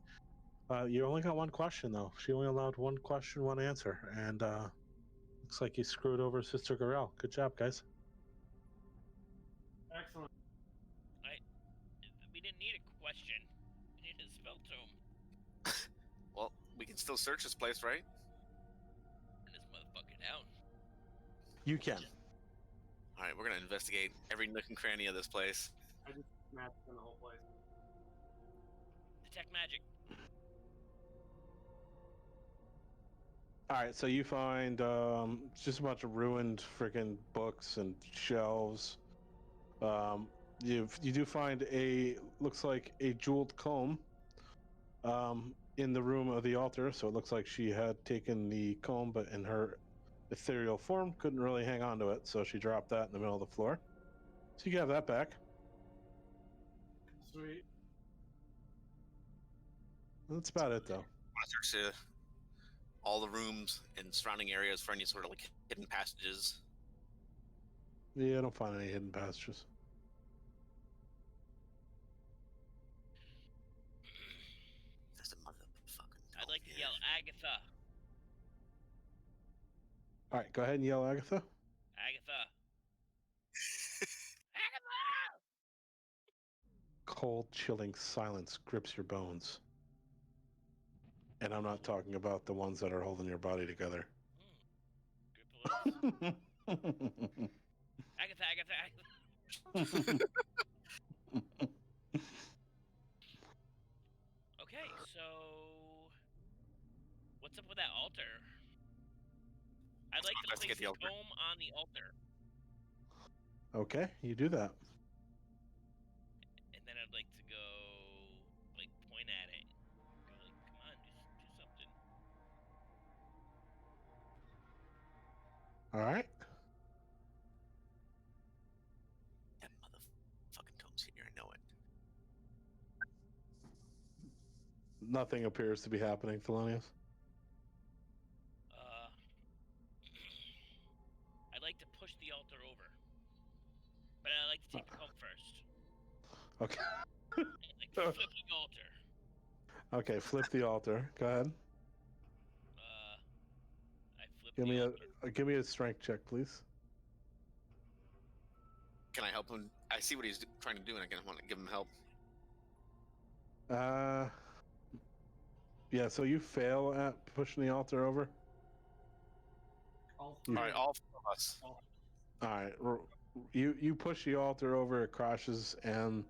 You only got one question though. She only allowed one question, one answer, and looks like you screwed over Sister Gorel. Good job, guys. Excellent. We didn't need a question. We needed a spell tome. Well, we can still search this place, right? Turn this motherfucker down. You can. All right, we're gonna investigate every nook and cranny of this place. I just smashed in the whole place. Detect magic. All right, so you find just a bunch of ruined freaking books and shelves. You do find looks like a jeweled comb in the room of the altar. So it looks like she had taken the comb, but in her ethereal form couldn't really hang on to it, so she dropped that in the middle of the floor. So you can have that back. Sweet. That's about it, though. I want to search all the rooms and surrounding areas for any sort of like hidden passages. Yeah, I don't find any hidden passages. There's a motherfucking. I'd like to yell, Agatha. All right, go ahead and yell, Agatha. Agatha. Agatha! Cold, chilling silence grips your bones. And I'm not talking about the ones that are holding your body together. Grip Agatha, Agatha. Okay, so what's up with that altar? I'd like to place Investigate the the altar. comb on the altar, Okay, you do that. and then I'd like to go, like, point at it. Go like, come on, just do something. All right. That motherfucking tome's here. I know it. Nothing appears to be happening, Thelonious. I'd like to push the altar over, but I'd like to take the comb first. Okay. I'd like to flip the altar. Okay, flip the altar. Go ahead. I flip Give the me altar. give me a strength check, please. Can I help him? I see what he's trying to do, and I want to give him help. Yeah. So you fail at pushing the altar over. All You- All right, all four of us. All right. You push the altar over, it crashes, and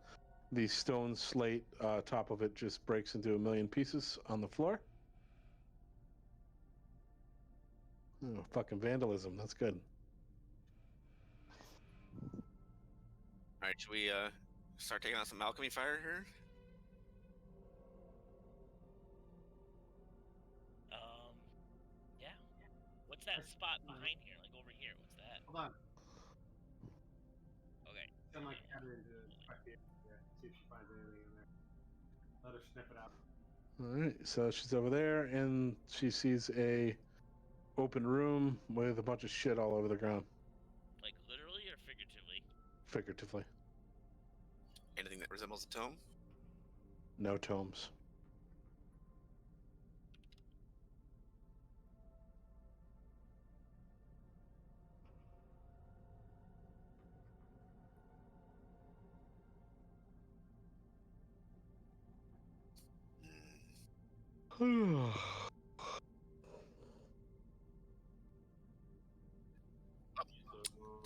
the stone slate top of it just breaks into a million pieces on the floor. Oh, fucking vandalism. That's good. All right, should we start taking out some alchemy fire here? Yeah. What's that spot behind here? Like over here? What's that? Hold on. Okay. Send my cat in to inspect the area, see if she finds anything in there. Let her sniff it out. All right. So she's over there, and she sees a open room with a bunch of shit all over the ground, Like literally or figuratively? figuratively. Anything that resembles a tome? No tomes.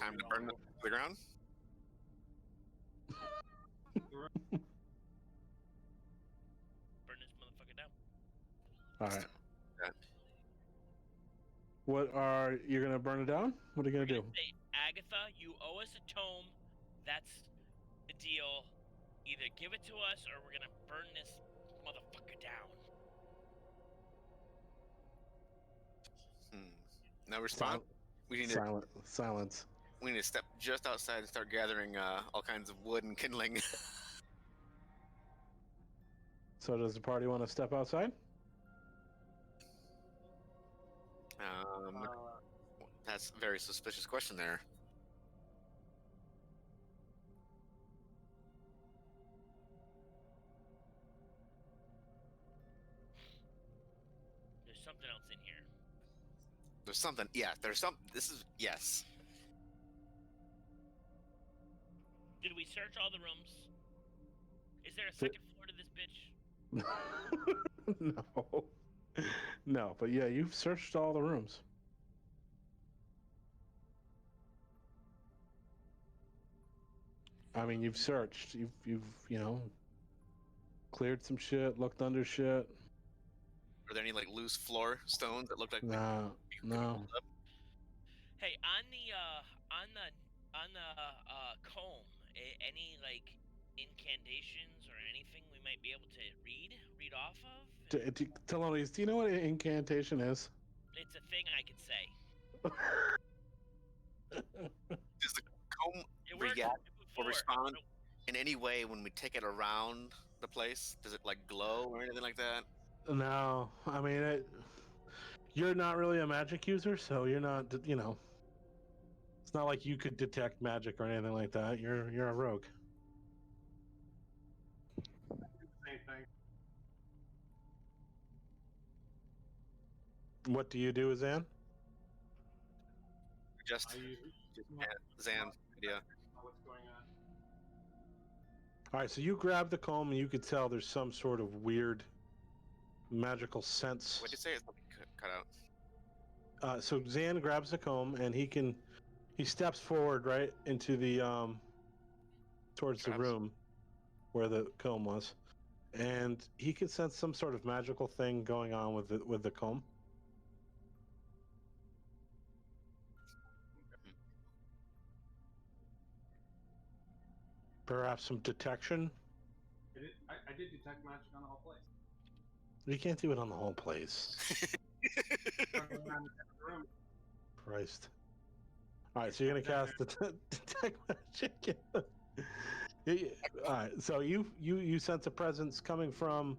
Time to burn it to the ground? Burn this motherfucker down. All right. Yeah. What are you gonna burn it down? What are you gonna do? Say, Agatha, you owe us a tome. That's the deal. Either give it to us or we're gonna burn this motherfucker down. No response. We need to Silence. we need to step just outside and start gathering all kinds of wood and kindling. So does the party want to step outside? That's a very suspicious question there. There's something else in here. There's something. Yeah, there's some. This is yes. Did we search all the rooms? Is there a second floor to this bitch? No. No, but yeah, you've searched all the rooms. I mean, you've searched. You've cleared some shit, looked under shit. Are there any like loose floor stones that look like? No. Hey, on the comb, any like incantations or anything we might be able to read off of? Thelonious, do you know what an incantation is? It's a thing I could say. Does the comb It worked react or before. respond in any way when we take it around the place? Does it like glow or anything like that? No, I mean you're not really a magic user, so you're not. It's not like you could detect magic or anything like that. You're a rogue. Same thing. What do you do, Zan? Just I use Zan idea. what's going on. All right, so you grab the comb, and you could tell there's some sort of weird magical sense. What'd you say? It's cut out. So Zan grabs the comb, and he steps forward right into the towards the Traps. room where the comb was, and he can sense some sort of magical thing going on with the comb. Perhaps some detection. I did detect magic on the whole place. You can't do it on the whole place. Around the room. Christ. All right, so you're gonna cast detect magic. All right, so you sense a presence coming from.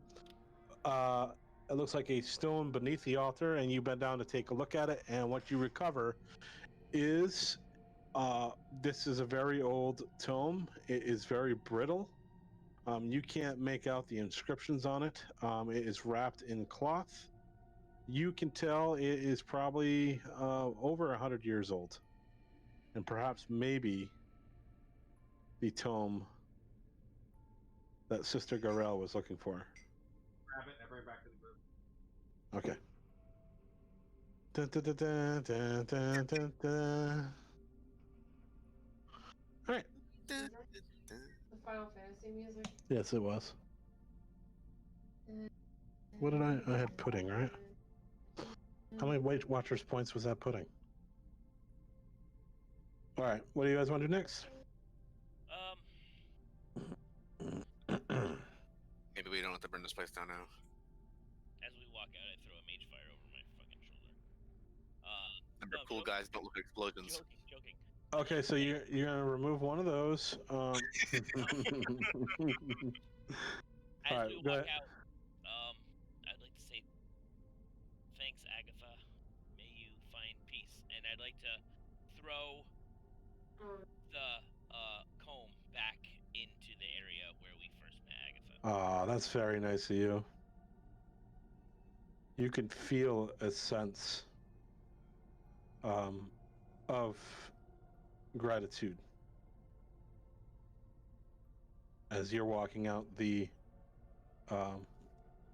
It looks like a stone beneath the altar, and you bend down to take a look at it. And what you recover is, this is a very old tome. It is very brittle. You can't make out the inscriptions on it. It is wrapped in cloth. You can tell it is probably over 100 years old, and perhaps maybe the tome that Sister Garel was looking for. Grab it and I bring it back to the group. Okay. Dun, dun, dun, dun, dun, dun, dun. All right. The Final Fantasy music. Yes, it was. What did I had pudding, right? How many Weight Watchers points was that pudding? All right. What do you guys want to do next? Maybe we don't have to burn this place down now. As we walk out, I throw a mage fire over my fucking shoulder. Remember, No, cool joking, guys don't look at explosions. joking. Okay, so you're gonna remove one of those. As Alright, we go walk ahead. out, I'd like to say thanks, Agatha. May you find peace. And I'd like to throw the comb back into the area where we first met Agatha. Ah, that's very nice of you. You can feel a sense of gratitude as you're walking out the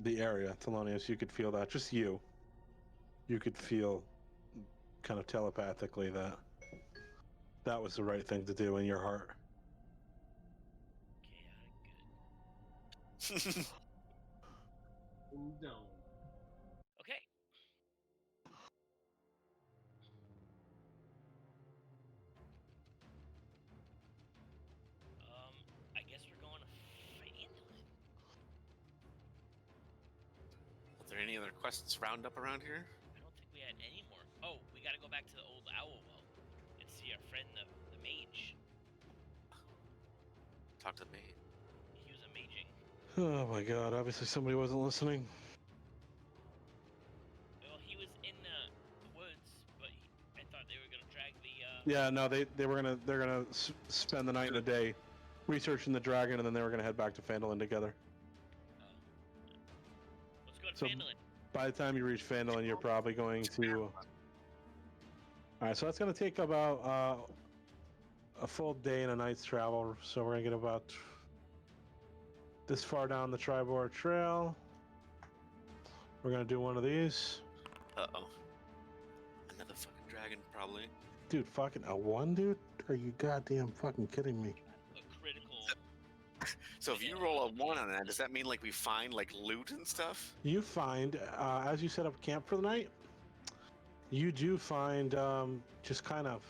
area, Thelonious. You could feel that. Just you. You could feel kind of telepathically that that was the right thing to do in your heart. Chaotic good. No. Okay. I guess we're going to Phandalin. Are there any other quests round up around here? I don't think we had any more. Oh, we got to go back to the old owl well and see our friend, the mage. Talk to me. He was a maging. Oh my god, obviously somebody wasn't listening. Well, he was in the woods, but I thought they were going to drag the... Yeah, no, they're gonna spend the night and a day researching the dragon, and then they were gonna head back to Phandalin together. Let's go to So- Phandalin. By the time you reach Phandalin, you're probably going to. All right, so that's gonna take about a full day and a night's travel. So we're gonna get about this far down the Tribor Trail. We're gonna do one of these. Uh-oh. Another fucking dragon, probably. Dude, fucking a one, dude? Are you goddamn fucking kidding me? A critical... So if you roll a 1 on that, does that mean, like, we find, like, loot and stuff? You find, as you set up camp for the night, you do find, just kind of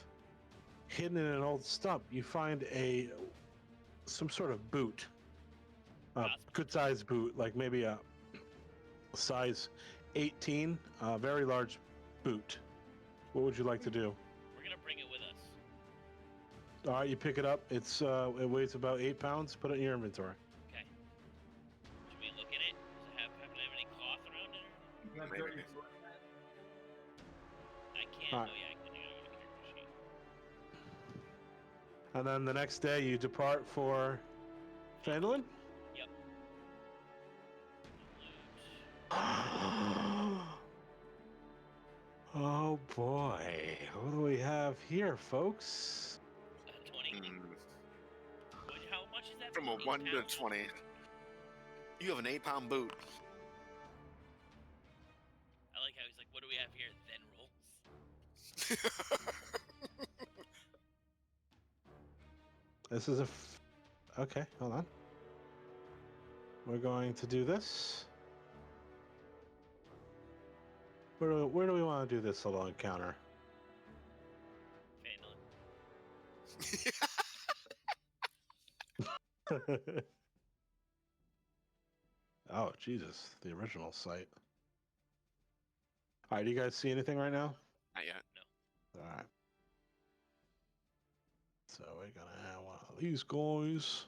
hidden in an old stump, you find some sort of boot. A good sized boot, like maybe a size 18, very large boot. What would you like to do? We're going to bring it with us. All right, you pick it up. It weighs about 8 pounds. Put it in your inventory. Okay. Should we look at it? Does it happen to have any cloth around it? You have Maybe. 30 I can't. Alright. Oh, yeah, I gotta go to the character sheet. And then the next day, you depart for Phandalin. Yep. Oh boy, what do we have here, folks? 20. Hmm. How much is that? From a for 1 8 to pounds? 20. You have an 8-pound boot. I like how he's like, what do we have here? Then rolls. This is okay, hold on. We're going to do this. Where do we want to do this little encounter? Phandalin. Oh, Jesus, the original site. All right, do you guys see anything right now? Not yet. All right. So we're gonna have one of these guys.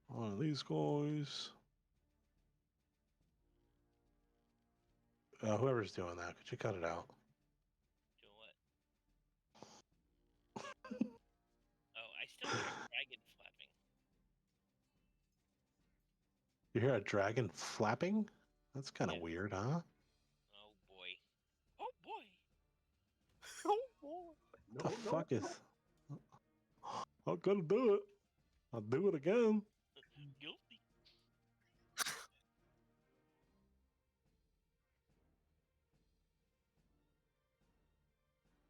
One of these guys. Whoever's doing that, could you cut it out? Do what? Oh, I still hear a dragon flapping. You hear a dragon flapping? That's kind of Yeah. weird, huh? Oh boy. Oh boy. Oh boy. The fuck is? I'm gonna do it. I'll do it again. Guilty.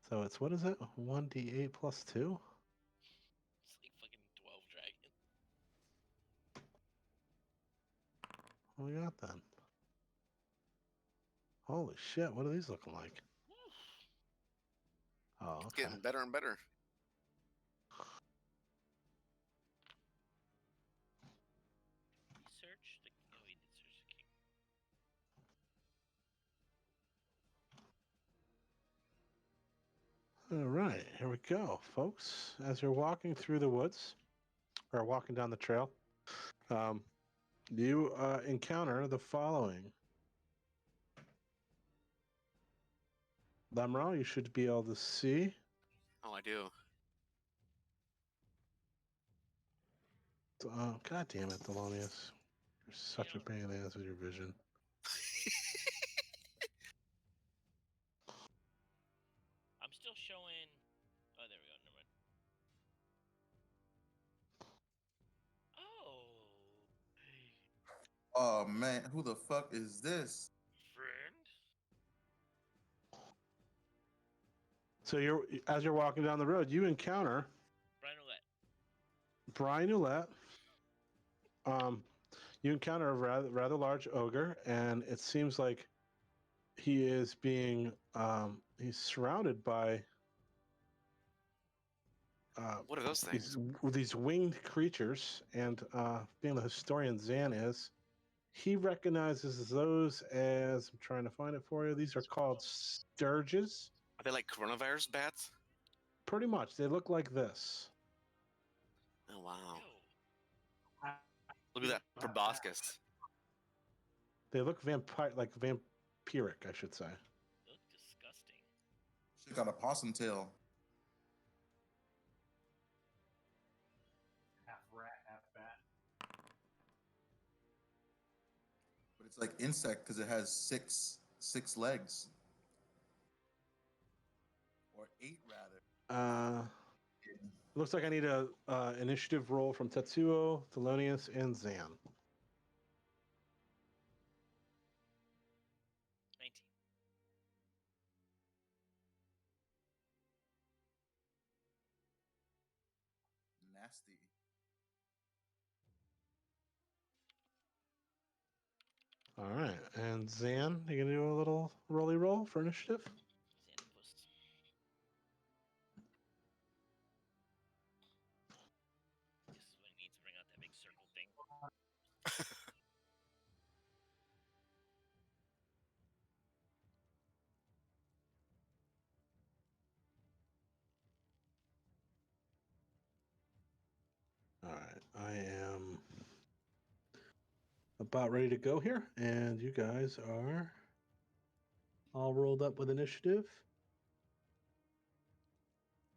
So it's what is it? 1d8 plus 2? It's like fucking 12 dragon. What we got then? Holy shit! What are these looking like? Oh, It's okay. getting better and better. Search the. Oh, we did search the king. All right, here we go, folks. As you're walking through the woods, or walking down the trail, you encounter the following. Lemro, you should be able to see. Oh, I do. God damn it, Thelonious. You're such a pain in the ass with your vision. I'm still showing. Oh, there we go. Never mind. Oh. Oh man, who the fuck is this? Friend? So as you're walking down the road, you encounter Brian Ouellette. Brian Ouellette. You encounter a rather large ogre, and it seems like he is being he's surrounded by What are those things? these winged creatures, and being the historian Zan is, he recognizes those as, I'm trying to find it for you, these are called sturges. Are they like coronavirus bats? Pretty much, they look like this. Oh wow! Ew. Look at that proboscis. They look like vampiric, I should say. They look disgusting. She got a possum tail. Half rat, half bat. But it's like insect because it has six legs. Or 8 rather. Looks like I need a initiative roll from Tetsuo, Thelonious, and Zan. 19. Nasty. All right, and Zan, you gonna do a little rolly roll for initiative? Xanthopus. This is when he needs to bring out that big circle thing. All right, I am about ready to go here, and you guys are all rolled up with initiative.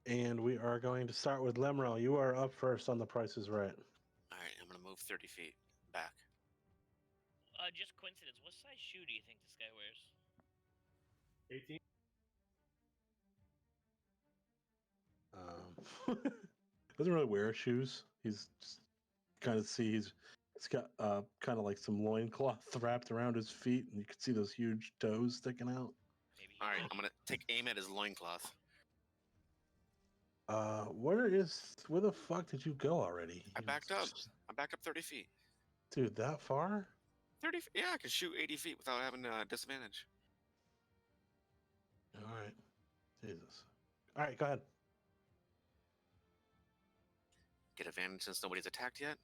And we are going to start with Lemrel. You are up first on The Price is Right. All right, I'm gonna move 30 feet back. Just coincidence. What size shoe do you think this guy wears? 18. Doesn't really wear shoes. He's just kind of he's got kind of like some loincloth wrapped around his feet, and you can see those huge toes sticking out. Maybe. All right, I'm gonna take aim at his loincloth. Where the fuck did you go already? I backed up. I backed up 30 feet. Dude, that far? 30 feet? Yeah, I can shoot 80 feet without having disadvantage. All right. Jesus. All right, go ahead. Get advantage since nobody's attacked yet.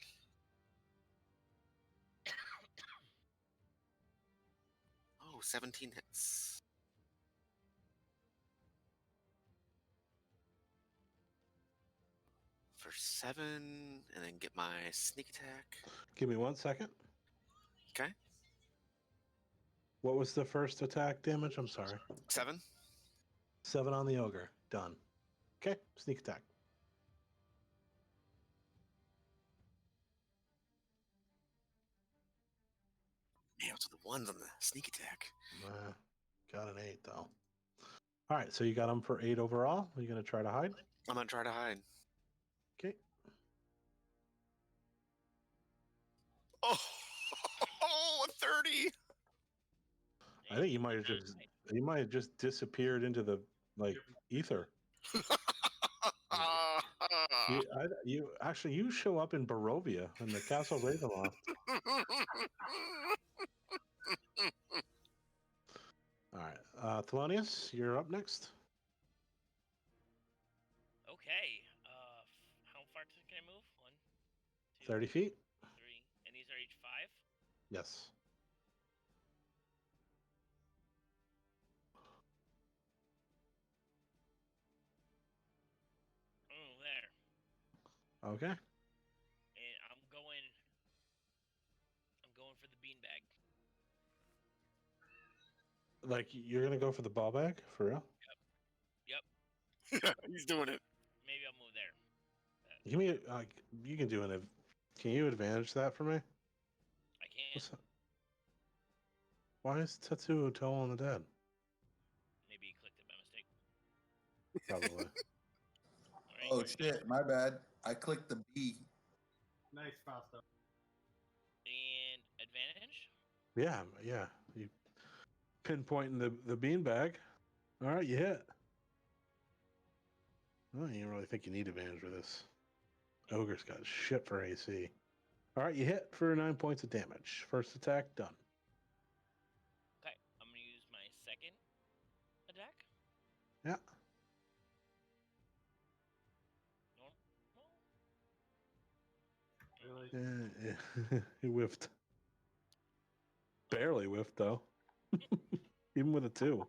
Oh, 17 hits. for 7, and then get my sneak attack. Give me 1 second. Okay. What was the first attack damage? I'm sorry. 7. 7 on the ogre. Done. Okay, sneak attack. Man, those are the ones on the sneak attack. Got an 8 though. All right, so you got him for 8 overall. Are you gonna try to hide? I'm gonna try to hide. Okay. Oh, a 30. I think you might have just disappeared into the ether. You show up in Barovia in the Castle Ravenloft. All right, Thelonious, you're up next. Okay. How far can I move? 1, 2, 30 feet. 3, and these are each 5. Yes. Oh, there. Okay. And I'm going for the beanbag. Like you're gonna go for the ball bag for real? Yep. He's doing it. Maybe I'll move there. Give me you can do an. Can you advantage that for me? I can. What's that? Why is Tetsuo Toe on the dead? Maybe you clicked it by mistake. Probably. Oh shit, my bad. I clicked the B. Nice, Fausto. And advantage? Yeah. You pinpointing the beanbag. All right, you hit. Well, you don't really think you need advantage for this. Ogre's got shit for AC. All right, you hit for 9 points of damage. First attack done. Okay, I'm gonna use my second attack. Yeah. Normal. Really? He whiffed. Barely whiffed though. Even with a 2. I'm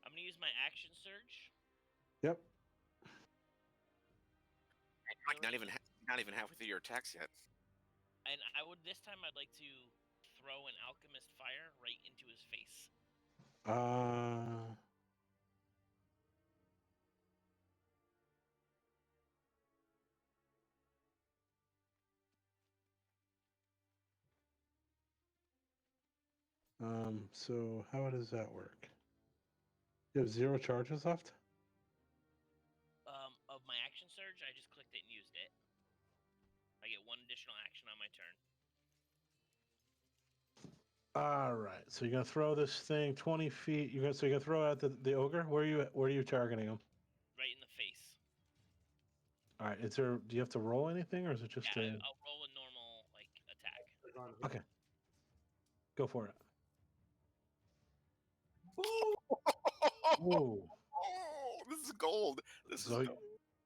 gonna use my action surge. Yep. Mike, not even halfway through your attacks yet. And this time I'd like to throw an alchemist fire right into his face. So how does that work? You have 0 charges left? Of my action surge, I just clicked it and used it. I get 1 additional action on my turn. All right. So you're gonna throw this thing 20 feet. You're gonna throw it at the ogre. Where are you targeting him? Right in the face. All right. Do you have to roll anything, or is it just I'll roll a normal attack. Okay. Go for it. Whoa. Oh, this is gold. So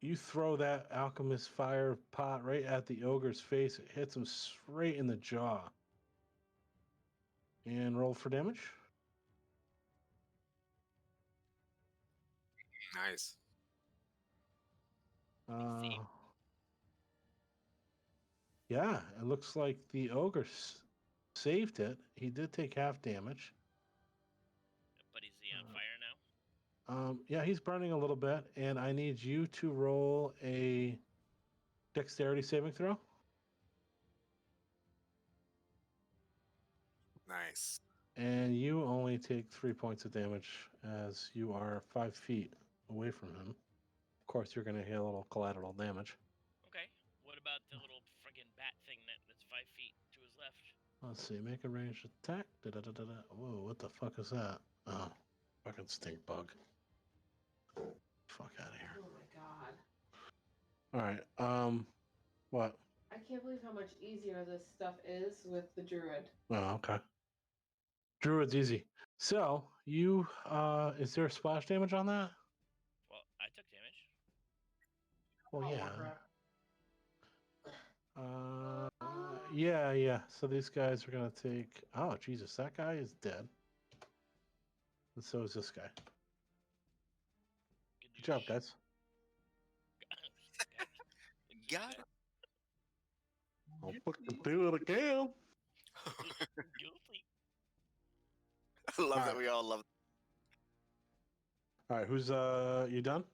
you throw that alchemist fire pot right at the ogre's face. It hits him straight in the jaw. And roll for damage. Nice. Yeah, it looks like the ogre saved it. He did take half damage. But is he on fire now? Yeah, he's burning a little bit, and I need you to roll a dexterity saving throw. Nice. And you only take 3 points of damage as you are 5 feet away from him. Of course, you're going to hit a little collateral damage. Okay. What about the little friggin' bat thing that's 5 feet to his left? Let's see. Make a ranged attack. Whoa, what the fuck is that? Oh, fucking stink bug. Fuck out of here. Oh my god. All right. What? I can't believe how much easier this stuff is with the druid. Oh, okay. Druid's easy. So you is there splash damage on that? Well, I took damage. Well, Oh, yeah. Yeah. So these guys are gonna take. Oh, Jesus, that guy is dead. And so is this guy. Good job, guys. got it. I'll fucking do it again. Guilty. I love that Alright. we all love. All right, who's you done?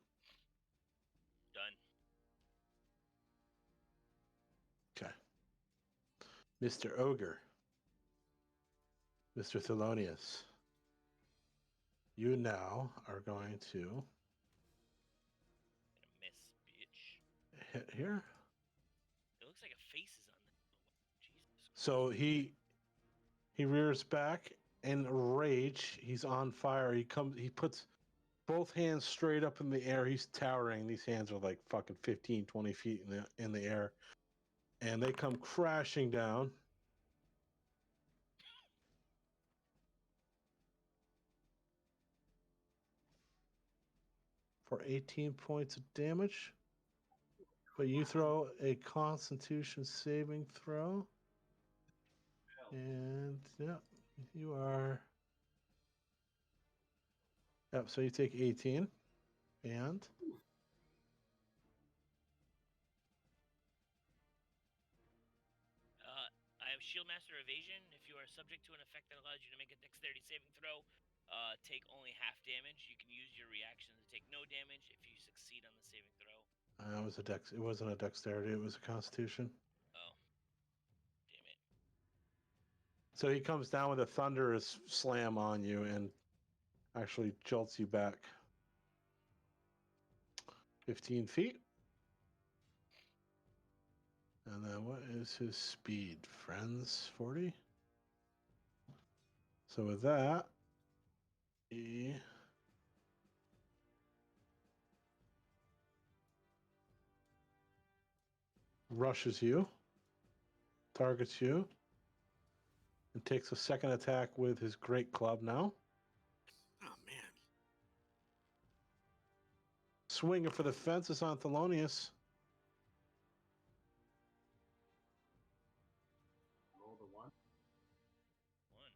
Done. Okay. Mr. Ogre. Mr. Thelonious. You now are going to Gonna miss, bitch. hit here. It looks like a face is on the. Jesus. So he rears back in rage. He's on fire. He puts both hands straight up in the air. He's towering. These hands are like fucking 15, 20 feet in the air. And they come crashing down. For 18 points of damage. But you throw a Constitution saving throw. And yeah, you are. Yep, so you take 18. And I have Shield Master Evasion. If you are subject to an effect that allows you to make a Dexterity saving throw, take only half damage. You can use your reaction to take no damage if you succeed on the saving throw. it was a dex. It wasn't a dexterity. It was a Constitution. Oh, damn it! So he comes down with a thunderous slam on you and actually jolts you back 15 feet. And then what is his speed, friends? 40? So with that, he rushes you, targets you, and takes a second attack with his great club now. Oh man. Swinging for the fences on Thelonious. Roll the 1. One.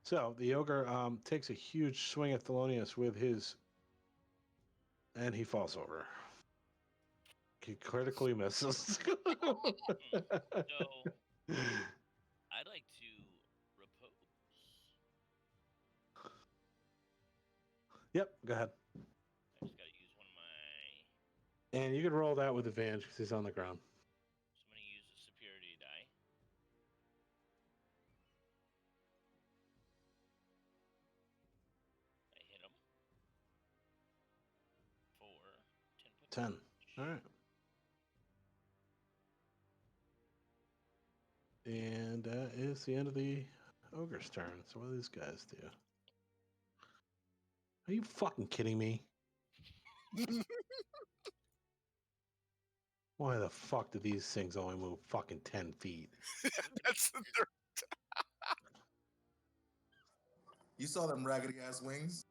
So the ogre takes a huge swing at Thelonious with his, and he falls over. He critically misses. So I'd like to repose. Yep, go ahead. I just gotta use one of my. And you can roll that with advantage because he's on the ground. So I'm gonna use the superiority die. I hit him. 4, 10 points. 10. damage. All right. And that is the end of the ogre's turn. So what do these guys do? Are you fucking kidding me? Why the fuck do these things only move fucking 10 feet? That's the You saw them raggedy ass wings?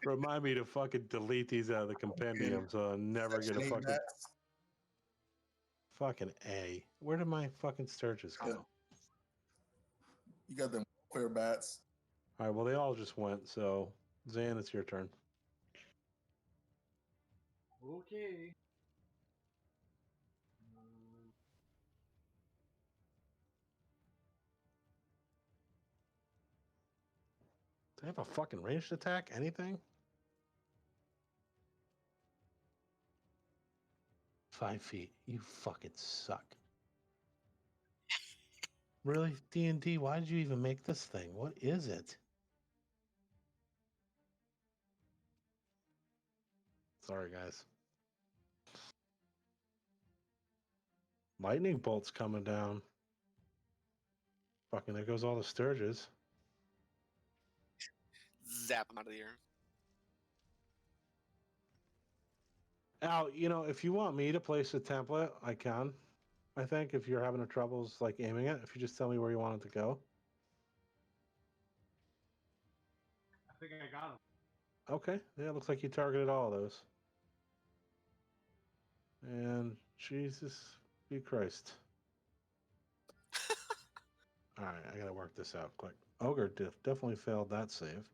Remind me to fucking delete these out of the compendium so I'm never Section gonna 8 fucking bats. fucking A. Where did my fucking Sturges go? Yeah. You got them clear bats. All right, well they all just went. So Zan, it's your turn. Okay. Do they have a fucking ranged attack? Anything? 5 feet. You fucking suck. Really, D&D? Why did you even make this thing? What is it? Sorry, guys. Lightning bolts coming down. Fucking, there goes all the Sturges. zap him out of the air. Al, you know, if you want me to place a template, I can. I think if you're having a troubles like aiming it, if you just tell me where you want it to go. I think I got him. Okay, yeah, it looks like you targeted all of those. And Jesus be Christ. All right, I gotta work this out quick. Ogre definitely failed that save.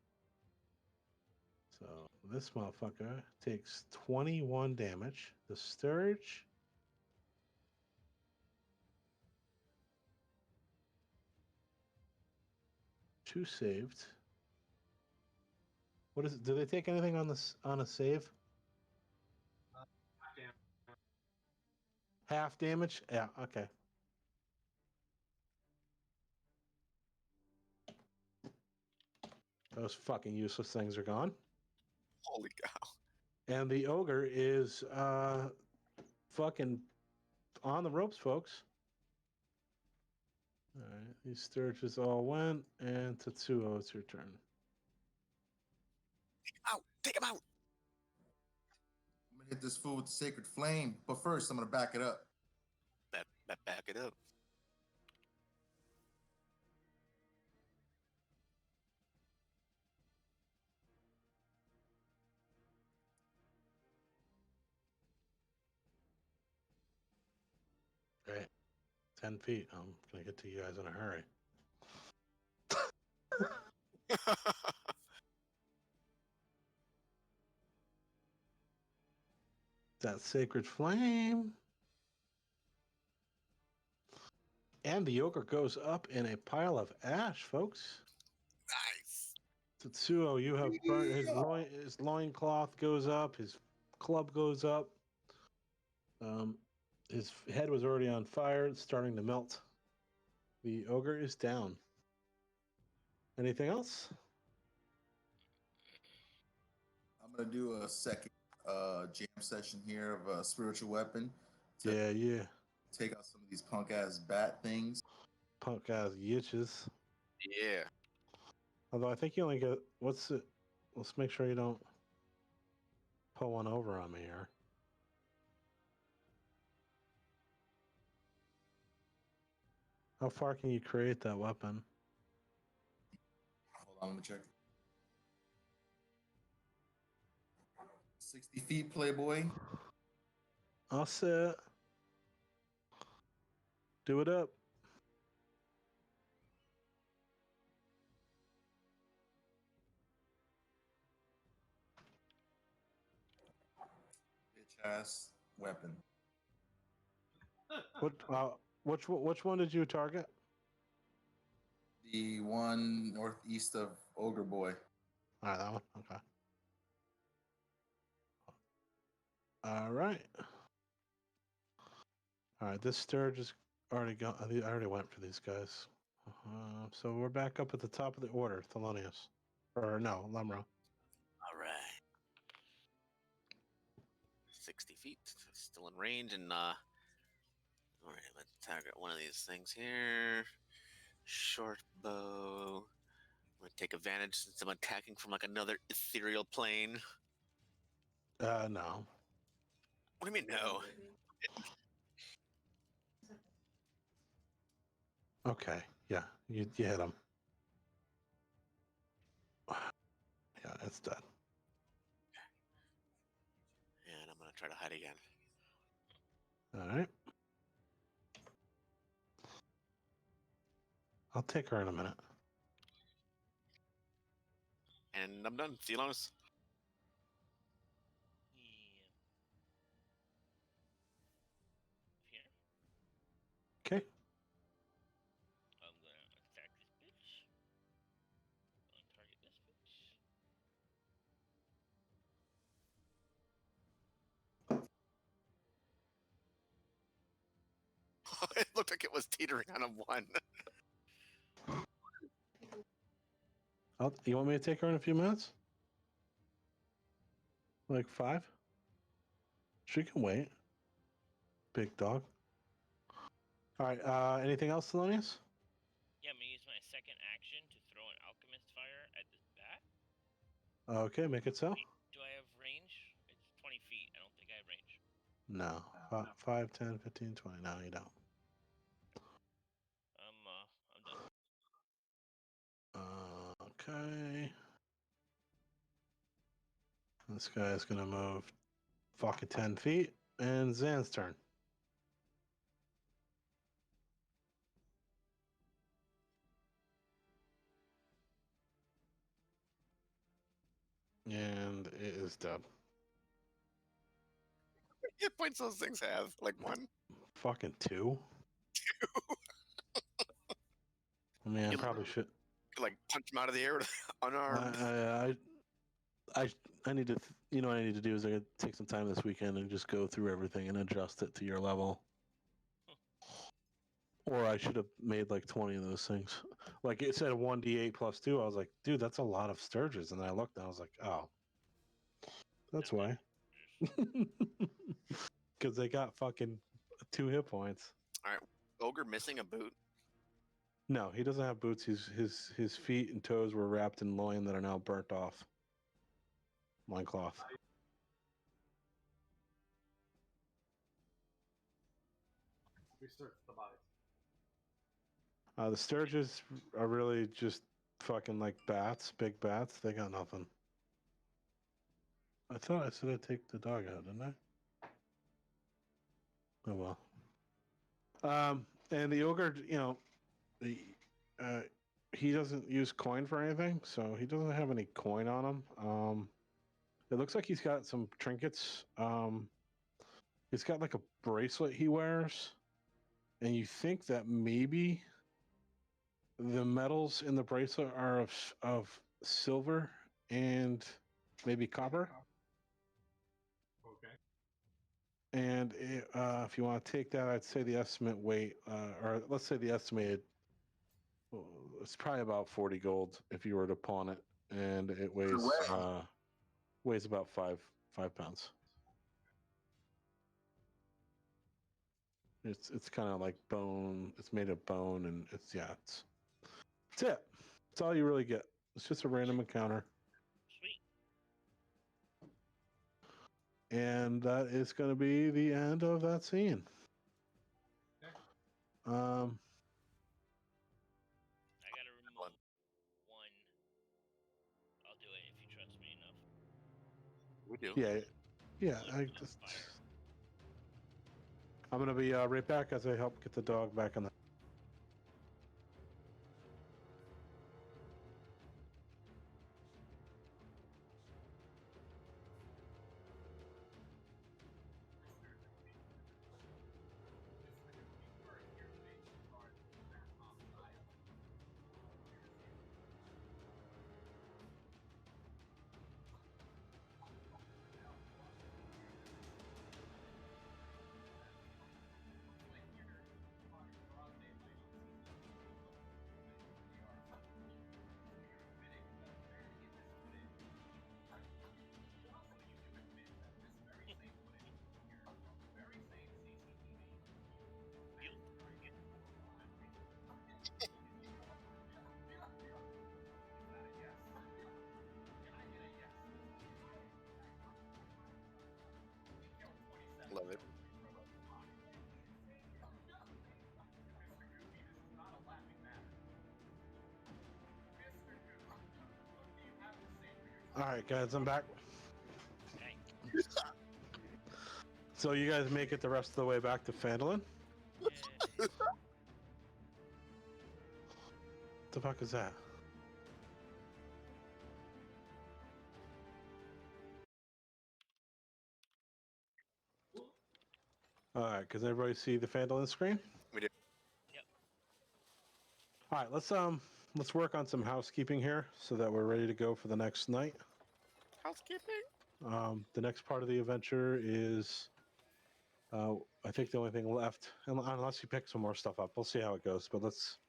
So this motherfucker takes 21 damage. The Sturge. Two saved. What is it? Do they take anything on this on a save? Damn. Half damage? Yeah, okay. Those fucking useless things are gone. Holy cow. And the ogre is fucking on the ropes, folks. All right, these sturges all went, and Tetsuo, it's your turn. Out! Take him out! I'm gonna hit this fool with the sacred flame, but first I'm gonna back it up. Back it up. Great. 10 feet. I'm going to get to you guys in a hurry. That sacred flame. And the ogre goes up in a pile of ash, folks. Nice. Tetsuo, you have burnt his loincloth goes up, his club goes up. His head was already on fire, it's starting to melt. The ogre is down. Anything else? I'm gonna do a second jam session here of a spiritual weapon. To Yeah. take out some of these punk ass bat things. Punk ass yitches. Yeah. Although I think you only get what's it? Let's make sure you don't pull one over on me here. How far can you create that weapon? Hold on, let me check. 60 feet, Playboy. I'll sit. Do it up. Bitch ass weapon. Which one did you target? The one northeast of Ogre Boy. All right, that one. Okay. All right. All right. This sturge is already gone. I already went for these guys. So we're back up at the top of the order, Thelonious. Or no, Lemro. All right. 60 feet. Still in range. And, all right, let's target one of these things here. Short bow. I'm going to take advantage since I'm attacking from like another ethereal plane. No. What do you mean, no? Okay. Yeah, you hit him. Yeah, it's dead. And I'm going to try to hide again. All right. I'll take her in a minute. And I'm done. See you, Lonis. Here. Okay. I'm gonna attack this bitch. Target this bitch. It looked like it was teetering on a 1. You want me to take her in a few minutes? Like 5? She can wait. Big dog. All right. Anything else, Thelonious? Yeah, I'm gonna use my second action to throw an alchemist fire at this bat. Okay, make it so. Do I have range? It's 20 feet. I don't think I have range. No. 5, 10, 15, 20. No, you don't. I'm done. Okay. This guy's gonna move fucking 10 feet. And Zan's turn. And it is dead. Hit points those things have? Like 1? Fucking 2? I mean, I You- probably should. Like punch him out of the air with unarmed. I need to, you know, what I need to do is I gotta take some time this weekend and just go through everything and adjust it to your level. Or I should have made like 20 of those things. Like it said 1d8 plus 2. I was like, dude, that's a lot of Sturges. And I looked and I was like, oh, that's why. Because they got fucking 2 hit points. Ogre missing a boot. No, he doesn't have boots. His feet and toes were wrapped in loin that are now burnt off. Loincloth. Research the bodies. The Sturges are really just fucking like bats, big bats. They got nothing. I thought I said I'd take the dog out, didn't I? Oh well. And the ogre, you know, he doesn't use coin for anything, so he doesn't have any coin on him. It looks like he's got some trinkets. He's got like a bracelet he wears, and you think that maybe the metals in the bracelet are of silver and maybe copper. Okay. And if you want to take that, I'd say the estimate weight, or let's say the estimated, it's probably about 40 gold if you were to pawn it, and it weighs about 5 pounds. It's kind of like bone. It's made of bone, and it's it. That's all you really get. It's just a random encounter. Sweet. And that is going to be the end of that scene. I gotta remove 1. I'll do it if you trust me enough. We do. Yeah. I'm going to be right back as I help get the dog back on the. Love it. All right, guys, I'm back. Okay. So you guys make it the rest of the way back to Phandalin? Yay. The fuck is that? All right, does everybody see the Phandalin screen? We do. Yep. All right, let's work on some housekeeping here so that we're ready to go for the next night. Housekeeping. The next part of the adventure is, I think the only thing left, unless you pick some more stuff up, we'll see how it goes. But let's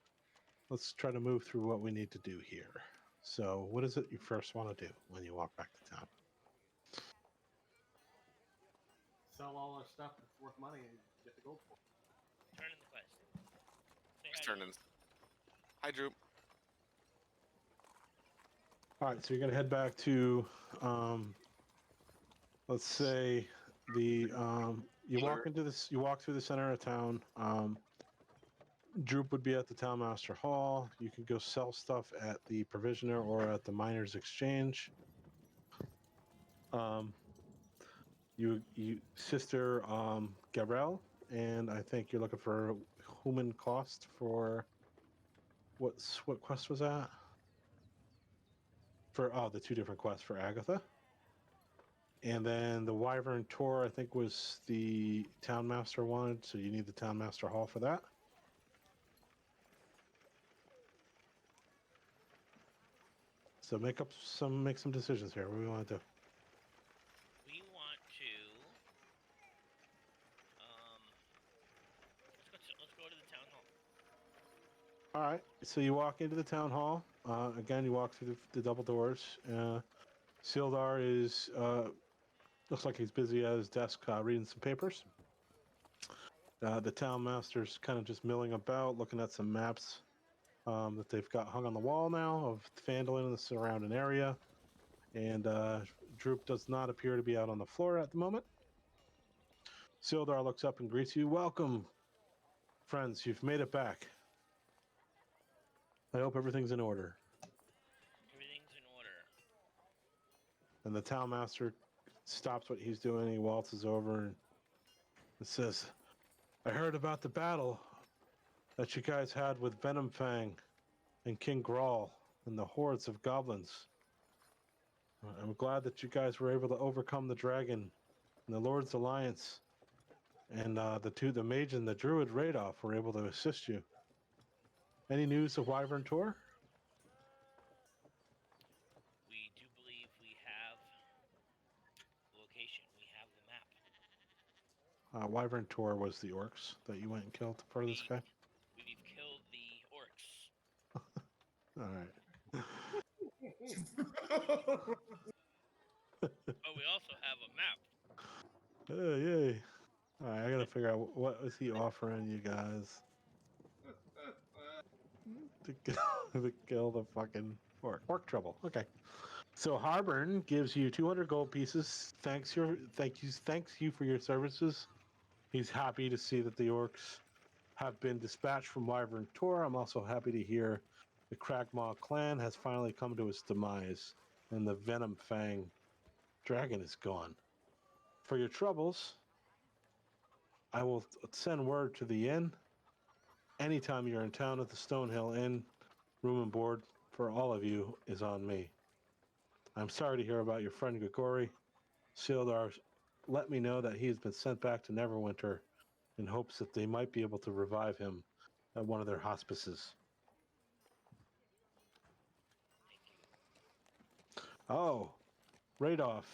try to move through what we need to do here. So, what is it you first want to do when you walk back to town? Sell all our stuff that's worth money and get the gold for it. Turn in the quest. Say hi Just to turn in. him. Hi, Drew. All right, so you're gonna head back to, let's say the you walk into this. You walk through the center of town. Droop would be at the Townmaster Hall. You could go sell stuff at the Provisioner or at the Miners Exchange. You Sister Gabrielle, and I think you're looking for human cost for what quest was that? for the two different quests for Agatha. And then the Wyvern Tour, I think, was the Town Master wanted, so you need the Town Master Hall for that. So make some decisions here. What do we want to do? We want to. Let's go to the town hall. All right. So you walk into the town hall. Again, you walk through the double doors. Sildar is looks like he's busy at his desk reading some papers. The town master's kind of just milling about, looking at some maps that they've got hung on the wall now of Phandalin and the surrounding area. And Droop does not appear to be out on the floor at the moment. Sildar looks up and greets you. Welcome, friends. You've made it back. I hope everything's in order. Everything's in order. And the town master stops what he's doing. He waltzes over and says, I heard about the battle that you guys had with Venomfang and King Grawl and the hordes of goblins. I'm glad that you guys were able to overcome the dragon and the Lord's Alliance. And the mage and the druid Radolf were able to assist you. Any news of Wyvern Tour? We do believe we have the location. We have the map. Wyvern Tour was the orcs that you went and killed for this guy? We've killed the orcs. All right. But we also have a map. Yay. All right, I gotta figure out what was he offering you guys to kill the fucking orc trouble. Okay. So Harburn gives you 200 gold pieces. Thanks you for your services. He's happy to see that the orcs have been dispatched from Wyvern Tor. I'm also happy to hear the Cragmaw clan has finally come to its demise, and the Venomfang dragon is gone. For your troubles, I will send word to the inn. Anytime you're in town at the Stonehill Inn, room and board for all of you is on me. I'm sorry to hear about your friend Grigori. Sildar let me know that he has been sent back to Neverwinter in hopes that they might be able to revive him at one of their hospices. Oh, Radolf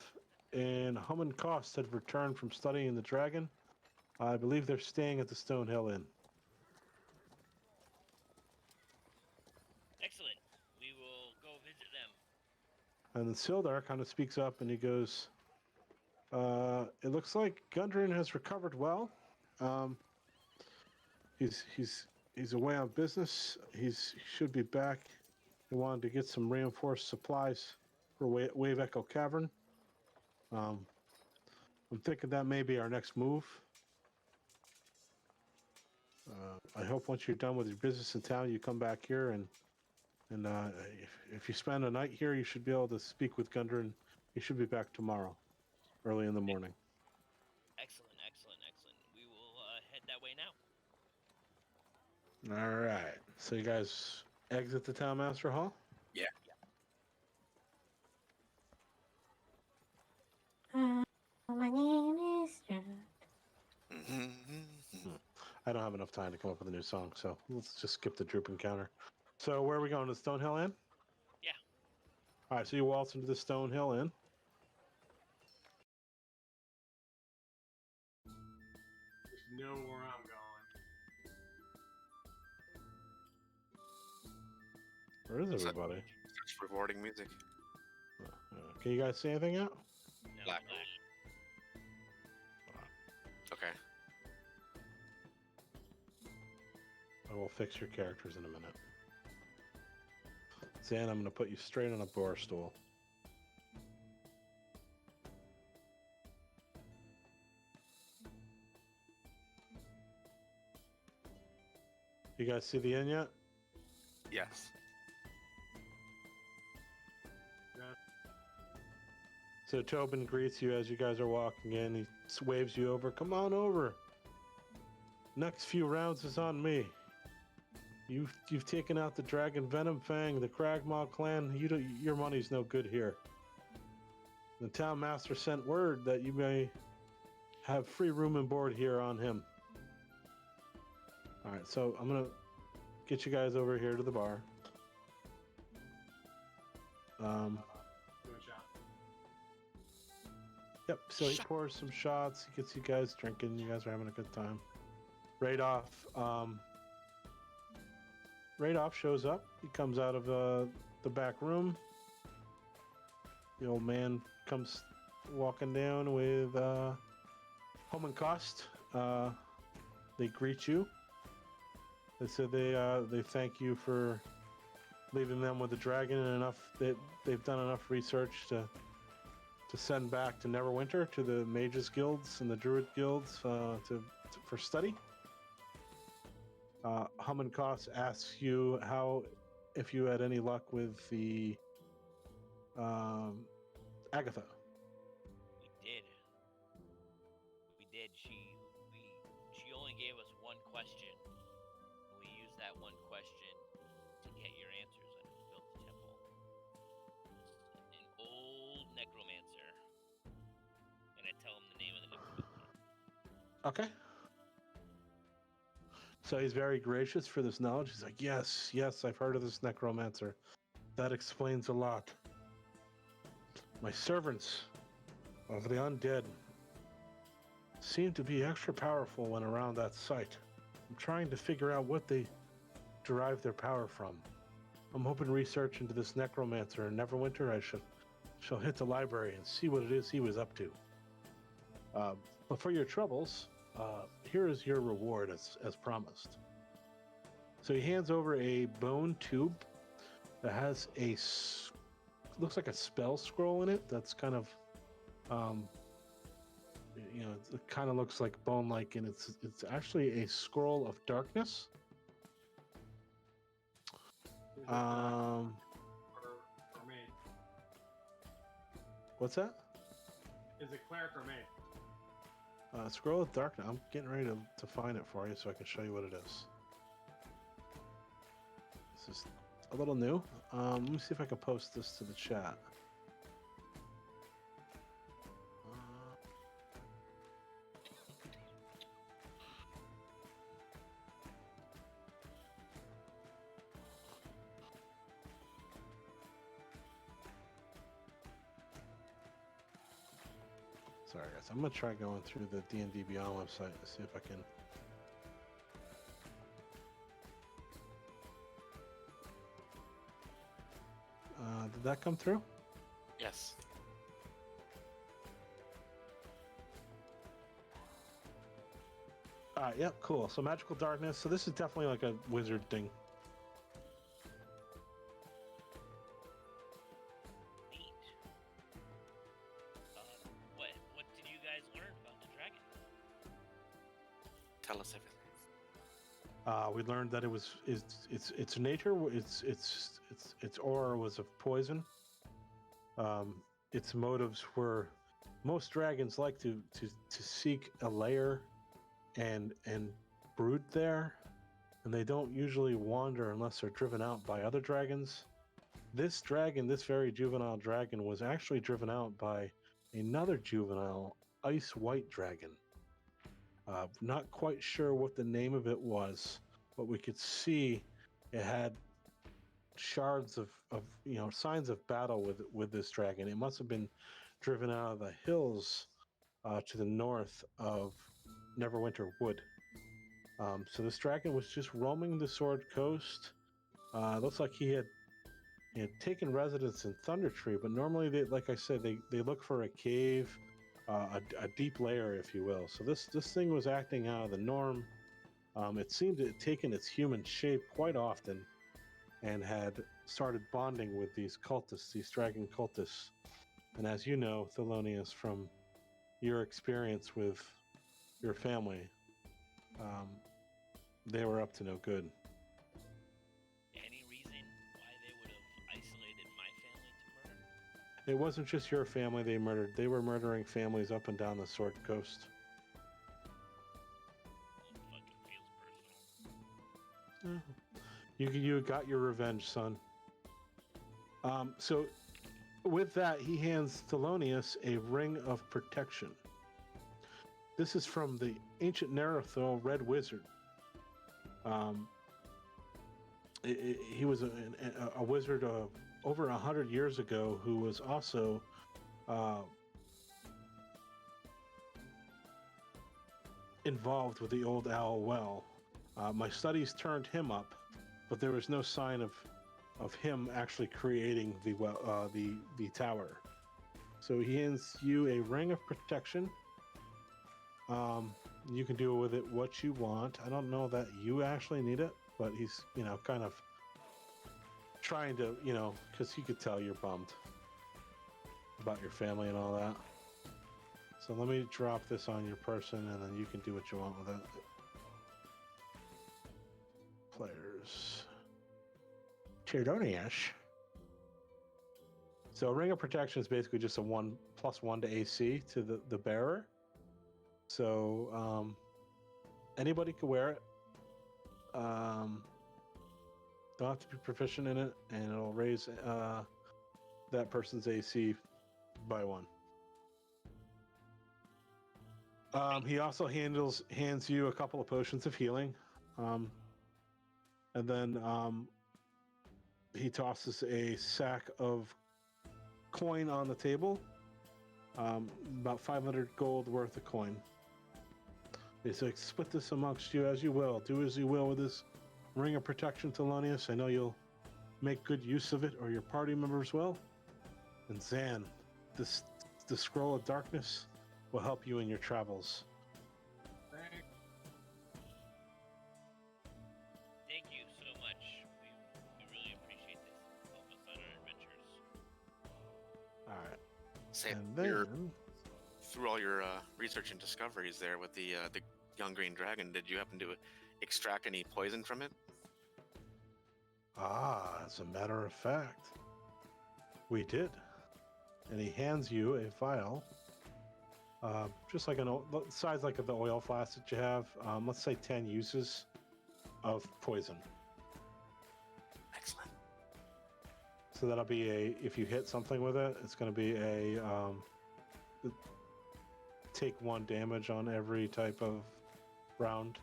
and Hummin Kost had returned from studying the dragon. I believe they're staying at the Stonehill Inn. Excellent. We will go visit them. And then Sildar kind of speaks up and he goes, it looks like Gundren has recovered well. He's away on business. He should be back. He wanted to get some reinforced supplies for Wave Echo Cavern. I'm thinking that may be our next move. I hope once you're done with your business in town, you come back here and if you spend a night here, you should be able to speak with Gundren. He should be back tomorrow, early in the morning. Excellent. We will head that way now. All right. So you guys exit the Town Master Hall? Yeah. My name is John. I don't have enough time to come up with a new song, so let's just skip the Droop encounter. So where are we going, to Stonehill Inn? Yeah. All right, so you waltz into the Stonehill Inn. Just know where I'm going. Where is everybody? It's rewarding music. Can you guys see anything yet? No, Black. Okay. I will fix your characters in a minute. Zan, I'm going to put you straight on a bar stool. You guys see the inn yet? Yes. So Tobin greets you as you guys are walking in. He waves you over. Come on over. Next few rounds is on me. You've taken out the Dragon Venom Fang, the Cragmaw clan. Your money's no good here. The town master sent word that you may have free room and board here on him. All right, so I'm gonna get you guys over here to the bar. Do a shot. Yep. So he pours some shots. He gets you guys drinking. You guys are having a good time. Radolf shows up. He comes out of the back room. The old man comes walking down with Home and Cost. They greet you. They said they thank you for leaving them with the dragon and enough that they've done enough research to send back to Neverwinter to the mages guilds and the druid guilds for study. Hummencos asks you if you had any luck with the Agatha. We did. She only gave us one question. We used that one question to get your answers on who built the temple. An old necromancer. And I tell him the name of the necromancer. Okay. So he's very gracious for this knowledge. He's like, yes, I've heard of this necromancer. That explains a lot. My servants of the undead seem to be extra powerful when around that site. I'm trying to figure out what they derive their power from. I'm hoping research into this necromancer in Neverwinter. I shall hit the library and see what it is he was up to. But for your troubles, here is your reward as promised. So he hands over a bone tube that has looks like a spell scroll in it. That's kind of, it kind of looks like bone-like, and it's actually a scroll of darkness. Or maid? What's that? Is it cleric or maid? Scroll of darkness. I'm getting ready to find it for you so I can show you what it is. This is a little new. Let me see if I can post this to the chat. Sorry guys, I'm gonna try going through the D&D Beyond website to see if I can. Did that come through? Yes. Yep, cool. So magical darkness. So this is definitely like a wizard thing. Neat. What did you guys learn about the dragon? Tell us everything. We learned that its nature, its aura was of poison. Its motives were, most dragons like to seek a lair and brood there, and they don't usually wander unless they're driven out by other dragons. This dragon, this very juvenile dragon, was actually driven out by another juvenile ice white dragon. Not quite sure what the name of it was, but we could see it had shards of signs of battle with this dragon. It must have been driven out of the hills to the north of Neverwinter Wood. So this dragon was just roaming the Sword Coast. Looks like he had taken residence in Thunder Tree, but normally they, like I said, they look for a cave, a deep lair, if you will. So this thing was acting out of the norm. It seemed to have taken its human shape quite often and had started bonding with these cultists, these dragon cultists. And as you know, Thelonious, from your experience with your family, they were up to no good. Any reason why they would have isolated my family to murder? It wasn't just your family they murdered. They were murdering families up and down the Sword Coast. Well, it fucking feels personal. You got your revenge, son. So with that, he hands Thelonious a ring of protection. This is from the ancient Nerothil Red Wizard. He was a wizard of over 100 years ago who was also involved with the old Owl Well. My studies turned him up, but there was no sign of him actually creating the tower. So he hands you a ring of protection. You can do with it what you want. I don't know that you actually need it, but he's, kind of trying to, because he could tell you're bummed about your family and all that. So let me drop this on your person, and then you can do what you want with it. Players. Thelonious. So a ring of protection is basically just a 1+1 to AC to the bearer. So anybody could wear it. Don't have to be proficient in it, and it'll raise that person's AC by 1. He also hands you a couple of potions of healing, and then he tosses a sack of coin on the table, about 500 gold worth of coin. He's like, split this amongst you as you will. Do as you will with this ring of protection, Thelonious. I know you'll make good use of it, or your party members will. And Zan, the scroll of darkness will help you in your travels. Thank you so much. We really appreciate this. Help us on our adventures. All right. Say, And you're- then, through all your research and discoveries there with the young green dragon, did you happen to extract any poison from it? as a matter of fact, we did. And he hands you a vial, just like size like the oil flask that you have. Let's say 10 uses of poison. Excellent. So that'll be if you hit something with it, it's going to be take 1 damage on every type of round.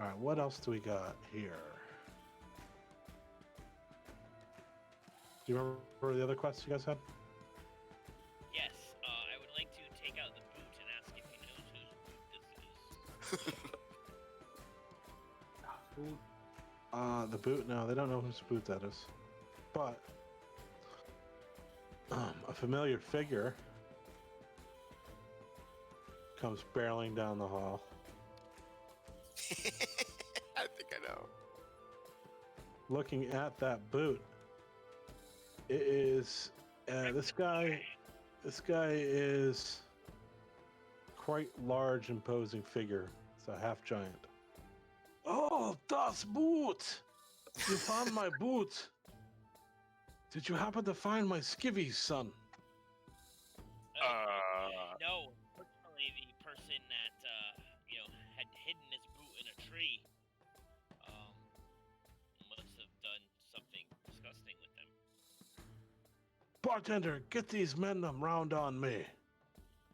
All right, what else do we got here? Do you remember the other quests you guys had? Yes, I would like to take out the boot and ask if he knows whose boot this is. Food. The boot? No, they don't know whose boot that is. But a familiar figure comes barreling down the hall. I think I know. Looking at that boot, it is this guy. This guy is quite large, imposing figure. It's a half giant. Oh, das Boot! You found my boot. Did you happen to find my skivvies, son? No, unfortunately, the person that had hidden his boot in a tree must have done something disgusting with them. Bartender, get these men round on me,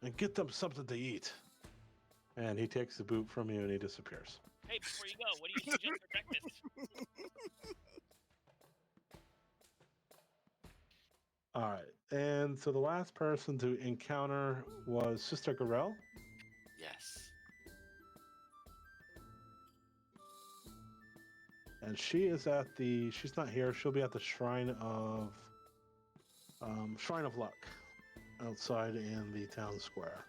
and get them something to eat. And he takes the boot from you and he disappears. Hey, before you go, what do you suggest for breakfast? All right, and so the last person to encounter was Sister Garel. Yes. And she is she's not here, she'll be at the Shrine of Luck outside in the town square.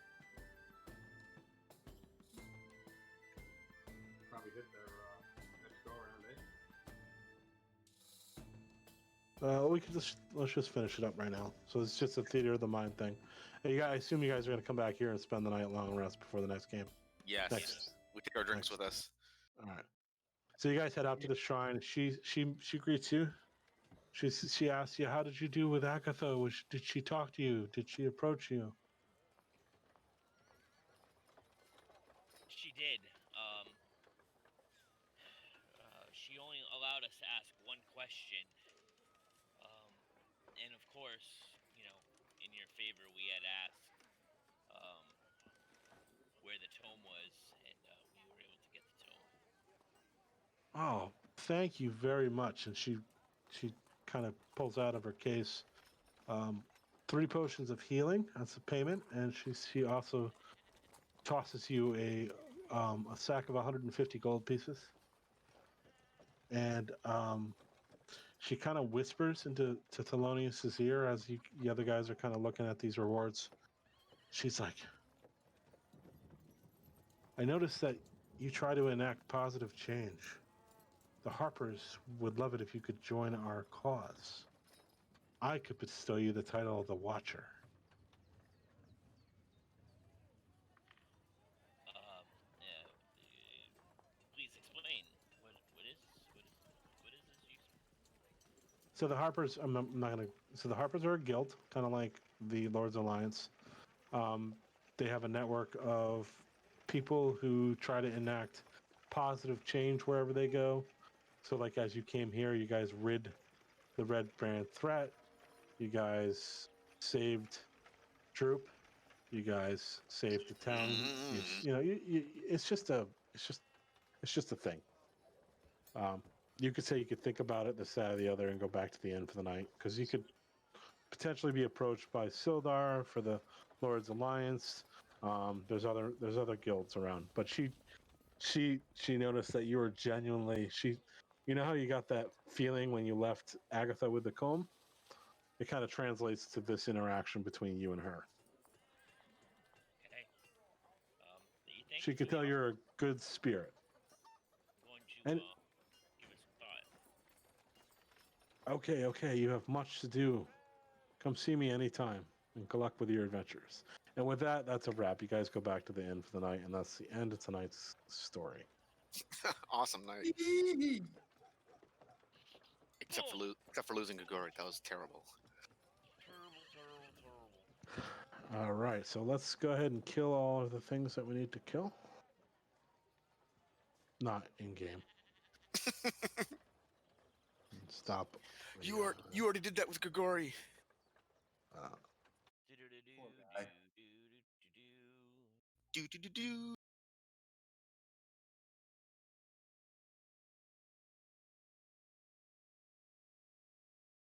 Probably hit their next go around, Let's just finish it up right now. So it's just a theater of the mind thing. Hey, I assume you guys are going to come back here and spend the night long rest before the next game. Yes. Next. We take our drinks with us. All right. So you guys head out to the shrine. She greets you. She asks you, "How did you do with Agatha? Did she talk to you? Did she approach you?" She did. allowed us to ask one question. And of course, in your favor, we had asked where the tome was, and we were able to get the tome. Oh, thank you very much. And she kind of pulls out of her case 3 potions of healing as a payment, and she also tosses you a sack of 150 gold pieces. And she kind of whispers into Thelonious' ear as the other guys are kind of looking at these rewards. She's like, I noticed that you try to enact positive change. The Harpers would love it if you could join our cause. I could bestow you the title of the Watcher. Please explain. What is this? So the Harpers, I'm not gonna. So the Harpers are a guild, kind of like the Lords Alliance. They have a network of people who try to enact positive change wherever they go. So, like as you came here, you guys rid the Red Brand threat. You guys saved Droop. You guys saved the town. It's just a thing. You could say you could think about it, this, that, or the other, and go back to the inn for the night, because you could potentially be approached by Sildar for the Lord's Alliance. There's other guilds around, but she noticed that you were genuinely you know how you got that feeling when you left Agatha with the comb? It kind of translates to this interaction between you and her. Okay. Thank She you could for the tell you're a good spirit. I'm going to And- give it some thought. Okay, you have much to do. Come see me anytime, and good luck with your adventures. And with that, that's a wrap. You guys go back to the inn for the night, and that's the end of tonight's story. Awesome night. Except for losing Gagori, that was terrible. Terrible. All right, so let's go ahead and kill all of the things that we need to kill. Not in game. Stop. You already did that with Gagori. Poor guy. Do.